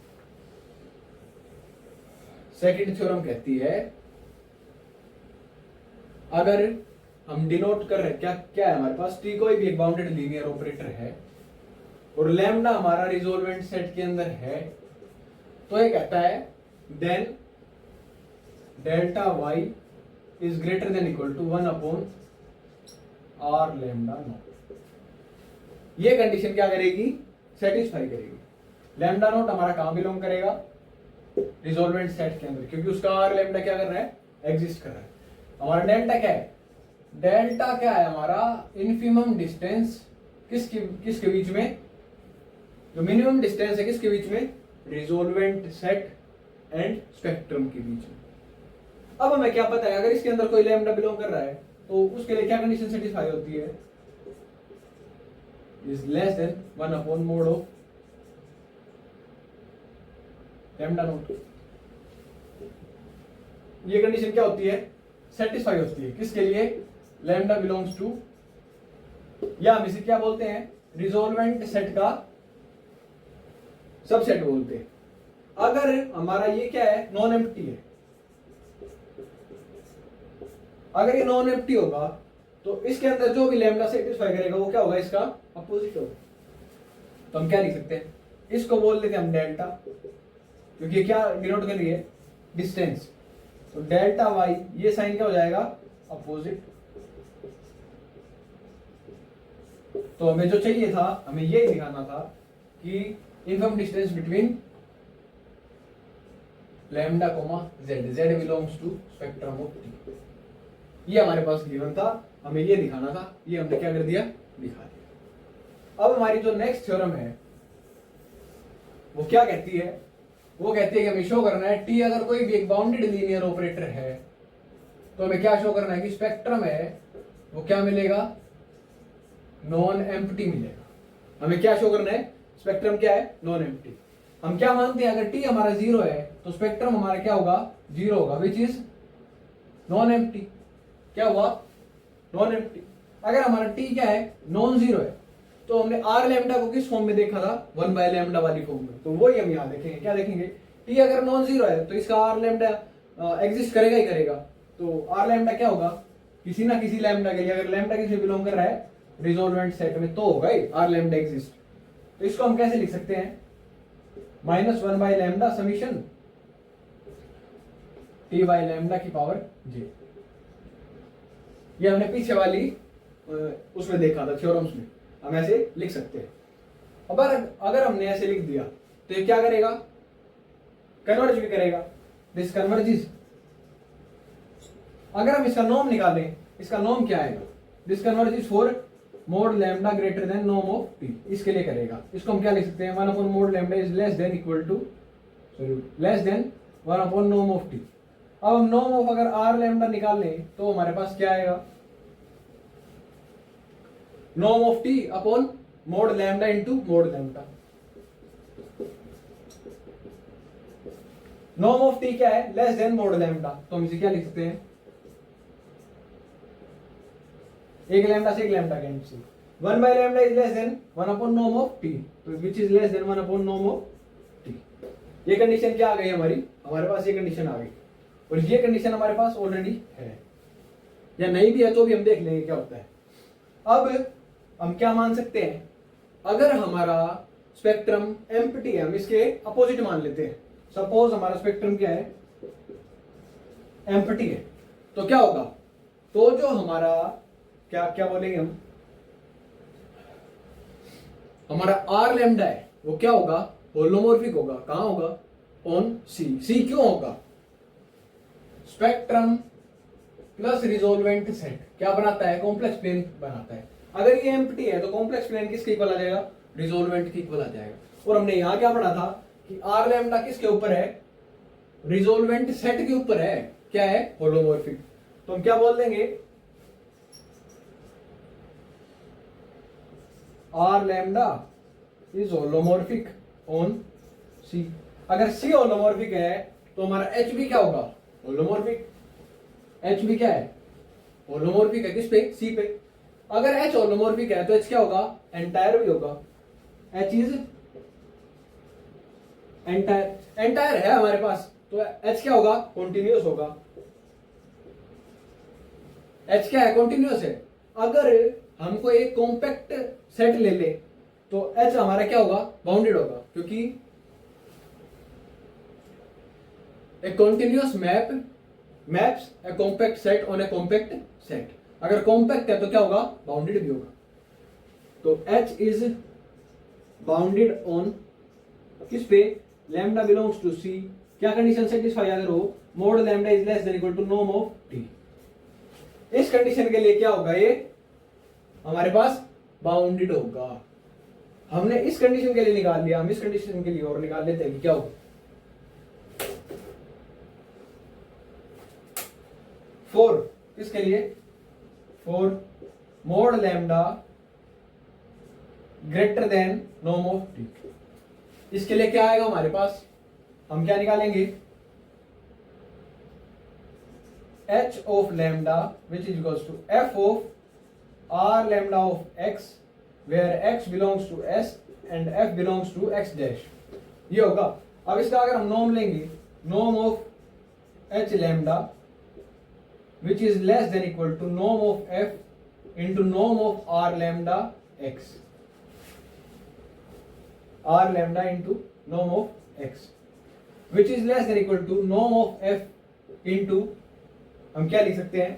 सेकंड थ्योरम कहती है अगर हम डिनोट कर रहे हैं, क्या क्या है हमारे पास, टी कोई भी एक बाउंडेड लीनियर ऑपरेटर है और लैम्डा हमारा रिजोल्वेंट सेट के अंदर है, तो ये कहता है then delta Y is greater than equal to 1 upon R lambda naught. ये कंडीशन क्या करेगी, सेटिस्फाई करेगी। लैम्डा नॉट हमारा कहां बिलोंग करेगा, रिजोल्वेंट सेट के अंदर, क्योंकि उसका आर लैम्डा क्या कर रहा है, एग्जिस्ट कर रहा है। हमारा डेल्टा क्या है, डेल्टा क्या है हमारा, इनफिमम डिस्टेंस किसके बीच में, जो मिनिमम डिस्टेंस है किसके बीच में, रिजोल्वेंट सेट एंड स्पेक्ट्रम के बीच में। अब हमें क्या पता है, अगर इसके अंदर कोई लैम्डा बिलोंग कर रहा है तो उसके लिए क्या कंडीशन सेटिस्फाई होती है, is less than 1 upon mode of lambda naught. ये कंडीशन क्या होती है, सेटिस्फाई होती है किसके लिए, लैम्डा बिलोंग्स टू, या हम इसे क्या बोलते हैं, रिजोल्वेंट सेट का सबसेट बोलते हैं। अगर हमारा ये क्या है, नॉन एम्प्टी है, अगर ये नॉन एम्प्टी होगा तो इसके अंदर जो भी लैम्डा सेटिस्फाई करेगा वो क्या होगा, इसका अपोजिट होगा। तो हम क्या लिख सकते हैं, इसको बोल देते हैं हम डेल्टा, क्योंकि क्या डिनोट कर रही है, डिस्टेंस। तो डेल्टा वाई, ये साइन क्या हो जाएगा, अपोजिट। तो हमें जो चाहिए था, हमें ये दिखाना था कि infimum distance between lambda comma Z, Z belongs to spectrum of T. ये हमारे पास गिवन था, हमें ये दिखाना था, ये हमने क्या कर दिया, दिखा दिया। अब हमारी जो नेक्स्ट थ्योरम है वो क्या कहती है, वो कहती है कि हमें शो करना है टी अगर कोई भी एक बाउंडेड लीनियर ऑपरेटर है तो हमें क्या शो करना है कि स्पेक्ट्रम है वो क्या मिलेगा, नॉन एम्प्टी मिलेगा। हमें क्या शो करना है, स्पेक्ट्रम क्या है, नॉन एम्प्टी। हम क्या मानते हैं, अगर टी हमारा 0 है तो स्पेक्ट्रम हमारा क्या होगा, 0 होगा, विच इज नॉन एम्प्टी। क्या हुआ, नॉन एम्प्टी। अगर हमारा टी क्या है, नॉन जीरो है, तो हमने आर लैम्डा को किस फॉर्म में देखा था, 1 बाय लैम्डा वाली फॉर्म में। तो वही हम यहाँ देखेंगे, क्या देखेंगे, टी अगर नॉन जीरो है तो इसका आर लैम्डा एग्जिस्ट करेगा ही करेगा। तो आर लैम्डा क्या होगा, किसी ना किसी लैम्डा के लिए, अगर लैम्डा किसी बिलोंग कर रहा है रिजोल्वेंट सेट में तो होगा ही आर लैम्डा एग्जिस्ट। तो इसको हम कैसे लिख सकते हैं, -1 by lambda summation T bye lambda की पावर जे। ये हमने पीछे वाली उसमें देखा था, थ्योरम्स में, हम ऐसे लिख सकते हैं। अब अगर हमने ऐसे लिख दिया तो ये क्या करेगा, कन्वर्ज भी करेगा, दिस कन्वर्जेस। अगर हम इसका नॉर्म निकालें, इसका नॉर्म क्या आएगा, this converges for mode lambda greater than norm of T, इसके लिए करेगा। इसको हम क्या लिख सकते हैं, 1 upon mod lambda is less than equal to, sorry less than 1 upon norm of T. अब हम नॉर्म ऑफ अगर आर लैम्डा निकाल लें तो हमारे पास क्या आएगा, norm of T upon mod lambda into mod lambda. Norm of T क्या है, लेस देन मोड लैम्डा, तो हम इसे क्या लिख सकते हैं, एक लैम्डा से एक lambda cancel, 1 by lambda is less than 1 upon norm of T, तो which is less than 1 upon norm of T. ये कंडीशन क्या आ गई हमारी, हमारे पास ये कंडीशन आ गई, और ये कंडीशन हमारे पास ऑलरेडी है, या नहीं भी है तो भी हम देख लेंगे क्या होता है। अब हम क्या मान सकते हैं, अगर हमारा स्पेक्ट्रम एम्प्टी है, हम इसके अपोजिट मान लेते हैं, सपोज हमारा स्पेक्ट्रम क्या है, एम्प्टी है, तो क्या होगा, तो जो हमारा क्या क्या बोलेंगे हम, हमारा आर लैम्डा है वो क्या होगा, होलोमॉर्फिक होगा। कहां होगा, ऑन सी। सी क्यों होगा, स्पेक्ट्रम प्लस रिजोल्वेंट सेट क्या बनाता है, कॉम्प्लेक्स प्लेन बनाता है। अगर ये एम्प्टी है तो कॉम्प्लेक्स प्लेन किसके इक्वल आ जाएगा, रिजोल्वेंट के इक्वल आ जाएगा। और हमने यहां क्या पढ़ा था कि आर लैम्डा किसके ऊपर है, रिजोल्वेंट सेट के ऊपर है, क्या है, होलोमॉर्फिक। तो हम क्या बोल देंगे, are lambda is holomorphic on सी। अगर सी होलोमॉर्फिक है तो हमारा एच भी क्या होगा, होलोमॉर्फिक। एच भी क्या है, होलोमॉर्फिक है किस पे, सी पे। अगर एच होलोमॉर्फिक है तो एच क्या होगा, एंटायर भी होगा। एच इज एंटायर, एंटायर है हमारे पास तो एच क्या होगा, कॉन्टिन्यूअस होगा। एच क्या है, कॉन्टिन्यूअस है। अगर हमको एक कॉम्पैक्ट सेट ले ले तो एच हमारा क्या होगा, बाउंडेड होगा, क्योंकि a continuous map maps a compact set on a compact set. अगर कॉम्पैक्ट है तो क्या होगा, बाउंडेड भी होगा। तो एच इज बाउंडेड ऑन किस पे, लैम्डा बिलोंग्स टू सी। क्या कंडीशन सेटिस्फाई अगर हो, mod lambda is less than equal to norm of T. इस कंडीशन के लिए क्या होगा, ये हमारे पास बाउंडेड होगा। हमने इस कंडीशन के लिए निकाल लिया, हम इस कंडीशन के लिए और निकाल लेते हैं कि क्या होगा। 4 किसके लिए, 4 mode lambda greater than norm of T. इसके लिए क्या आएगा हमारे पास, हम क्या निकालेंगे, h of lambda which is equals to f of r lambda of x where x belongs to s and f belongs to x dash, ये होगा। अब इसका अगर हम नॉर्म लेंगे, norm of h lambda which is less than equal to norm of f into norm of r lambda x, r lambda into norm of x which is less than equal to norm of f into, हम क्या लिख सकते हैं,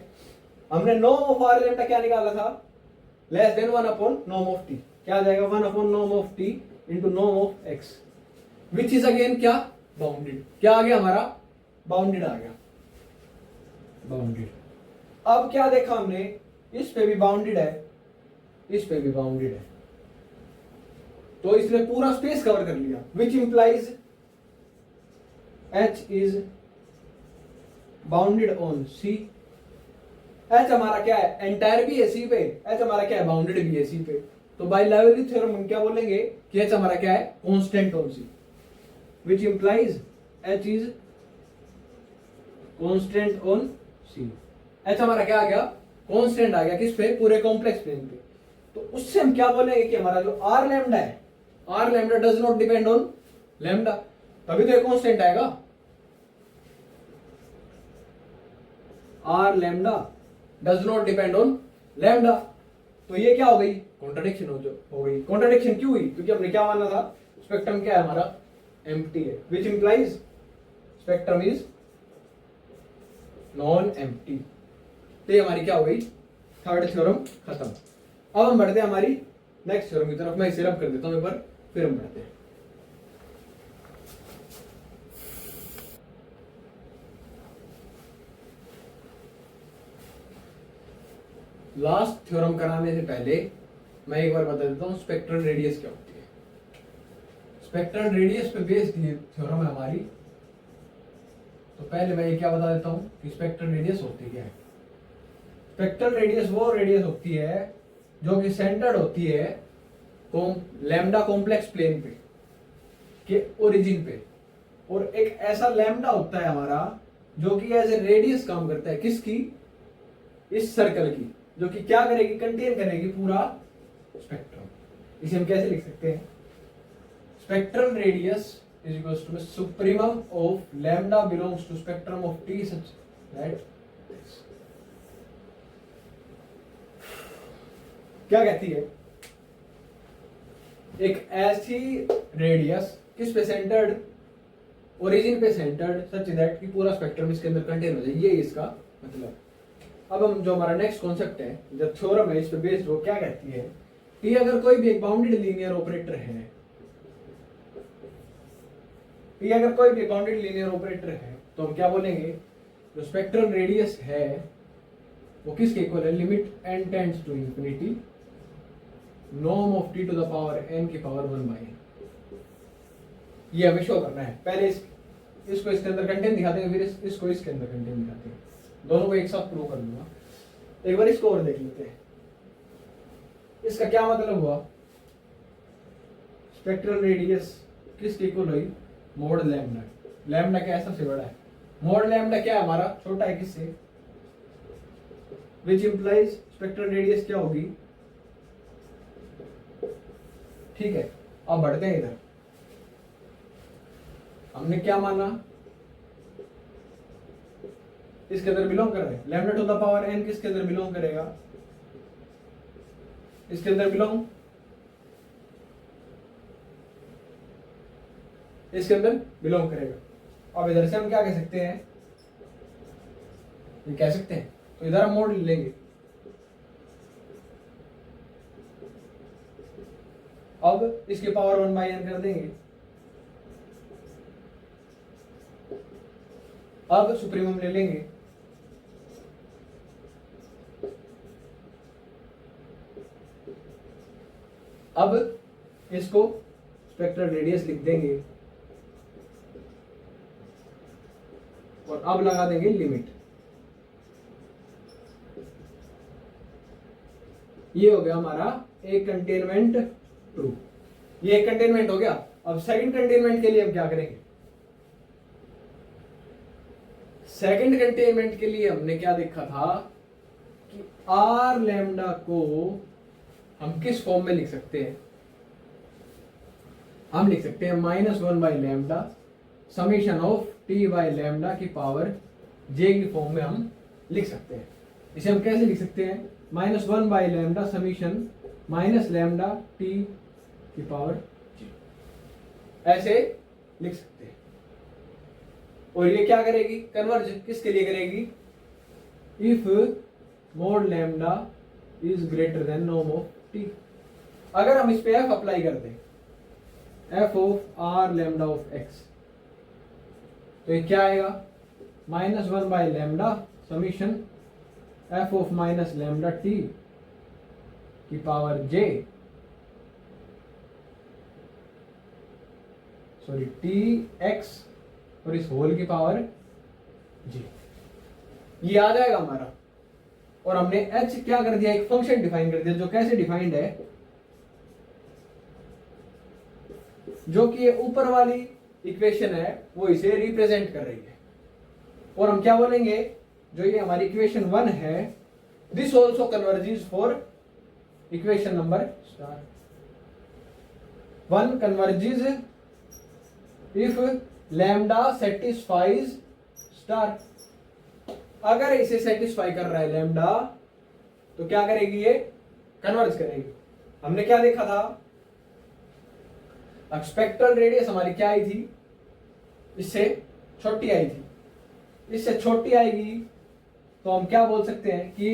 हमने नॉर्म ऑफ आर लैम्डा क्या निकाला था, less than 1 upon norm of T. क्या आ जाएगा, 1 upon norm of T into norm of X which is again क्या, बाउंडेड। क्या आ गया हमारा, बाउंडेड आ गया, बाउंडेड। अब क्या देखा हमने, इस पे भी बाउंडेड है, इस पे भी बाउंडेड है, तो इसने पूरा स्पेस कवर कर लिया, which implies H is bounded on C. H हमारा क्या है, एंटायर भी है सी पे, एच हमारा क्या है, बाउंडेड भी है सी पे। तो बाय लाइवली थ्योरम हम क्या बोलेंगे कि एच हमारा क्या है, constant on C, which implies H is constant on C. H हमारा क्या आ गया, कांस्टेंट आ गया किस पे, पूरे कॉम्प्लेक्स प्लेन पे। तो उससे हम क्या बोलेंगे कि हमारा जो आर लैम्डा है, R lambda does not depend on lambda, तभी तो ये कांस्टेंट आएगा। R lambda does not depend on lambda, तो ये क्या हो गई, कॉन्ट्रडिक्शन हो गई। कॉन्ट्रडिक्शन क्यों हुई, क्योंकि हमने क्या माना था, स्पेक्ट्रम क्या है हमारा, एम्प्टी है, which implies spectrum is non empty. तो ये हमारी क्या हो गई, थर्ड थ्योरम खत्म। अब हम बढ़ते हैं हमारी नेक्स्ट थ्योरम की तरफ। मैं इसे रब कर देता हूं एक बार, फिर हम बढ़ते हैं। लास्ट थ्योरम कराने से पहले मैं एक बार बता देता हूं स्पेक्ट्रल रेडियस क्या होती है। स्पेक्ट्रल रेडियस पे बेस्ड ये थ्योरम है हमारी। तो पहले मैं ये क्या बता देता हूं कि स्पेक्ट्रल रेडियस होती क्या है। स्पेक्ट्रल रेडियस वो रेडियस होती है जो कि सेंटर्ड होती है लैम्डा कॉम्प्लेक्स प्लेन पे के ओरिजिन पे, और एक ऐसा लैम्डा होता है हमारा जो कि एज ए रेडियस काम करता है, किसकी, इस सर्कल की, जो कि क्या करेगी, कंटेन करेगी पूरा स्पेक्ट्रम। इसे हम कैसे लिख सकते हैं, spectral radius is equals to supremum of lambda belongs to spectrum of T such that क्या कहती है, एक ऐसी रेडियस किस पे सेंटर्ड, ओरिजिन पे सेंटर्ड, सच दैट कि पूरा स्पेक्ट्रम इसके अंदर कंटेन हो जाए, ये इसका मतलब। अब हम जो हमारा नेक्स्ट कॉन्सेप्ट है, जो थ्योरम है, इस पे बेस्ड वो क्या कहती है कि अगर कोई भी एक बाउंडेड लीनियर ऑपरेटर है, ये अगर कोई भी बाउंडेड लीनियर ऑपरेटर है तो हम क्या बोलेंगे, जो स्पेक्ट्रल रेडियस है वो किसके इक्वल है, limit n tends to infinity norm of t to the power n की पावर 1/n। ये हमें शो करना है। पहले इसको इसके अंदर कंटेंट दिखाते हैं, फिर इसको इसके अंदर कंटेंट दिखाते हैं, दोनों को एक साथ प्रूव कर दूंगा। एक बार इसको और देख लेते हैं। इसका क्या मतलब हुआ, स्पेक्ट्रल रेडियस किसके इक्वल हुई, मोड लैम्डा। लैम्डा क्या है, सबसे बड़ा है। मोड लैम्डा क्या है हमारा, छोटा है किससे, विच इंप्लाइज स्पेक्ट्रल रेडियस क्या होगी। ठीक है, अब बढ़ते हैं इधर। हमने क्या माना, इसके अंदर बिलोंग कर रहे हैं, lambda to the power n किसके अंदर बिलोंग करेगा, इसके अंदर बिलोंग, इसके अंदर बिलोंग करेगा। अब इधर से हम क्या कह सकते हैं, ये कह सकते हैं, तो इधर हम मोड लेंगे। अब इसकी पावर 1/n कर देंगे। अब सुप्रीमम ले लेंगे, अब इसको स्पेक्ट्रल रेडियस लिख देंगे और अब लगा देंगे लिमिट। ये हो गया हमारा एक कंटेनमेंट ट्रू, ये एक कंटेनमेंट हो गया। अब सेकंड कंटेनमेंट के लिए हम क्या करेंगे, सेकंड कंटेनमेंट के लिए हमने क्या देखा था कि आर लैम्डा को हम किस फॉर्म में लिख सकते हैं, हम लिख सकते हैं -1/λ summation of t by lambda की पावर j की फॉर्म में हम लिख सकते हैं। इसे हम कैसे लिख सकते हैं, -1/λ समेशन -λ t की पावर j, ऐसे लिख सकते हैं। और ये क्या करेगी, कन्वर्ज किसके लिए करेगी, if mode lambda is greater then norm of t। अगर हम इस पे f अप्लाई कर दें, f of r lambda of x, तो ये क्या आएगा, -1/λ समीशन f ऑफ -λ t की पावर j, सॉरी tx और इस होल की पावर j, ये आ जाएगा हमारा। और हमने h क्या कर दिया, एक फंक्शन डिफाइन कर दिया, जो कैसे डिफाइंड है, जो कि ये ऊपर वाली इक्वेशन है वो इसे रिप्रेजेंट कर रही है। और हम क्या बोलेंगे, जो ये हमारी इक्वेशन 1 है, this also converges for equation number 1 converges if lambda satisfies star. अगर इसे सेटिस्फाई कर रहा है लैम्डा, तो क्या करेगी, ये कन्वर्ज करेगी। हमने क्या देखा था, अब स्पेक्ट्रल रेडियस हमारी क्या आई थी, इससे छोटी आई थी, इससे छोटी आएगी तो हम क्या बोल सकते हैं कि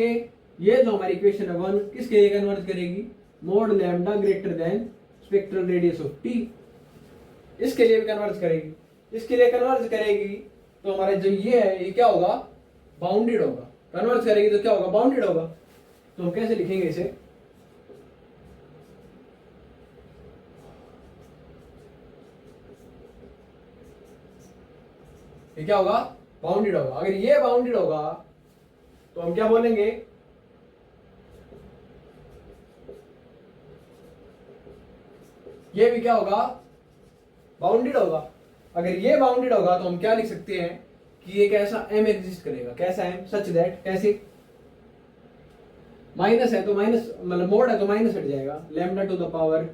ये जो हमारी इक्वेशन है 1 किसके लिए कन्वर्ज करेगी, mode lambda greater than spectral radius of T, इसके लिए भी कन्वर्ज करेगी। इसके लिए कन्वर्ज करेगी तो हमारा जो ये है, ये क्या होगा, बाउंडेड होगा। कन्वर्ज करेगी तो क्या होगा, बाउंडेड होगा। तो हम कैसे लिखेंगे इसे, ये क्या होगा, बाउंडेड होगा। अगर ये बाउंडेड होगा तो हम क्या बोलेंगे, ये भी क्या होगा, बाउंडेड होगा। अगर ये बाउंडेड होगा तो हम क्या लिख सकते हैं कि एक ऐसा m एग्जिस्ट करेगा। कैसा m, सच दैट, कैसे, माइनस है तो माइनस, मतलब मोड है तो माइनस हट जाएगा, lambda to the power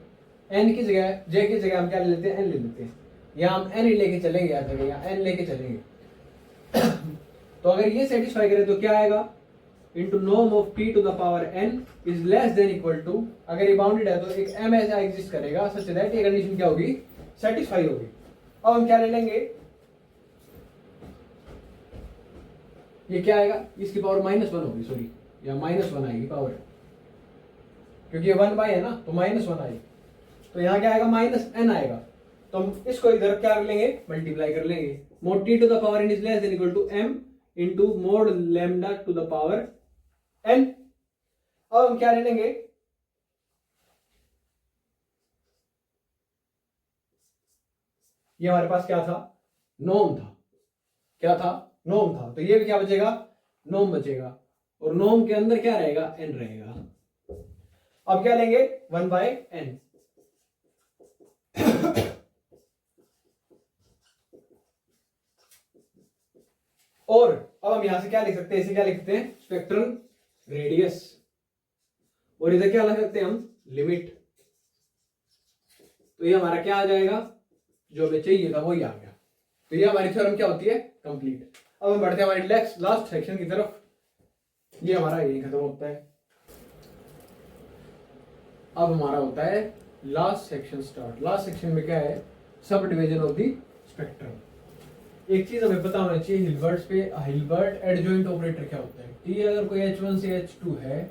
n की जगह j की जगह हम क्या ले लेते हैं, n ले लेते हैं। यहाँ हम n ही लेके चलेंगे, याद रखिए, यहाँ n लेके चलेंगे। तो अगर ये सेटिस्फाई करे तो क्या आएगा, into norm of t to the power n is less than equal to, अगर ये बाउंडेड है तो एक m ऐसा एग्जिस्ट करेगा सच दैट ये कंडीशन क्या होगी, सेटिस्फाई होगी। अब हम क्या ले लेंगे, ये क्या आएगा, इसकी पावर -1 होगी, सॉरी या -1 आएगी पावर, क्योंकि ये 1 बाय है ना, तो -1 आएगी। तो यहाँ क्या आएगा, -n आएगा। तो हम इसको इधर क्या कर लेंगे, मल्टीप्लाई कर लेंगे। Mod t to the power n is less than equal to m into mod lambda to the power n। अब हम क्या ले लेंगे, ये हमारे पास क्या था, नॉर्म था, क्या था, नॉर्म था। तो ये भी क्या बचेगा, नॉर्म बचेगा, और नॉर्म के अंदर क्या रहेगा, n रहेगा। अब क्या लेंगे, 1 बाय n। और अब हम यहां से क्या लिख सकते हैं, इसे क्या लिख सकते हैं, स्पेक्ट्रल रेडियस, और इधर क्या लिख सकते हैं हम, लिमिट। तो ये हमारा क्या आ जाएगा, जो हमें चाहिए था वही आ गया। तो ये हमारी थ्योरम क्या होती है, कंप्लीट। अब हम बढ़ते हैं हमारी लास्ट सेक्शन की तरफ। ये हमारा यही खत्म होता है। अब हमारा होता है last section start. Last section में क्या है, sub division of the spectrum. एक चीज हमें पता होना चाहिए, हिल्बर्ट एडजॉइंट ऑपरेटर क्या होता है। टी अगर कोई H1 से H2 है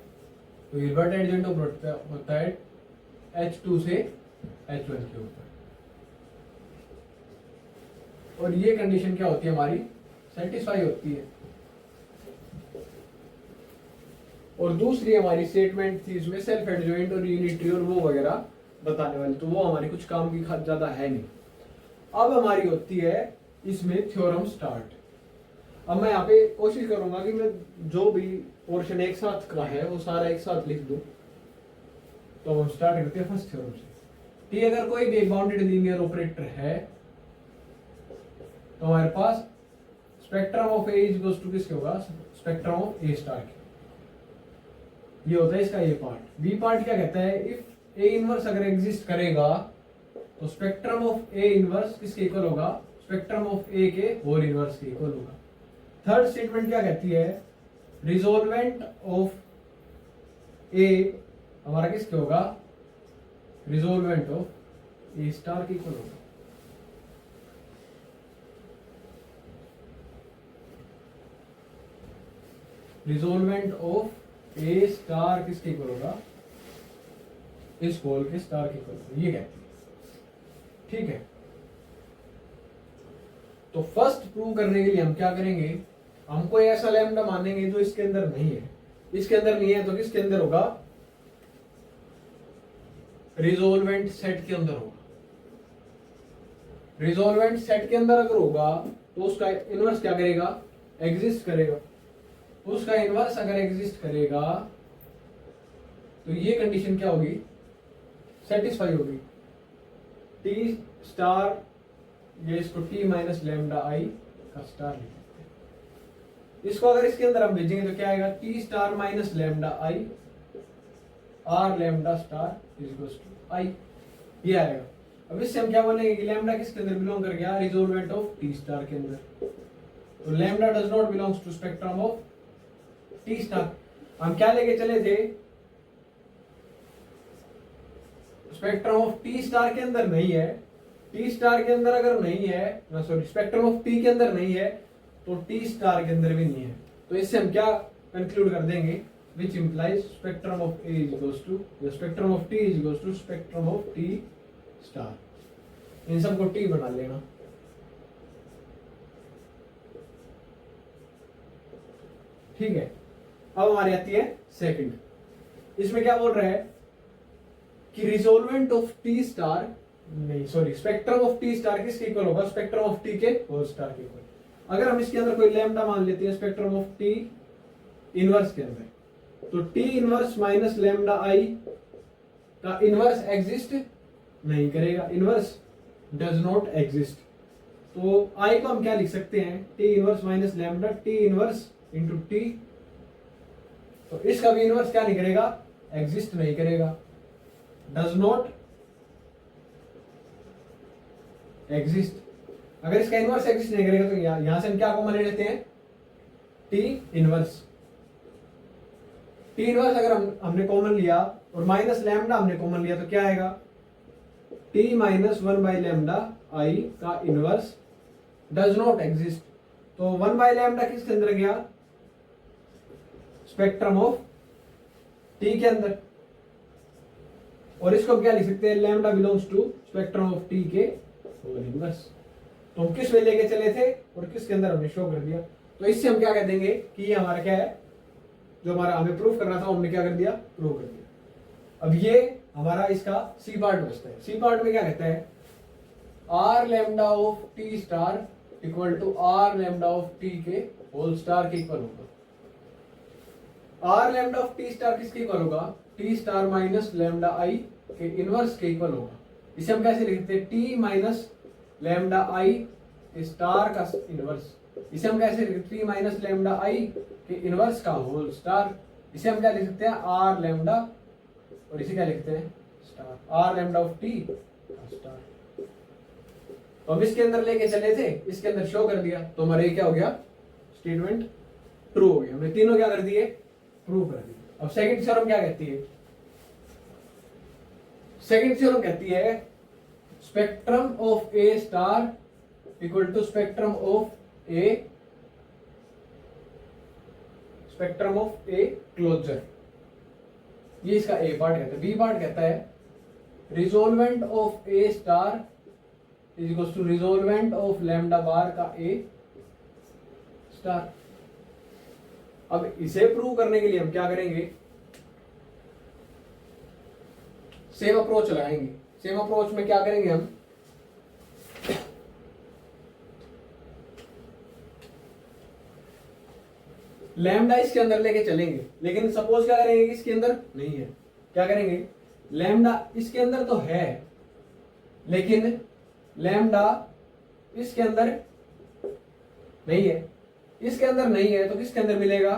तो हिल्बर्ट एडजॉइंट ऑपरेटर होता है H2 से H1 के ऊपर। और ये कंडीशन क्या होती है हमारी, सेटिस्फाई होती है। और दूसरी हमारी स्टेटमेंट थी इसमें सेल्फ एडजॉइंट और यूनिटरी और वो वगैरह बताने वाली, तो वो हमारी कुछ काम की ज्यादा है नहीं। अब हमारी होती है इसमें थ्योरम स्टार्ट। अब मैं यहाँ पे कोशिश करूंगा कि मैं जो भी पोर्शन एक साथ का है वो सारा एक साथ लिख दूं। तो हम स्टार्ट करते हैं फर्स्ट थ्योरम से। टी अगर कोई भी बाउंडेड लीनियर ऑपरेटर है तो हमारे पास spectrum of A is equals to किसके होगा, स्पेक्ट्रम ऑफ ए स्टार के। ये होता है इसका ए पार्ट। बी पार्ट क्या कहता है, इफ ए इनवर्स अगर एग्जिस्ट करेगा तो स्पेक्ट्रम ऑफ ए इनवर्स किसके इक्वल होगा, स्पेक्ट्रम ऑफ ए के होल इनवर्स के इक्वल होगा। थर्ड स्टेटमेंट क्या कहती है, रिजोल्वेंट ऑफ ए हमारा किसके होगा, रिजोल्वेंट ऑफ ए स्टार के इक्वल होगा। रिजोल्वेंट ऑफ ए स्टार किसके इक्वल होगा, इस होल के स्टार के इक्वल होगा, ये कहती है। ठीक है, तो फर्स्ट प्रूव करने के लिए हम क्या करेंगे, हम कोई ऐसा लैम्डा मानेंगे जो इसके अंदर नहीं है। इसके अंदर नहीं है तो किसके अंदर होगा, रिजोल्वेंट सेट के अंदर होगा। रिजोल्वेंट सेट के अंदर अगर होगा तो उसका इनवर्स क्या करेगा, एग्जिस्ट करेगा। उसका इनवर्स अगर एग्जिस्ट करेगा तो ये कंडीशन क्या होगी, सेटिस्फाई होगी। टी स्टार, ये इसको टी माइनस लैम्डा आई का स्टार लिख सकते हैं। इसको अगर इसके अंदर हम भेजेंगे तो क्या आएगा, T star minus lambda I R lambda star is equals to I, ये आएगा। अब इससे हम क्या बोलेंगे कि लैम्डा किसके अंदर बिलोंग कर गया, रिजोल्वेंट ऑफ टी स्टार के अंदर। तो lambda does not belongs to spectrum of T star. हम क्या लेके चले थे, स्पेक्ट्रम ऑफ टी स्टार के अंदर नहीं है। टी स्टार के अंदर अगर नहीं है, सॉरी स्पेक्ट्रम ऑफ टी के अंदर नहीं है तो टी स्टार के अंदर भी नहीं है। तो इससे हम क्या कंक्लूड कर देंगे, which implies spectrum of A is equals to, या spectrum of T is equals to spectrum of T star. इन सबको टी बना लेना। ठीक है, अब हमारी आती है सेकंड। इसमें क्या बोल रहा है कि रिजोल्वेंट ऑफ टी स्टार, नहीं sorry, spectrum of T star किसके इक्वल होगा, स्पेक्ट्रम ऑफ टी के होल स्टार के इक्वल। अगर हम इसके अंदर कोई लैम्डा मान लेते हैं स्पेक्ट्रम ऑफ टी इनवर्स के अंदर, तो T inverse minus lambda I का इनवर्स एग्जिस्ट नहीं करेगा, इनवर्स डज नॉट एग्जिस्ट। तो आई को हम क्या लिख सकते हैं, T inverse minus lambda T inverse into T. तो इसका भी इनवर्स क्या नहीं करेगा, एग्जिस्ट नहीं करेगा, डज नॉट एग्जिस्ट। अगर इसका इनवर्स एग्जिस्ट नहीं करेगा तो यहां से हम क्या कॉमन ले लेते हैं, टी इनवर्स। टी इनवर्स अगर हमने कॉमन लिया और माइनस लैम्डा हमने कॉमन लिया तो क्या आएगा, T minus 1 by lambda I का इनवर्स डज नॉट एग्जिस्ट। तो 1 बाई लैम्डा किसके अंदर गया, स्पेक्ट्रम ऑफ टी के अंदर, और इसको क्या लिख सकते हैं, lambda belongs to spectrum of T के होल इनवर्स। तो हम किस में लेके चले थे और किसके अंदर हमने शो कर दिया, तो इससे हम क्या कह देंगे कि ये हमारा क्या है, जो हमारा हमें प्रूफ करना था हमने क्या कर दिया, प्रूव कर दिया। अब ये हमारा इसका सी पार्ट बचता है। सी पार्ट में क्या कहता है, R lambda of T star equal to R lambda of T के होल स्टार के इक्वल होगा। R lambda of T star किसके इक्वल होगा, T star minus lambda I के इनवर्स के इक्वल होगा। इसे हम कैसे लिखते हैं, T minus lambda I star का इनवर्स। इसे हम कैसे लिखते हैं, टी माइनस लैम्डा आई के इनवर्स का होल स्टार। इसे हम क्या लिख सकते हैं, आर लैम्डा, और इसे क्या लिखते हैं, star, R lambda of T का स्टार। तो हम इसके अंदर लेके चले थे, इसके अंदर शो कर दिया, तो हमारे क्या हो गया, स्टेटमेंट ट्रू हो गया। हमने तीनों क्या कर दिए, प्रूव कर दिए। अब सेकंड थ्योरम क्या कहती है, सेकंड थ्योरम कहती है spectrum of A star equal to spectrum of A, spectrum of A closure. ये इसका ए पार्ट कहता है। बी पार्ट कहता है resolvent of A star is equal to resolvent of lambda bar का ए स्टार। अब इसे प्रूव करने के लिए हम क्या करेंगे, सेम अप्रोच लगाएंगे। सेम अप्रोच में क्या करेंगे, हम लैम्डा इसके अंदर लेके चलेंगे, लेकिन सपोज क्या करेंगे कि इसके अंदर नहीं है। क्या करेंगे, लैम्डा इसके अंदर तो है, लेकिन लैम्डा इसके अंदर नहीं है। इसके अंदर नहीं है तो किसके अंदर मिलेगा,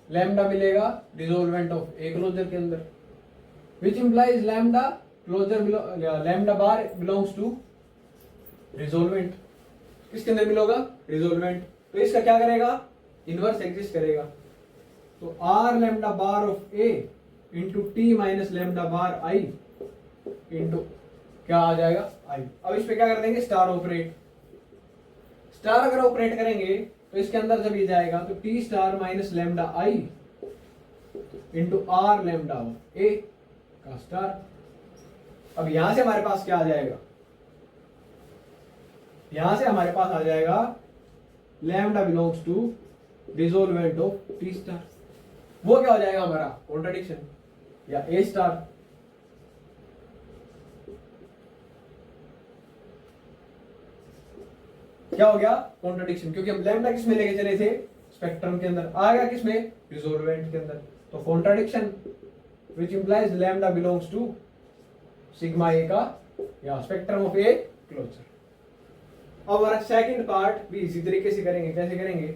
लैम्डा मिलेगा रिजोल्वेंट ऑफ ए क्लोजर के अंदर, which implies lambda closure lambda bar belongs to resolvent. किसके अंदर मिलेगा, रिजोल्वेंट। तो इसका क्या करेगा, इनवर्स एग्जिस्ट करेगा। तो R lambda bar of A into T minus lambda bar I into क्या आ जाएगा, आई। अब इस पे क्या कर देंगे, स्टार ऑपरेट। स्टार अगर ऑपरेट करेंगे तो इसके अंदर जब ये जाएगा तो T star minus lambda I into R lambda of A का स्टार। अब यहां से हमारे पास क्या आ जाएगा, यहां से हमारे पास आ जाएगा lambda belongs to resolvent of T star. वो क्या हो जाएगा हमारा, कॉन्ट्रडिक्शन या ए स्टार। क्या हो गया, कॉन्ट्रडिक्शन, क्योंकि हम लैम्डा किस में लेके चले थे, स्पेक्ट्रम के अंदर, आ गया किसमें, रिजोल्वेंट के अंदर। तो contradiction which implies lambda belongs to sigma A का या स्पेक्ट्रम ऑफ ए क्लोजर। अब हमारा सेकंड पार्ट भी इसी तरीके से करेंगे। कैसे करेंगे,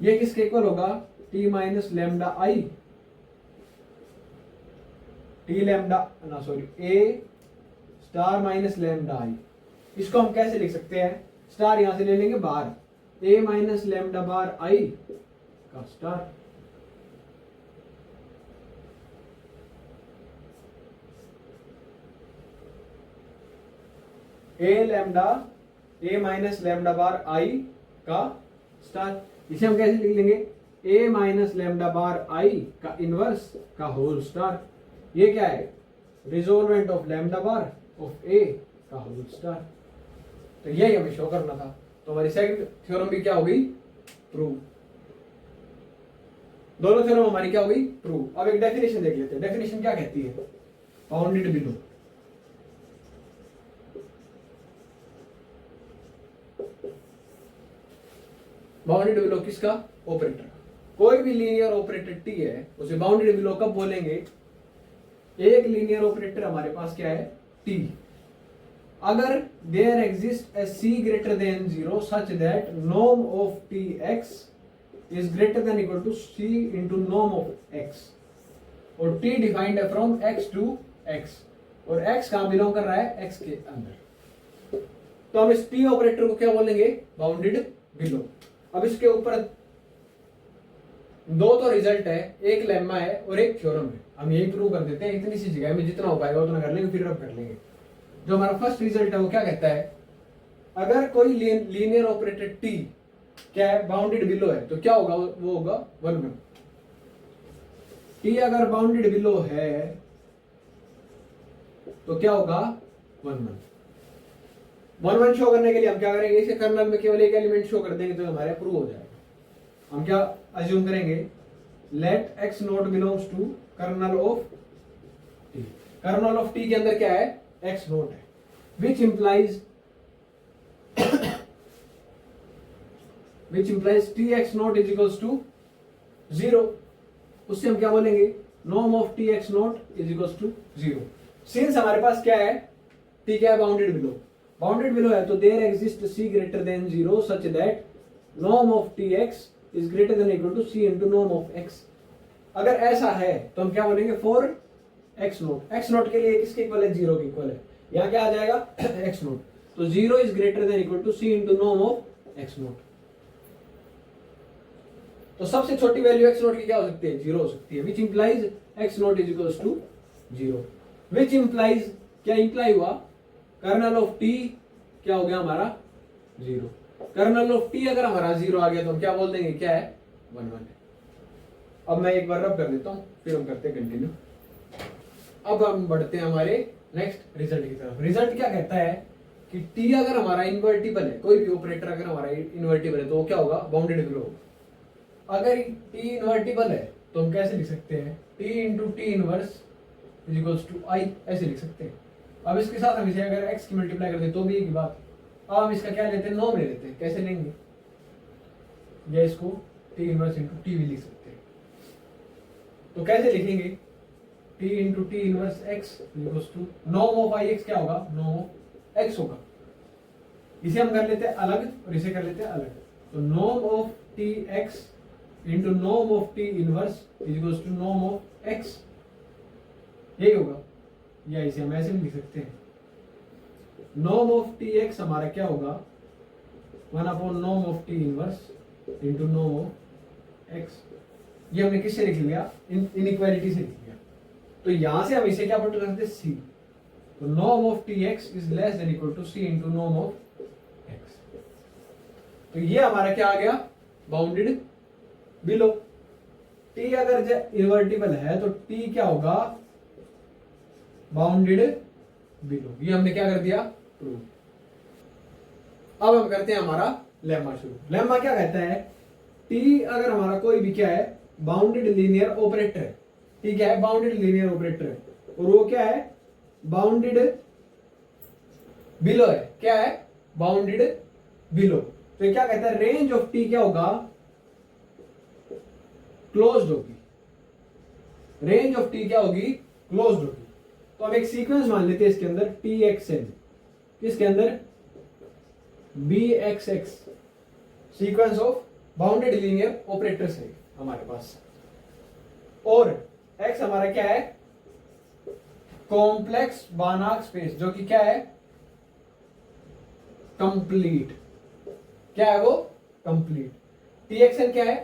ये किसके इक्वल होगा, टी माइनस लैम्डा आई, टी लैम्डा ना sorry A star minus lambda I. इसको हम कैसे लिख सकते हैं, स्टार यहां से ले लेंगे बाहर, ए माइनस लैम्डा बार आई का स्टार। ए लैम्डा ए माइनस लैम्डा बार आई का स्टार। इसे हम कैसे लिख लेंगे, ए माइनस लैम्डा बार आई का इनवर्स का होल स्टार। ये क्या है, resolvent of lambda bar of A का होल स्टार। तो यही हमें शो करना था। तो हमारी सेकंड थ्योरम भी क्या हो गई, प्रूव। दोनों थ्योरम हमारी क्या हो गई, प्रूव। अब एक डेफिनेशन देख लेते हैं। डेफिनेशन क्या कहती है, बाउंडेड बिलो। बाउंडेड बिलो किसका, ऑपरेटर। कोई भी लीनियर ऑपरेटर टी है उसे बाउंडेड बिलो कब बोलेंगे, एक लीनियर ऑपरेटर हमारे पास क्या है, टी, अगर there exist a C greater than 0 such that norm of T x is greater than equal to C into norm of X, और टी डिफाइंड है फ्रॉम एक्स टू एक्स, और एक्स कहां बिलोंग कर रहा है, एक्स के अंदर। तो हम इस टी ऑपरेटर को क्या बोलेंगे, बाउंडेड बिलो। अब इसके ऊपर दो तो रिजल्ट है, एक लेम्मा है और एक थ्योरम है। हम यही प्रूव कर देते हैं, इतनी सी जगह में जितना हो पाएगा उतना कर लेंगे, फिर अब कर लेंगे। जो हमारा फर्स्ट रिजल्ट है वो क्या कहता है, अगर कोई लीनियर ऑपरेटर टी क्या है, बाउंडेड बिलो है, तो क्या होगा, वो होगा 1 1। टी अगर बाउंडेड बिलो है तो क्या होगा 1 1 शो करने के लिए हम क्या करेंगे, इसे कर्नल में केवल एक एलिमेंट शो कर देंगे तो हमारे प्रूव हो जाएगा। हम क्या अज्यूम करेंगे, let X naught belongs to kernel of T. Kernel of T के अंदर क्या है, एक्स नॉट है, which implies T X naught is equals to 0। उससे हम क्या बोलेंगे, norm of T X naught is equals to 0। Since हमारे पास क्या है, टी क्या है, बाउंडेड बिलो है, तो there exist C greater than 0 such that norm of T x is greater than equal to C into norm of X. अगर ऐसा है तो हम क्या बोलेंगे, फॉर एक्स नोट के लिए किसके इक्वल है, 0 के इक्वल है। यहाँ क्या आ जाएगा एक्स नोट, तो 0 is greater than equal to C into norm of X naught. तो सबसे छोटी वैल्यू एक्स नोट की क्या हो सकती है, 0 हो सकती है, which implies X naught is equals to 0। Which implies, क्या इंप्लाई हुआ, कर्नल ऑफ टी क्या हो गया हमारा 0। कर्नल ऑफ टी अगर हमारा 0 आ गया तो हम क्या बोल देंगे, क्या है 1 1 है। अब मैं एक बार रब कर देता हूं, फिर हम करते हैं कंटिन्यू। अब हम बढ़ते हैं हमारे नेक्स्ट रिजल्ट की तरफ। रिजल्ट क्या कहता है कि टी अगर हमारा इन्वर्टिबल है, कोई भी ऑपरेटर अगर हमारा इन्वर्टिबल है तो वो क्या होगा, बाउंडेड बिलो होगा। अगर टी इन्वर्टिबल है तो हम कैसे लिख सकते हैं, T into T inverse is equals to I, ऐसे लिख सकते हैं। अब इसके साथ हम इसे अगर x की मल्टीप्लाई कर दे तो भी एक ही बात। अब हम इसका क्या लेते हैं, नॉर्म ले लेते हैं। कैसे लेंगे, या इसको टी इनवर्स इंटू टी भी लिख सकते हैं। तो कैसे लिखेंगे, T into T inverse X equals to norm of I X, क्या होगा, नॉर्म ऑफ एक्स होगा। इसे हम कर लेते हैं अलग और इसे कर लेते हैं अलग। तो norm of T X into norm of T inverse is equals to norm of X, यही होगा। या इसे हम ऐसे भी लिख सकते हैं, नॉर्म ऑफ टी एक्स हमारा क्या होगा, 1 upon norm of T inverse into norm of X. ये हमने किससे लिख लिया, इनइक्वालिटी से लिख लिया। तो यहां से हम इसे क्या पुट करते हैं, सी। तो norm of T x is less than equal to C into norm of X. तो ये हमारा क्या आ गया, बाउंडेड बिलो। टी अगर इन्वर्टिबल है तो टी क्या होगा, बाउंडेड बिलो। ये हमने क्या कर दिया, प्रूव। अब हम करते हैं हमारा लेम्मा शुरू। लेम्मा क्या कहता है, टी अगर हमारा कोई भी क्या है, बाउंडेड लीनियर ऑपरेटर है। टी क्या है, बाउंडेड लीनियर ऑपरेटर है, और वो क्या है, बाउंडेड बिलो है। क्या है, बाउंडेड बिलो। तो ये क्या कहता है, रेंज ऑफ टी क्या होगा, क्लोज्ड होगी। रेंज ऑफ टी क्या होगी, क्लोज्ड होगी। तो अब एक सीक्वेंस मान लेते हैं इसके अंदर, टी एक्स एन, किसके अंदर, B X X, sequence of bounded linear operators है हमारे पास। और एक्स हमारा क्या है, कॉम्प्लेक्स बानाक स्पेस, जो कि क्या है, कंप्लीट। क्या है वो, कंप्लीट। टी एक्स एन क्या है,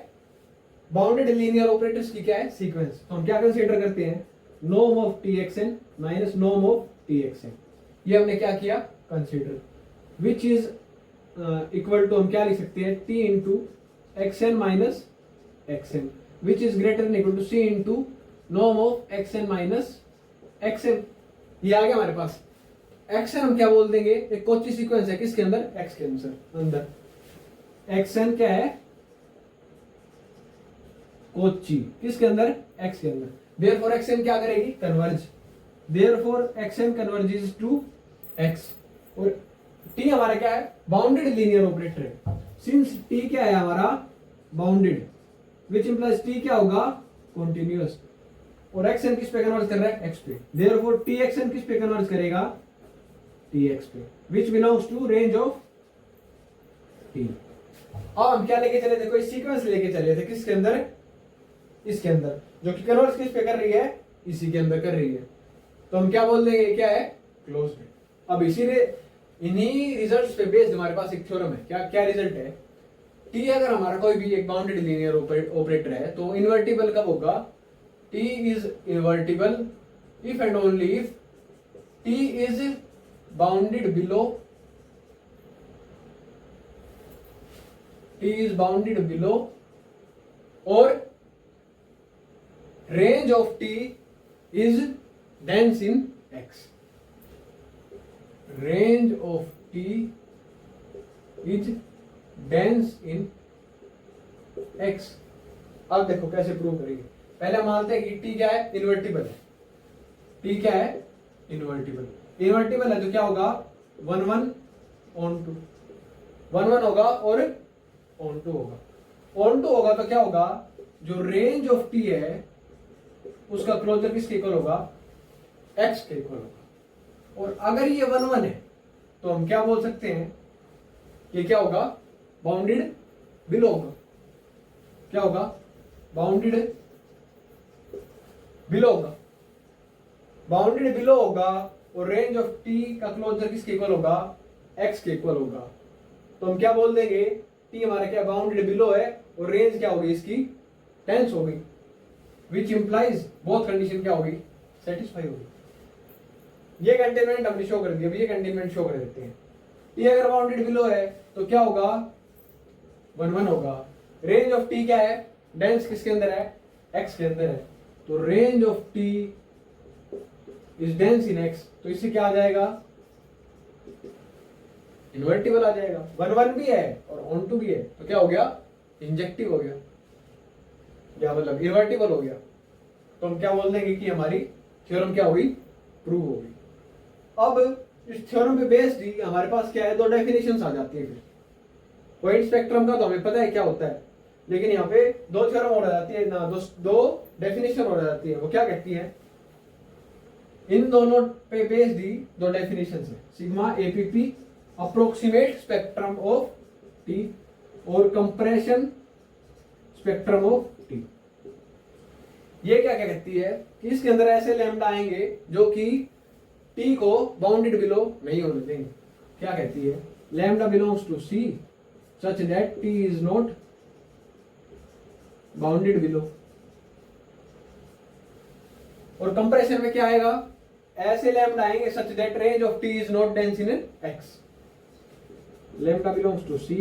बाउंडेड लीनियर ऑपरेटर्स की क्या है, सीक्वेंस। तो हम क्या कंसीडर करते हैं, norm of T X N minus norm of T X N. ये हमने क्या किया, consider, which is equal to, हम क्या लिख सकते हैं, T into X N minus X N, which is greater than equal to C into norm of X N minus X N. ये आ गया हमारे पास। एक्स एन हम क्या बोल देंगे, एक कोची सीक्वेंस है, किसके अंदर, एक्स के अंदर। एक्स एन क्या है, कोची, किसके अंदर, एक्स के अंदर। देयरफॉर एक्सएन क्या करेगी, converge. Therefore X N converges to X. और टी हमारा क्या है, बाउंडेड लीनियर ऑपरेटर है। सिंस टी क्या है हमारा, बाउंडेड, विच इंप्लाइज टी क्या होगा, कॉन्टिन्यूअस। और एक्सएन किस पे कन्वर्ज कर रहा है, एक्स पे। देयरफॉर टी एक्सएन किस पे कन्वर्ज करेगा, टी एक्स पे, which belongs to range of T. अब हम क्या लेके चले थे, कोई सीक्वेंस लेके चले थे, किसके अंदर, इसके अंदर, जो कि कन्वर्स किस पे कर रही है, इसी के अंदर कर रही है। तो हम क्या बोल देंगे, क्या है, क्लोज्ड है। अब इसीलिए इन्हीं रिजल्ट्स पे बेस्ड हमारे पास एक थ्योरम है। क्या क्या रिजल्ट है, टी अगर हमारा कोई भी एक बाउंडेड लीनियर ऑपरेटर है तो इन्वर्टिबल कब होगा, T is invertible if and only if T is bounded below, T is bounded below और range of T is dense in X, range of T is dense in X. अब देखो कैसे प्रूव करेंगे। पहले मानते हैं कि टी क्या है, इन्वर्टिबल है। टी क्या है, इन्वर्टिबल। इन्वर्टिबल है तो क्या होगा, 1 1 ऑन 2, 1 1 होगा और ऑन 2 होगा। ऑन 2 होगा तो क्या होगा, जो रेंज ऑफ टी है उसका क्लोजर किसके इक्वल होगा, एक्स के इक्वल होगा। और अगर ये 1 1 है तो हम क्या बोल सकते हैं, ये क्या होगा, बाउंडेड बिलो होगा। क्या होगा, बाउंडेड बिलो होगा। बाउंडेड बिलो होगा और रेंज ऑफ टी का क्लोजर किसके इक्वल होगा, एक्स के इक्वल होगा। तो हम क्या बोल देंगे, टी हमारा क्या बाउंडेड बिलो है और रेंज क्या होगी इसकी, टेंस होगी, विच इंप्लाइज बोथ कंडीशन क्या होगी, सेटिस्फाई होगी। ये कंटेनमेंट हमने शो कर दिया, ये कंटेनमेंट शो कर देते हैं। टी अगर बाउंडेड बिलो है तो क्या होगा, 1 1 होगा। रेंज ऑफ टी क्या है, डेंस किसके अंदर है, एक्स के अंदर है। तो range of T is dense in x, तो इससे क्या आ जाएगा, इन्वर्टिबल आ जाएगा। 1 1 भी है और ऑन 2 भी है तो क्या हो गया, इंजेक्टिव हो गया, या मतलब इन्वर्टिबल हो गया। तो हम क्या बोल देंगे कि हमारी थ्योरम क्या हुई, प्रूव हो गई। अब इस थ्योरम पे बेस्ड ही हमारे पास क्या है, दो डेफिनेशंस आ जाती है। फिर पॉइंट स्पेक्ट्रम का तो हमें पता है क्या होता है, लेकिन यहाँ पे दो थ्योरम हो जाती है ना, दो डेफिनेशन हो जाती है। वो क्या कहती है, इन दोनों पे बेस्ड ही दो डेफिनेशन है, sigma APP approximate spectrum of T और कंप्रेशन स्पेक्ट्रम ऑफ टी। ये क्या क्या कहती है कि इसके अंदर ऐसे लैम्डा आएंगे जो कि टी को बाउंडेड बिलो नहीं होने देंगे। क्या कहती है, lambda belongs to C such that T is not bounded below. और कंप्रेशन में क्या आएगा, ऐसे लैम्डा आएंगे such that range of T is not dense in X. Lambda belongs to C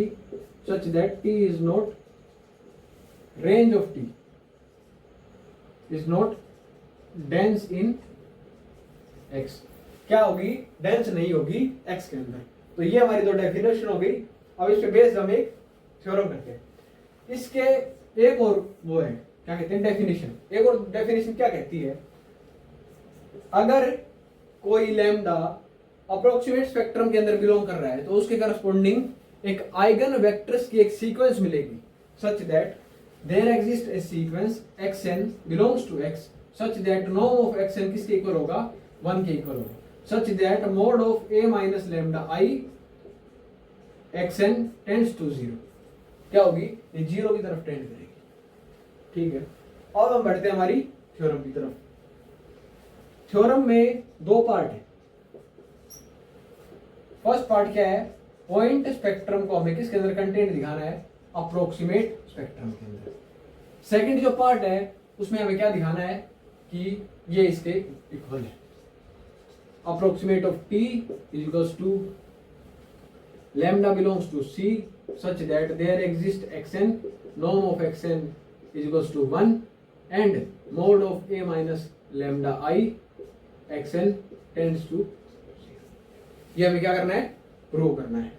such that T is not, range of T is not dense in X. क्या होगी, डेंस नहीं होगी एक्स के अंदर। तो ये हमारी दो डेफिनेशन हो गई। अब इस पे बेस्ड हम एक थ्योरम करते हैं। इसके एक और वो है, क्या कहते हैं, डेफिनेशन। एक और डेफिनेशन क्या कहती है, अगर कोई लैम्डा अप्रोक्सीमेट स्पेक्ट्रम के अंदर बिलोंग कर रहा है तो उसके करस्पॉन्डिंग एक आइगन वेक्टर्स की एक सीक्वेंस मिलेगी such that there exist a sequence xn belongs to x such that norm of xn किसके इक्वल होगा, 1 के इक्वल होगा, such that mod of a minus lambda i xn tends to 0। क्या होगी, ये 0 की तरफ टेंड करेगी। ठीक है, अब हम बढ़ते हैं हमारी थ्योरम की तरफ। थ्योरम में दो पार्ट है। फर्स्ट पार्ट क्या है, पॉइंट स्पेक्ट्रम को हमें किसके अंदर कंटेंट दिखाना है, अप्रोक्सीमेट स्पेक्ट्रम के अंदर। सेकंड जो पार्ट है उसमें हमें क्या दिखाना है कि ये इसके इक्वल है। Approximate of T is equals to lambda belongs to C such that there exist xn, norm of xn is equals to 1 and mode of a minus lambda I xn tends to 0। ये हमें क्या करना है, प्रूव करना है।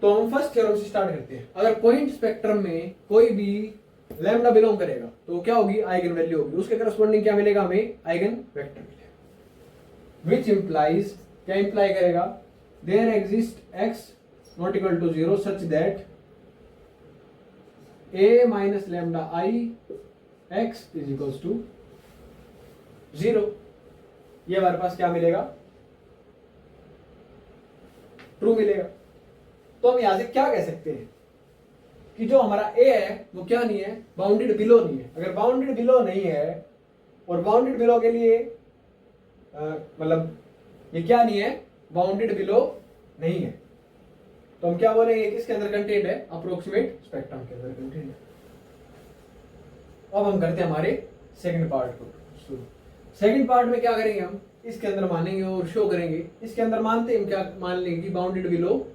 तो हम फर्स्ट थ्योरम से स्टार्ट करते हैं। अगर पॉइंट स्पेक्ट्रम में कोई भी लैम्डा बिलोंग करेगा तो क्या होगी, आइगन वैल्यू होगी, उसके करस्पॉन्डिंग क्या मिलेगा हमें, आइगन वेक्टर मिलेगा। विच इंप्लाइज, क्या इंप्लाई करेगा, there exist x not equal to 0 such that a minus lambda i x is equals to 0। ये हमारे पास क्या मिलेगा, ट्रू मिलेगा। तो हम यहां से क्या कह सकते हैं कि जो हमारा a है वो क्या नहीं है, बाउंडेड बिलो नहीं है। अगर बाउंडेड बिलो नहीं है और बाउंडेड बिलो के लिए मतलब ये क्या नहीं है, बाउंडेड बिलो नहीं है, तो हम क्या बोलेंगे किसके अंदर कंटेंट है, अप्रोक्सीमेट स्पेक्ट्रम के अंदर कंटेंट है। अब हम करते हैं हमारे सेकंड पार्ट को शुरू। सेकंड पार्ट में क्या करेंगे, हम इसके अंदर मानेंगे और शो करेंगे। इसके अंदर मानते हम क्या मान लेंगे कि बाउंडेड बिलो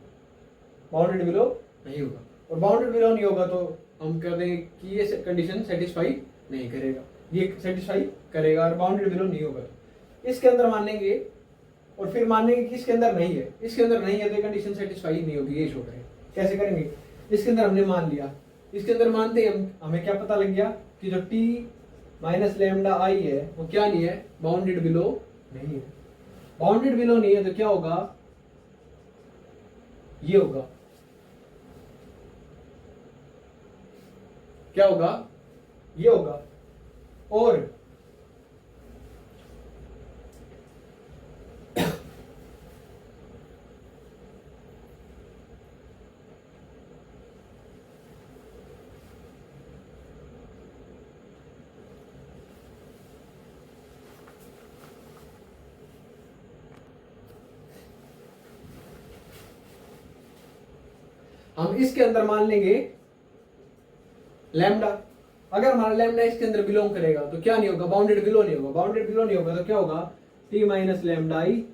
नहीं होगा, और बाउंडेड बिलो नहीं होगा तो हम कह देंगे कि ये कंडीशन सेटिस्फाई नहीं करेगा, ये सेटिस्फाई करेगा और बाउंडेड बिलो नहीं होगा। तो इसके अंदर मानेंगे और फिर मानेंगे कि इसके अंदर नहीं है, इसके अंदर नहीं है तो ये कंडीशन सेटिस्फाई नहीं होगी, ये शो करेगा। कैसे करेंगे, इसके अंदर हमने मान लिया, इसके अंदर मानते हम हमें क्या पता लग गया कि जो t माइनस लेमडा आई है वो क्या नहीं है, बाउंडेड बिलो नहीं है। बाउंडेड बिलो नहीं है तो क्या होगा, ये होगा, क्या होगा, ये होगा। और हम इसके अंदर मान लेंगे लैम्डा, अगर हमारा लैम्डा इसके अंदर बिलोंग करेगा तो क्या नहीं होगा, बाउंडेड बिलो नहीं होगा। बाउंडेड बिलो नहीं होगा तो क्या होगा, t minus lambda I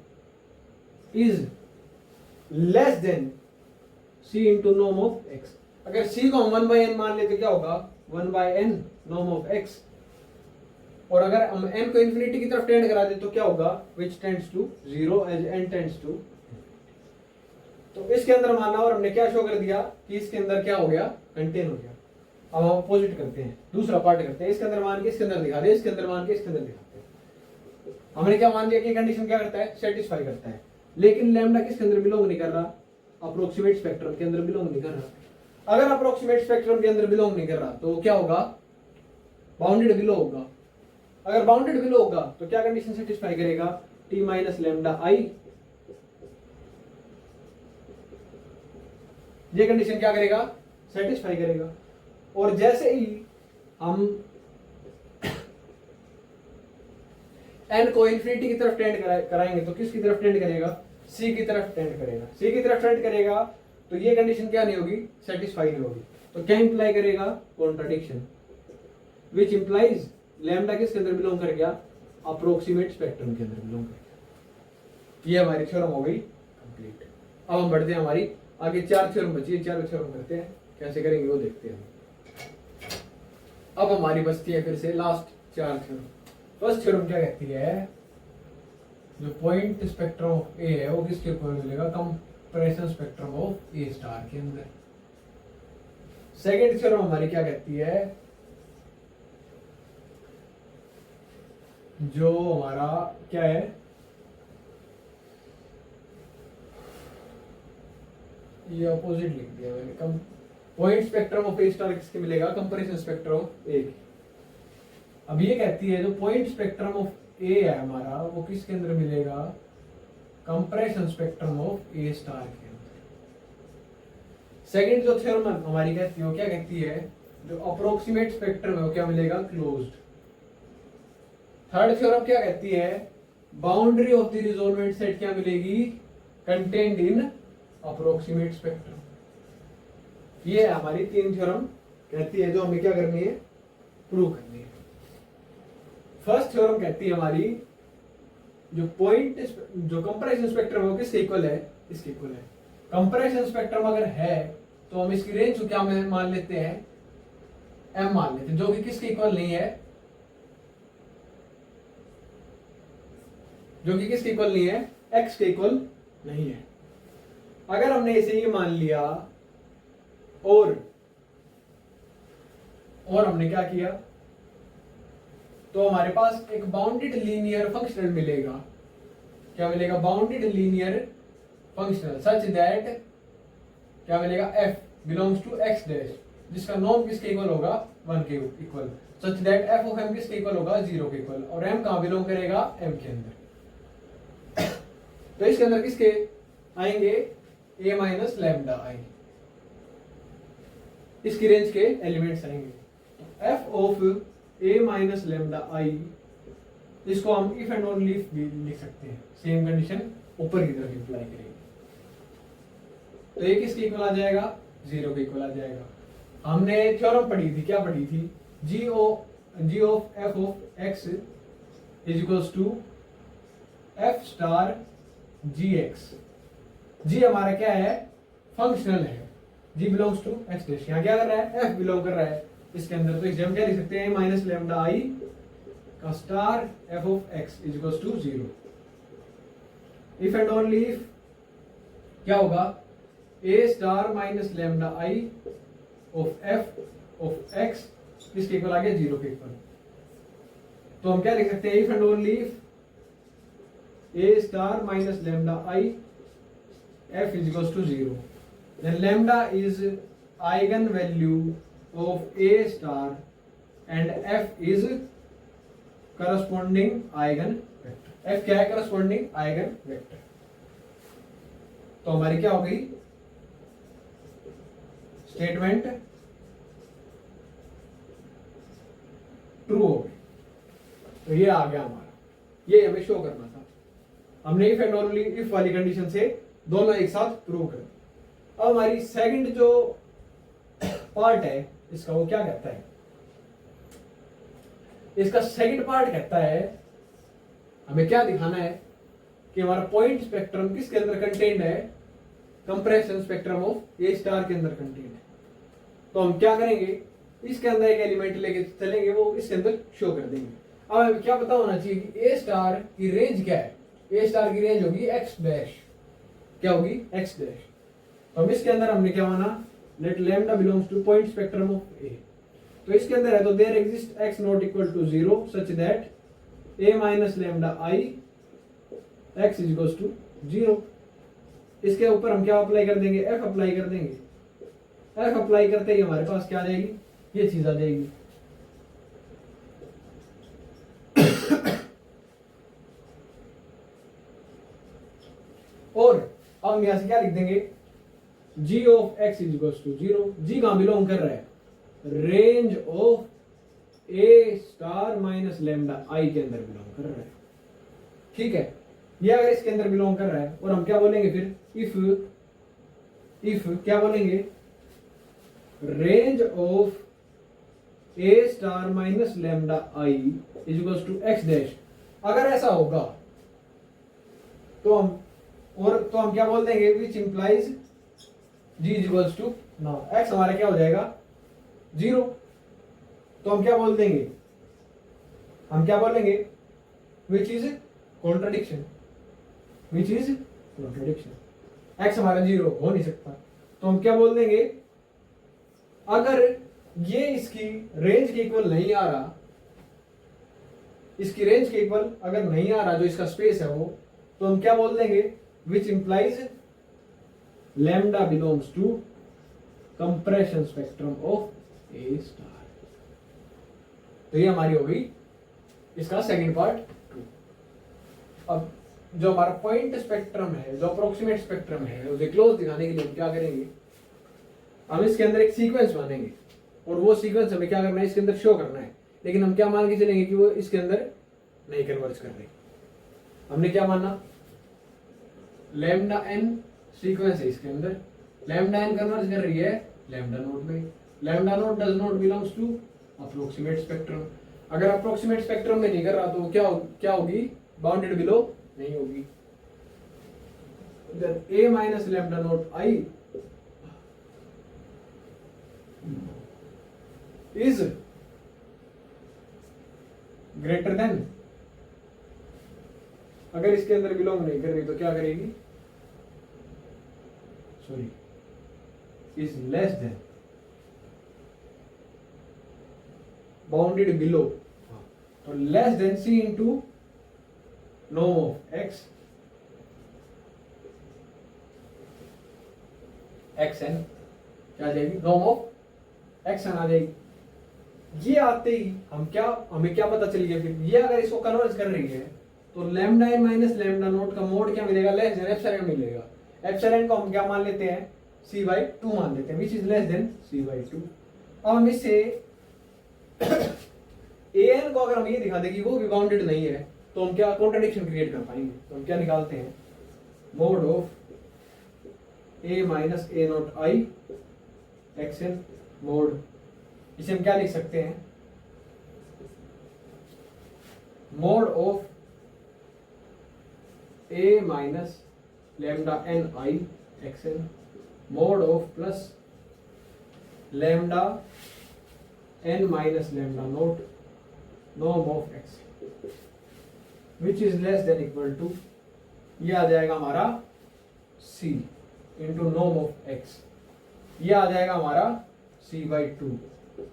is less then c into norm of x। अगर c को हम 1/n मान ले तो क्या होगा, 1/n नॉर्म ऑफ x। और अगर हम n को इन्फिनिटी की तरफ टेंड करा दे तो क्या होगा, which tends to 0 as n tends to. तो इसके अंदर माना और हमने क्या शो कर दिया कि इसके अंदर क्या हो गया, कंटेन हो गया। अब हम अपोजिट करते हैं, दूसरा पार्ट करते हैं, इसके अंदर मान के इसके अंदर दिखा दे, इसके अंदर मान के इसके अंदर दिखाते हैं। हमने क्या मान लिया कि कंडीशन क्या करता है, सेटिस्फाई करता है। लेकिन लैम्डा किसके अंदर बिलोंग नहीं कर रहा, अप्रोक्सीमेट स्पेक्ट्रम के अंदर बिलोंग नहीं कर रहा। अगर अप्रोक्सीमेट स्पेक्ट्रम के अंदर बिलोंग नहीं कर रहा तो क्या होगा, बाउंडेड बिलो होगा। अगर बाउंडेड बिलो होगा तो क्या कंडीशन सेटिस्फाई करेगा, t माइनस लैम्डा आई, ये कंडीशन क्या करेगा, सेटिस्फाई करेगा। और जैसे ही हम n को इन्फिनिटी की तरफ टेंड कराएंगे तो किसकी तरफ टेंड करेगा, c की तरफ टेंड करेगा। c की तरफ टेंड करेगा तो ये कंडीशन क्या नहीं होगी, सेटिस्फाई नहीं होगी। तो क्या इंप्लाई करेगा, कॉन्ट्राडिक्शन, विच इंप्लाइज लैम्डा किसके अंदर बिलोंग कर गया, अप्रोक्सीमेट स्पेक्ट्रम के अंदर बिलोंग कर गया। ये हमारी थ्योरम हो गई कंप्लीट। अब हम बढ़ते हैं, हमारी आगे 4 थ्योरम बची है, 4 थ्योरम करते हैं, कैसे करेंगे वो देखते हैं। अब हमारी बचती है फिर से लास्ट 4 थ्योरम। फर्स्ट थ्योरम क्या कहती है, जो पॉइंट स्पेक्ट्रम ऑफ ए है वो किसके ऊपर मिलेगा, compression spectrum of A star के अंदर। सेकेंड थ्योरम हमारी क्या कहती है, जो हमारा क्या है, ये अपोजिट लिख दिया मैंने, कम point spectrum of A star किसके मिलेगा, कंपैरिजन स्पेक्ट्रम ऑफ ए। अब ये कहती है जो पॉइंट स्पेक्ट्रम ऑफ ए है हमारा वो किसके अंदर मिलेगा, compression spectrum of A star के अंदर। सेकंड जो थ्योरम हमारी कहती है वो क्या कहती है, जो अप्रोक्सीमेट स्पेक्ट्रम है वो क्या मिलेगा, क्लोज्ड। थर्ड थ्योरम क्या कहती है, boundary of the resolvent set क्या मिलेगी, कंटेन्ड इन अप्रोक्सीमेट स्पेक्ट्रम। ये है हमारी 3 थ्योरम कहती है जो हमें क्या करनी है, प्रूव करनी है। फर्स्ट थ्योरम कहती है हमारी जो पॉइंट जो कंप्रेशन स्पेक्ट्रम है वो किसके इक्वल है, इसके इक्वल है। कंप्रेशन स्पेक्ट्रम अगर है तो हम इसकी रेंज को क्या मान लेते हैं, m मान लेते हैं, जो कि किसके इक्वल नहीं है, जो कि किसके इक्वल नहीं है, x के इक्वल नहीं है। अगर हमने इसे ये मान लिया और हमने क्या किया, तो हमारे पास एक बाउंडेड लीनियर फंक्शनल मिलेगा। क्या मिलेगा, bounded linear functional such that क्या मिलेगा, f belongs to x dash, जिसका नॉर्म किसके इक्वल होगा, 1 के equal, such that f of m किसके इक्वल होगा, 0 के इक्वल। और m कहां बिलोंग करेगा, m के अंदर। तो इसके अंदर किसके आएंगे, a माइनस लैम्डा आई, इसकी रेंज के एलिमेंट्स आएंगे। f of a minus lambda I, इसको हम इफ एंड ओनली इफ भी लिख सकते हैं, सेम कंडीशन ऊपर की तरफ अप्लाई करेंगे। तो ये किसके इक्वल आ जाएगा, 0 के इक्वल आ जाएगा। हमने थ्योरम पढ़ी थी, क्या पढ़ी थी, g of f of x is equals to f star gx। g हमारा क्या है, फंक्शनल है, g belongs to x dash. यहाँ क्या कर रहा है, f बिलोंग कर रहा है, इसके अंदर, तो इसे हम क्या लिख सकते हैं, माइनस लेमडा आई का star F of X is equal to 0। If and only if क्या होगा, A star minus lambda I of F of X इसके इक्वल आ गया 0 के इक्वल। तो हम क्या लिख सकते हैं, if and only if A star minus lambda I F is equal to 0, then lambda is eigenvalue of A star and F is corresponding eigenvector. F क्या है, करस्पॉन्डिंग आइगन वेक्टर। तो हमारी क्या हो गई स्टेटमेंट, ट्रू हो गई। तो ये आ गया हमारा, ये हमें शो करना था। हमने इफ एंड ओनली इफ वाली कंडीशन से दोनों एक साथ प्रूव कर। अब हमारी सेकंड जो पार्ट है इसका, वो क्या कहता है, इसका सेकंड पार्ट कहता है हमें क्या दिखाना है कि हमारा पॉइंट स्पेक्ट्रम किसके अंदर कंटेन्ड है, compression spectrum of A star के अंदर कंटेन्ड है। तो हम क्या करेंगे, इसके अंदर एक एलिमेंट लेके चलेंगे, वो इसके अंदर शो कर देंगे। अब हमें क्या पता होना चाहिए कि ए स्टार की रेंज क्या है। ए स्टार की रेंज होगी एक्स डैश, क्या होगी, एक्स डैश। तो हम इसके अंदर हमने क्या माना, let lambda belongs to point spectrum of A. तो इसके अंदर है तो there exist X not equal to 0 such that A minus lambda I X is equal to 0। इसके ऊपर हम क्या अप्लाई कर देंगे, एफ अप्लाई कर देंगे। एफ अप्लाई करते ही हमारे पास क्या आ जाएगी, ये चीज आ जाएगी। और अब हम यहां से क्या लिख देंगे, g of x is equal to 0। g कहां बिलोंग कर रहा है, range of A star minus lambda I के अंदर बिलोंग कर रहा है। ठीक है, ये अगर इसके अंदर बिलोंग कर रहा है, और हम क्या बोलेंगे फिर, इफ क्या बोलेंगे, range of A star minus lambda I is equal to X dash. अगर ऐसा होगा तो हम क्या बोल देंगे, which implies g is equal to, now x हमारा क्या हो जाएगा 0। तो हम क्या बोल देंगे, विच इज कॉन्ट्रडिक्शन, x हमारा 0 हो नहीं सकता। तो हम क्या बोल देंगे, अगर ये इसकी रेंज के इक्वल नहीं आ रहा, इसकी रेंज के इक्वल अगर नहीं आ रहा जो इसका स्पेस है वो, तो हम क्या बोल देंगे, which implies lambda belongs to compression spectrum of A star. तो ये हमारी हो गई इसका सेकंड पार्ट। अब जो हमारा पॉइंट स्पेक्ट्रम है, जो अप्रोक्सीमेट स्पेक्ट्रम है, उसे क्लोज दिखाने के लिए हम क्या करेंगे, हम इसके अंदर एक सीक्वेंस मानेंगे, और वो सीक्वेंस हमें क्या करना है, इसके अंदर शो करना है। लेकिन हम क्या मान के चलेंगे कि वो इसके अंदर नहीं कन्वर्ज कर रही। हमने क्या माना, लैम्डा एन सीक्वेंस है, इसके अंदर लैम्डा एन कन्वर्ज कर रही है लैम्डा नोट में। Lambda naught does not belongs to approximate spectrum. अगर अप्रोक्सीमेट स्पेक्ट्रम में नहीं कर रहा तो क्या होगी, बाउंडेड बिलो नहीं होगी। A minus lambda note I is greater than, अगर इसके अंदर बिलोंग नहीं कर रही तो क्या करेगी, sorry, is less than, bounded below. तो less than C into norm of X, X N क्या आ जाएगी, नॉर्म ऑफ एक्स एन आ जाएगी। ये आते ही हमें क्या पता चल गया, फिर ये अगर इसको कन्वर्ज कर रही है तो lambda N minus lambda naught का मोड क्या मिलेगा, लेस देन एप्सिलॉन मिलेगा। एप्सिलॉन को हम क्या मान लेते हैं, c/2 मान लेते हैं, विच इज लेस देन c/2। अब हम इससे an को अगर हम ये दिखा दें कि वो भी बाउंडेड नहीं है, तो हम क्या कॉन्ट्रडिक्शन क्रिएट कर पाएंगे। तो हम क्या निकालते हैं, mod of a minus a naught I X N mod, इसे हम क्या लिख सकते हैं, mod of a minus lambda N I X N mod of plus lambda n minus lambda naught norm of X which is less than equal to, ये आ जाएगा हमारा c into norm of X, ये आ जाएगा हमारा c/2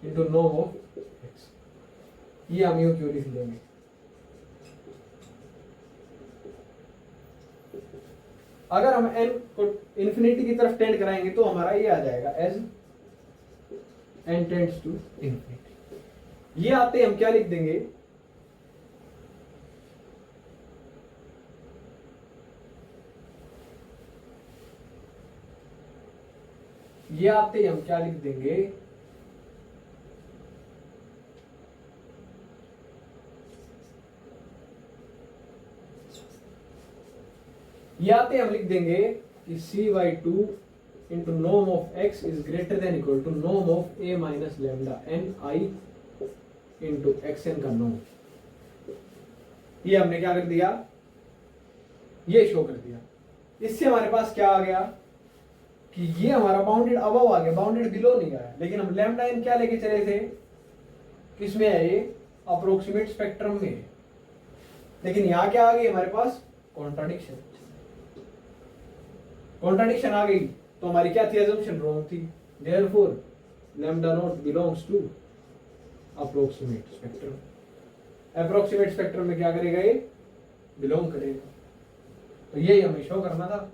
into norm of X. ये हम यूं क्यों लिख लेंगे, अगर हम n को इन्फिनिटी की तरफ टेंड कराएंगे तो हमारा ये आ जाएगा as n tends to infinity. ये आते हम क्या लिख देंगे, ये आते हम क्या लिख देंगे, ये आते हम लिख देंगे कि c/2 into norm of x is greater than equal to norm of a minus lambda N I into X N का नॉर्म। ये हमने क्या कर दिया, ये शो कर दिया। इससे हमारे पास क्या आ गया कि ये हमारा बाउंडेड अबव आ गया, बाउंडेड बिलो नहीं आया। लेकिन हम लैम्डा एन क्या लेके चले थे, किसमें है ये, अप्रोक्सीमेट स्पेक्ट्रम में है। लेकिन यहां क्या आ गई हमारे पास, कॉन्ट्राडिक्शन। कॉन्ट्राडिक्शन आ गई तो हमारी क्या थी, अजम्पशन रॉन्ग थी। Therefore lambda not belongs to approximate spectrum. Approximate spectrum में क्या करेगा, ये बिलोंग करेगा। तो यही हमें शो करना था।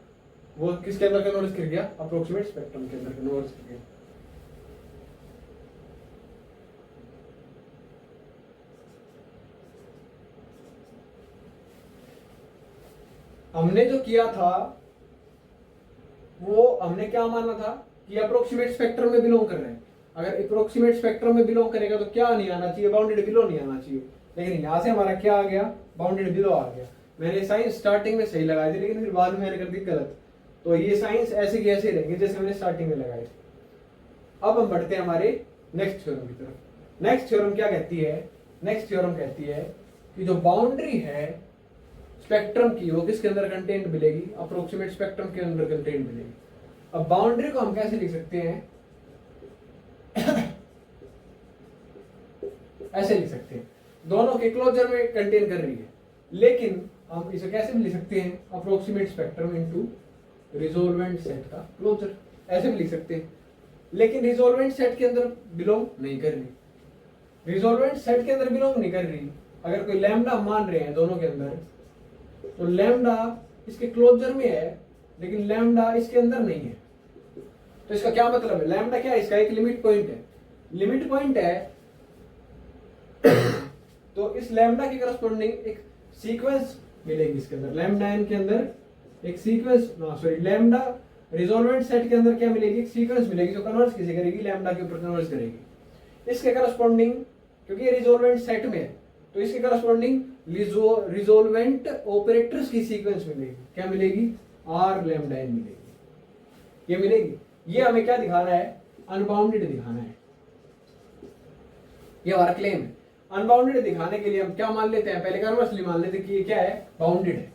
वो किसके अंदर कन्वर्ज कर गया, अप्रोक्सीमेट स्पेक्ट्रम के अंदर कन्वर्ज कर गया। हमने जो किया था वो हमने क्या माना था कि अप्रोक्सीमेट स्पेक्ट्रम में बिलोंग कर रहे हैं। अगर अप्रोक्सीमेट स्पेक्ट्रम में बिलोंग करेगा तो क्या नहीं आना चाहिए, बाउंडेड बिलो नहीं आना चाहिए। लेकिन यहां से हमारा क्या आ गया, बाउंडेड बिलो आ गया। मैंने साइंस स्टार्टिंग में सही लगाए थे, लेकिन फिर बाद में मैंने कर दी गलत। तो ये साइंस ऐसे की ऐसे रहेंगे जैसे मैंने स्टार्टिंग में लगाए थे। अब हम बढ़ते हैं हमारे नेक्स्ट थ्योरम की तरफ। नेक्स्ट थ्योरम क्या कहती है, नेक्स्ट थ्योरम कहती है कि जो बाउंड्री है स्पेक्ट्रम की वो किसके अंदर कंटेंट मिलेगी, अप्रोक्सीमेट स्पेक्ट्रम के अंदर कंटेंट मिलेगी। अब बाउंड्री को हम कैसे लिख सकते हैं ऐसे लिख सकते हैं, दोनों के क्लोजर में कंटेन कर रही है। लेकिन हम इसे कैसे भी लिख सकते हैं, approximate spectrum into resolvent set का क्लोजर, ऐसे भी लिख सकते हैं। लेकिन रिजोल्वेंट सेट के अंदर बिलोंग नहीं कर रही, रिजोल्वेंट सेट के अंदर बिलोंग नहीं कर रही। अगर कोई लैम्डा मान रहे हैं दोनों के अंदर, तो लैम्डा इसके क्लोजर में है लेकिन लैम्डा इसके अंदर नहीं है। तो इसका क्या मतलब है, लैम्डा क्या है, इसका एक लिमिट पॉइंट है। लिमिट पॉइंट है तो इस लैम्डा के करस्पॉन्डिंग एक सीक्वेंस मिलेगी इसके अंदर, लैम्डा एन के अंदर एक sequence, sorry lambda resolvent set के अंदर क्या मिलेगी, एक सीक्वेंस मिलेगी जो कन्वर्ज किसे करेगी, लैम्डा के ऊपर कन्वर्ज करेगी। इसके करस्पॉन्डिंग, क्योंकि ये रिजोल्वेंट सेट में है तो इसके करस्पॉन्डिंग रिजोल्वेंट ऑपरेटर्स की सीक्वेंस मिलेगी। क्या मिलेगी, आर लैम्डा एन मिलेगी, ये मिलेगी। ये हमें क्या दिखाना है, अनबाउंडेड दिखाना है। ये हमारा क्लेम है। अनबाउंडेड दिखाने के लिए हम क्या मान लेते हैं, पहले कन्वर्सली मान लेते हैं कि ये क्या है, बाउंडेड है।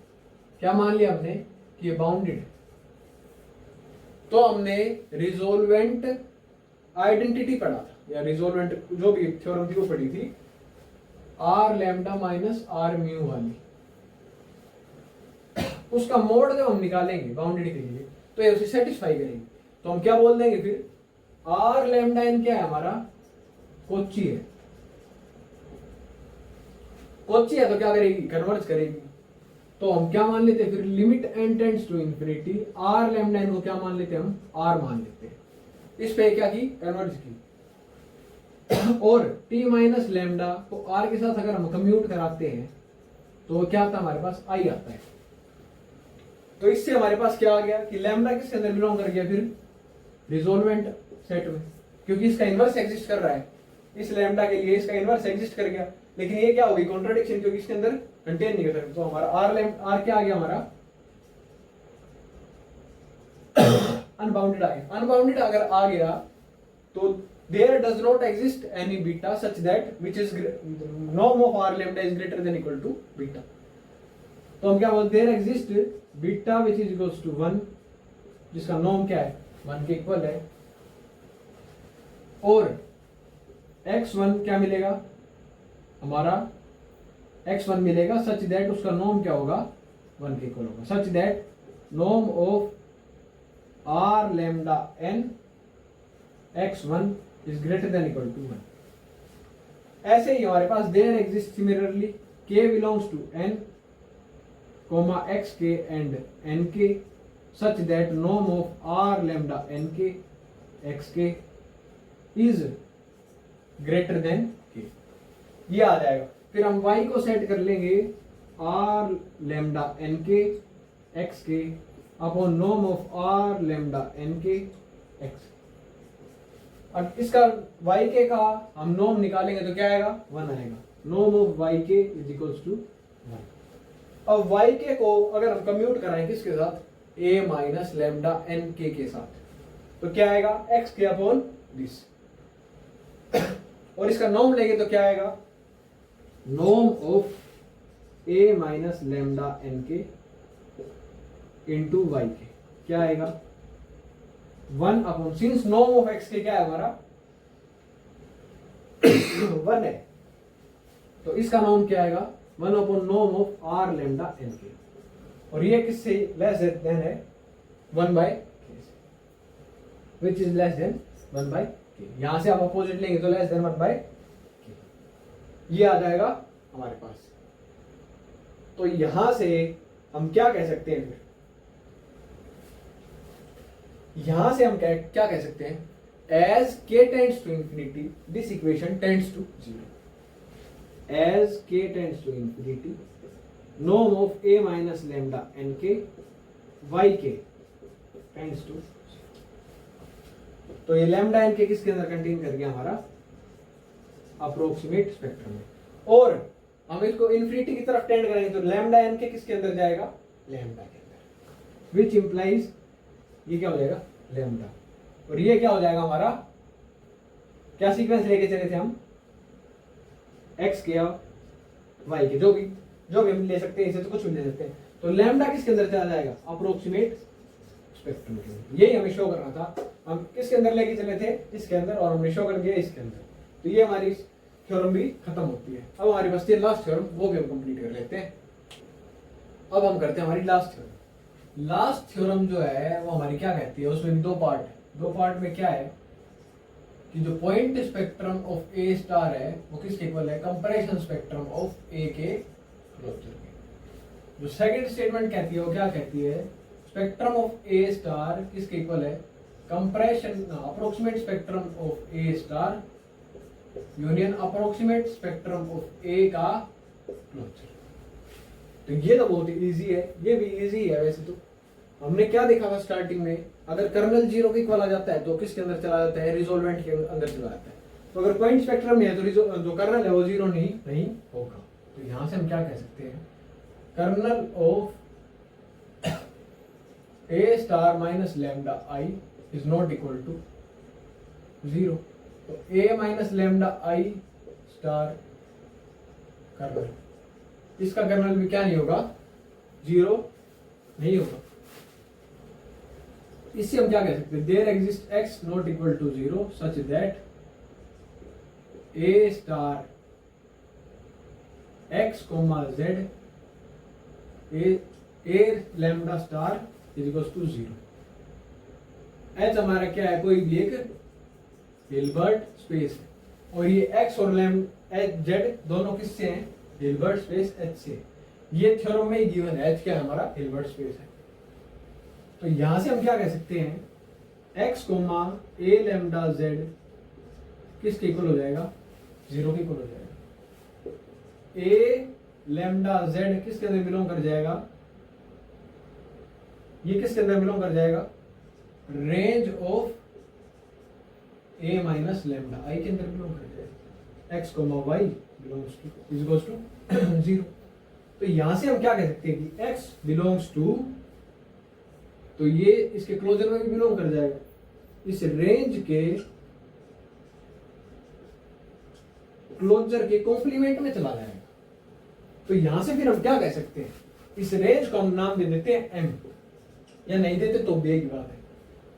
क्या मान लिया हमने कि ये बाउंडेड है। तो हमने रिजोल्वेंट आइडेंटिटी पढ़ा था, या रिजोल्वेंट जो भी थ्योरम थी वो पढ़ी थी, R lambda minus R mu वाली। उसका मोड जब हम निकालेंगे बाउंडेड के लिए तो ये उसे सेटिस्फाई करेगी। तो हम क्या बोल देंगे फिर, आर लैम्डा एन क्या है हमारा, कोची है। कोची है तो क्या करेगी, कन्वर्ज करेगी। तो हम क्या मान लेते हैं फिर, limit N tends to infinity, R lambda N को क्या मान लेते हैं हम, आर मान लेते हैं। इस पे क्या की, कन्वर्ज की। और t माइनस लैम्डा को r के साथ अगर हम कम्यूट कराते हैं तो क्या आता है हमारे पास, i आता है। तो इससे हमारे पास क्या आ गया कि लैम्डा किसके अंदर बिलोंग कर गया, फिर रिजोल्वेंट सेट में, क्योंकि इसका इनवर्स एग्जिस्ट कर रहा है। इस लैम्डा के लिए इसका इनवर्स एग्जिस्ट कर गया। लेकिन ये क्या होगी, कॉन्ट्राडिक्शन, क्योंकि इसके अंदर कंटेन नहीं कर सकते। तो हमारा आर क्या आ गया हमारा, अनबाउंडेड आ गया। अनबाउंडेड अगर आ गया तो there does not exist any beta such that which is norm of r lambda is greater than equal to beta। तो हम क्या बोलते हैं, there exist beta which is equals to 1, जिसका नॉर्म क्या है, 1 के इक्वल है। और x1 क्या मिलेगा हमारा, x1 मिलेगा सच दैट उसका नॉर्म क्या होगा 1 के इक्वल होगा, such that norm of r lambda n x1 is greater than equal to 1। ऐसे ही हमारे पास there exist similarly k belongs to n comma xk and nk such that norm of r lambda nk xk is greater than k। ये आ जाएगा। फिर हम y को सेट कर लेंगे r lambda nk xk upon norm of r lambda nk x। अब इसका yk का हम नॉर्म निकालेंगे तो क्या आएगा 1 आएगा। Norm of yk is equals to 1। अब yk को अगर हम कम्यूट कराएं किसके साथ, a माइनस लैम्डा nk के साथ, तो क्या आएगा xk अपॉन दिस, और इसका नॉर्म लेंगे तो क्या आएगा norm of a minus lambda nk into yk, क्या आएगा 1 upon, since norm of xk क्या है हमारा 1 है, तो इसका नॉर्म क्या आएगा 1 upon norm of r lambda nk, और ये किससे लेस देन है 1 by k, which is less than 1 by k। यहां से आप अपोजिट लेंगे तो लेस देन 1 बाय k, ये आ जाएगा हमारे पास। तो यहां से हम क्या कह सकते हैं, फिर यहां से हम क्या कह सकते हैं, as k tends to infinity this equation tends to 0। As k tends to infinity norm of a minus lambda nk yk tends to, तो ये लैम्डा nk किसके अंदर कंटेन कर गया हमारा अप्रोक्सीमेट स्पेक्ट्रम में, और हम इसको इंफिनिटी की तरफ टेंड करेंगे तो लैम्डा nk किसके अंदर जाएगा लैम्डा के अंदर, विच इंप्लाइज ये क्या हो जाएगा लैम्डा, और ये क्या हो जाएगा हमारा, क्या सीक्वेंस लेके चले थे हम x के और y के, जो भी हम ले सकते हैं, इसे तो कुछ भी ले सकते हैं, तो लैम्डा किसके अंदर चला जाएगा अप्रोक्सीमेट स्पेक्ट्रम के, यही हमें शो करना था। हम किसके अंदर लेके चले थे इसके अंदर, और हमने शो कर दिया इसके अंदर, तो ये हमारी थ्योरम भी खत्म होती है। अब हमारी बस ये लास्ट थ्योरम, वो भी हम कंप्लीट कर लेते हैं। अब हम करते हैं हमारी लास्ट थ्योरम। लास्ट थ्योरम जो है वो हमारी क्या कहती है, उसमें दो पार्ट है। दो पार्ट में क्या है कि जो point spectrum of A star है वो किसके इक्वल है, कंपैरिजन स्पेक्ट्रम ऑफ ए के क्लोजर के। जो सेकंड स्टेटमेंट कहती है वो क्या कहती है, स्पेक्ट्रम ऑफ ए स्टार किसके इक्वल है, comparison approximate spectrum of A star union approximate spectrum of A का क्लोजर। तो ये तो बहुत इजी है, ये भी इजी है। वैसे तो हमने क्या देखा था स्टार्टिंग में, अगर कर्नल 0 के इक्वल आ जाता है तो किसके अंदर चला जाता है, रिजोल्वेंट के अंदर चला जाता है। तो अगर पॉइंट स्पेक्ट्रम में है तो जो कर्नल है वो 0 नहीं होगा। तो यहां से हम क्या कह सकते हैं, kernel of A star minus lambda I is not equal to 0। तो A minus lambda I star kernel, इसका कर्नल भी क्या नहीं होगा 0 नहीं होगा। इससे हम क्या कह सकते हैं, there exist x not equal to 0 such that a star x comma z a lambda star is equal to 0। h हमारा क्या है, कोई भी एक हिल्बर्ट स्पेस है, और ये x और z दोनों किससे हैं, हिल्बर्ट स्पेस h से। ये थ्योरम में ही गिवन है, h क्या है हमारा हिल्बर्ट स्पेस है। तो यहां से हम क्या कह सकते हैं, x comma a lambda z किसके इक्वल हो जाएगा, 0 के इक्वल हो जाएगा। a लैम्डा z किसके अंदर बिलोंग कर जाएगा, ये किसके अंदर बिलोंग कर जाएगा, range of a minus lambda I के अंदर बिलोंग कर जाएगा। x comma y belongs to is equals to 0। तो यहां से हम क्या कह सकते हैं कि x बिलोंग्स टू, तो ये इसके क्लोजर में भी बिलोंग कर जाएगा, इस रेंज के क्लोजर के कॉम्प्लीमेंट में चला जाएगा। तो यहां से फिर हम क्या कह सकते हैं, इस रेंज को हम नाम दे देते हैं m, या नहीं देते तो भी एक बात है।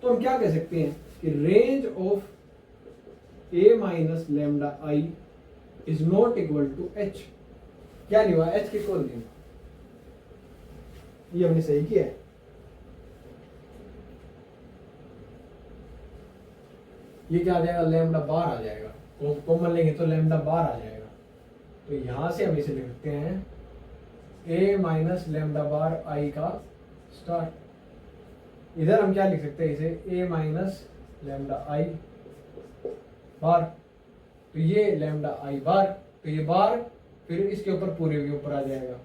तो हम क्या कह सकते हैं कि range of A minus lambda I is not equal to H. क्या नहीं हुआ, एच के इक्वल नहीं हुआ। ये हमने सही किया है। ये क्या आ जाएगा, लैम्डा बार आ जाएगा। कॉमन लेंगे तो लैम्डा बार आ जाएगा। तो यहां से हम इसे लिखते हैं ए माइनस लैम्डा बार आई का स्टार। इधर हम क्या लिख सकते हैं इसे, ए माइनस लैम्डा आई बार। तो ये लैम्डा आई बार, तो ये बार फिर इसके ऊपर पूरे के ऊपर आ जाएगा।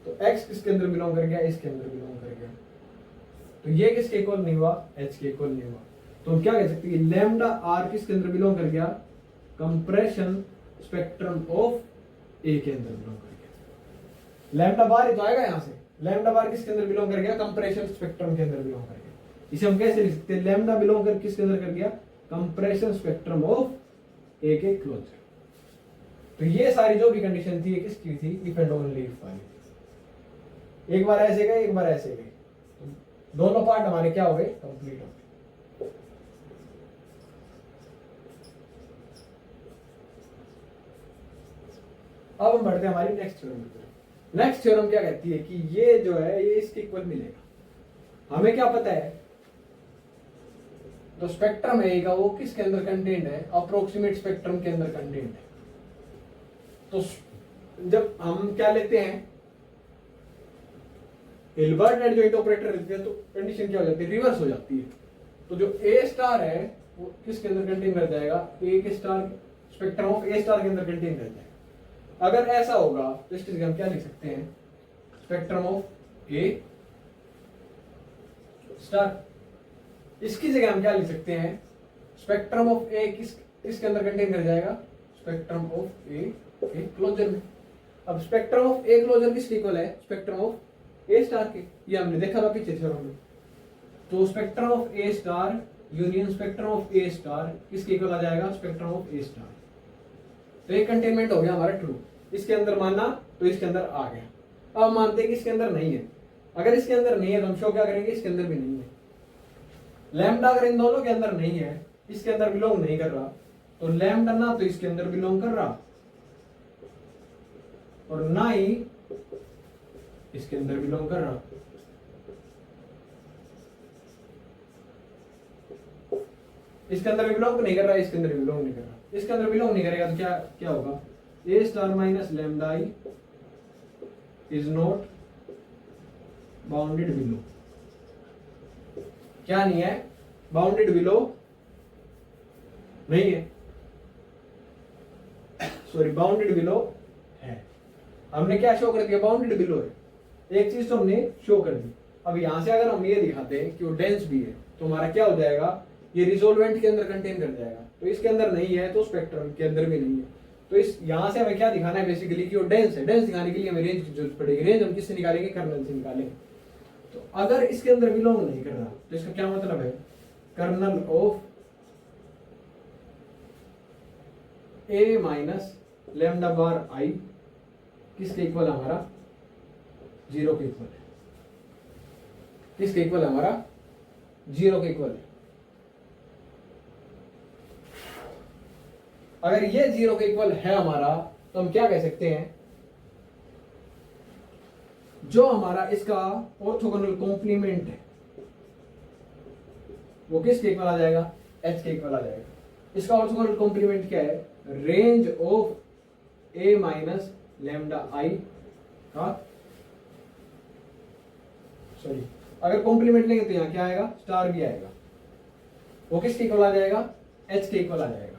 तो x किसके अंदर बिलोंग कर गया, इसके अंदर बिलोंग कर गया। तो ये किसके इक्वल नहीं हुआ, h के इक्वल नहीं हुआ। तो हम क्या कह सकते हैं, लैम्डा r किसके अंदर बिलोंग कर गया, कंप्रेशन स्पेक्ट्रम ऑफ ए के अंदर बिलोंग कर गया। लैम्डा बार ही तो आएगा यहां से। लैम्डा बार किसके अंदर बिलोंग कर गया, कंप्रेशन स्पेक्ट्रम के अंदर बिलोंग कर गया। इसे हम कैसे लिख सकते हैं, लैम्डा बिलोंग कर किसके अंदर कर गया, कंप्रेशन स्पेक्ट्रम ऑफ ए के क्लोजर। तो ये सारी जो भी कंडीशन थी, ये किसकी थी, इफ एंड ओनली इफ वाली। एक बार ऐसे गए, एक बार ऐसे गए, तो दोनों पार्ट हमारे क्या हो गए, कंप्लीट हो गए। अब हम बढ़ते हैं हमारी नेक्स्ट थ्योरम की तरफ। नेक्स्ट थ्योरम क्या कहती है कि ये जो है ये इसके इक्वल मिलेगा। हमें क्या पता है, तो स्पेक्ट्रम है का वो किसके अंदर कंटेंट है, अप्रोक्सीमेट स्पेक्ट्रम के अंदर कंटेंट है। तो जब हम क्या लेते हैं, हिल्बर्ट एडजॉइंट ऑपरेटर लेते हैं, तो कंडीशन क्या हो जाती है, रिवर्स हो जाती है। तो जो ए स्टार है वो किसके अंदर कंटेन कर जाएगा, ए के star spectrum of A star के अंदर कंटेन कर जाएगा। अगर ऐसा होगा तो इस चीज हम क्या लिख सकते हैं, स्पेक्ट्रम ऑफ ए स्टार। इसकी जगह हम क्या लिख सकते हैं, स्पेक्ट्रम ऑफ ए किसके अंदर कंटेन कर जाएगा, स्पेक्ट्रम ऑफ ए के क्लोजर में। अब स्पेक्ट्रम ऑफ ए क्लोजर किसके इक्वल है, स्पेक्ट्रम ऑफ ए स्टार के। ये हमने देखा था पीछे थ्योरम में। तो spectrum of A star union spectrum of A star किसके इक्वल आ जाएगा, स्पेक्ट्रम ऑफ ए स्टार। तो एक कंटेनमेंट हो गया हमारा ट्रू, इसके अंदर माना तो इसके अंदर आ गया। अब मानते हैं कि इसके अंदर नहीं है। अगर इसके अंदर नहीं है तो हम शो क्या करेंगे, इसके अंदर भी नहीं है। लैम्डा अगर इन दोनों के अंदर नहीं है, इसके अंदर बिलोंग नहीं कर रहा, तो लैम्डा ना तो इसके अंदर बिलोंग कर रहा और ना ही इसके अंदर बिलोंग कर रहा। इसके अंदर भी बिलोंग नहीं कर रहा, इसके अंदर भी बिलोंग नहीं कर रहा। इसके अंदर बिलोंग नहीं करेगा तो क्या क्या होगा, A star minus lambda I is not bounded below. क्या नहीं है, बाउंडेड बिलो नहीं है, सॉरी बाउंडेड बिलो है। हमने क्या शो कर दिया, बाउंडेड बिलो है। एक चीज तो हमने शो कर दी। अब यहां से अगर हम ये दिखाते हैं कि वो डेंस भी है, तो हमारा क्या हो जाएगा, ये रिजोल्वेंट के अंदर कंटेन कर जाएगा। तो इसके अंदर नहीं है तो स्पेक्ट्रम के अंदर भी नहीं है। तो इस यहां से हमें क्या दिखाना है बेसिकली कि वो डेंस है। डेंस दिखाने के लिए हमें रेंज की जरूरत पड़ेगी। रेंज हम किससे निकालेंगे, कर्नल से निकालेंगे। तो अगर इसके अंदर बिलोंग नहीं कर रहा तो इसका क्या मतलब है, kernel of A minus lambda bar I किसके इक्वल है, हमारा 0 के इक्वल है। किसके इक्वल है, हमारा 0 के इक्वल है। अगर ये 0 के इक्वल है हमारा, तो हम क्या कह सकते हैं, जो हमारा इसका ऑर्थोगोनल कॉम्प्लीमेंट है वो किसके इक्वल आ जाएगा, h के इक्वल आ जाएगा। इसका ऑर्थोगोनल कॉम्प्लीमेंट क्या है, range of a minus lambda I का, सॉरी अगर कॉम्प्लीमेंट लेंगे तो यहां क्या आएगा, स्टार भी आएगा। वो किसके इक्वल आ जाएगा, h के इक्वल आ जाएगा।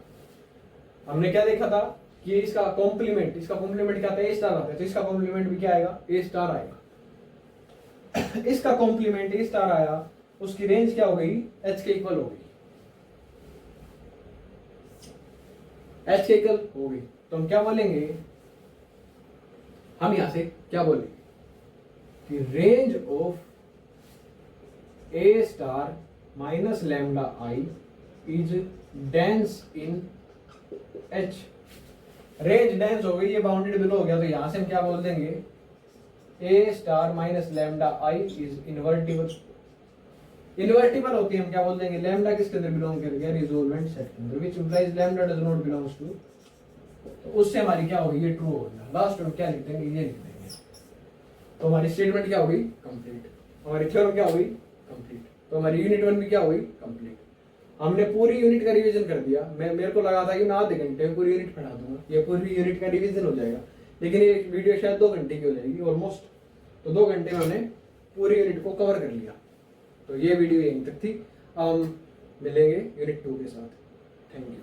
हमने क्या देखा था कि इसका कॉम्प्लीमेंट क्या था, ए स्टार आता है, तो इसका कॉम्प्लीमेंट भी क्या आएगा, ए स्टार आएगा। इसका कॉम्प्लीमेंट ए स्टार आया, उसकी रेंज क्या हो गई, एच के इक्वल हो गई। एच के इक्वल हो गई तो हम क्या बोलेंगे, हम यहां से क्या बोलेंगे कि range of A star minus lambda I is dense in H. Range dense हो गई, ये बाउंडेड बिलो हो गया, तो यहां से हम क्या बोल देंगे, A star minus lambda I is invertible. Invertible होती है, हम क्या बोल देंगे, लैम्डा किसके अंदर बिलोंग कर गया, रिजोल्वेंट सेट के अंदर, which implies lambda does not belongs to, तो उससे हमारी क्या होगी, ये ट्रू हो गया। लास्ट में क्या लिख देंगे, ये लिख देंगे। तो हमारी स्टेटमेंट क्या होगी, कंप्लीट। हमारी थ्योरम क्या होगी, कंप्लीट। तो हमारी यूनिट 1 भी क्या होगी, कंप्लीट। हमने पूरी यूनिट का रिवीजन कर दिया। मेरे को लगा था कि मैं आधे घंटे में पूरी यूनिट पढ़ा दूंगा, ये पूरी यूनिट का रिवीजन हो जाएगा, लेकिन ये वीडियो शायद 2 घंटे की हो जाएगी ऑलमोस्ट। तो 2 घंटे में हमने पूरी यूनिट को कवर कर लिया। तो ये वीडियो यहीं तक थी। हम मिलेंगे यूनिट 2 के साथ। Thank you.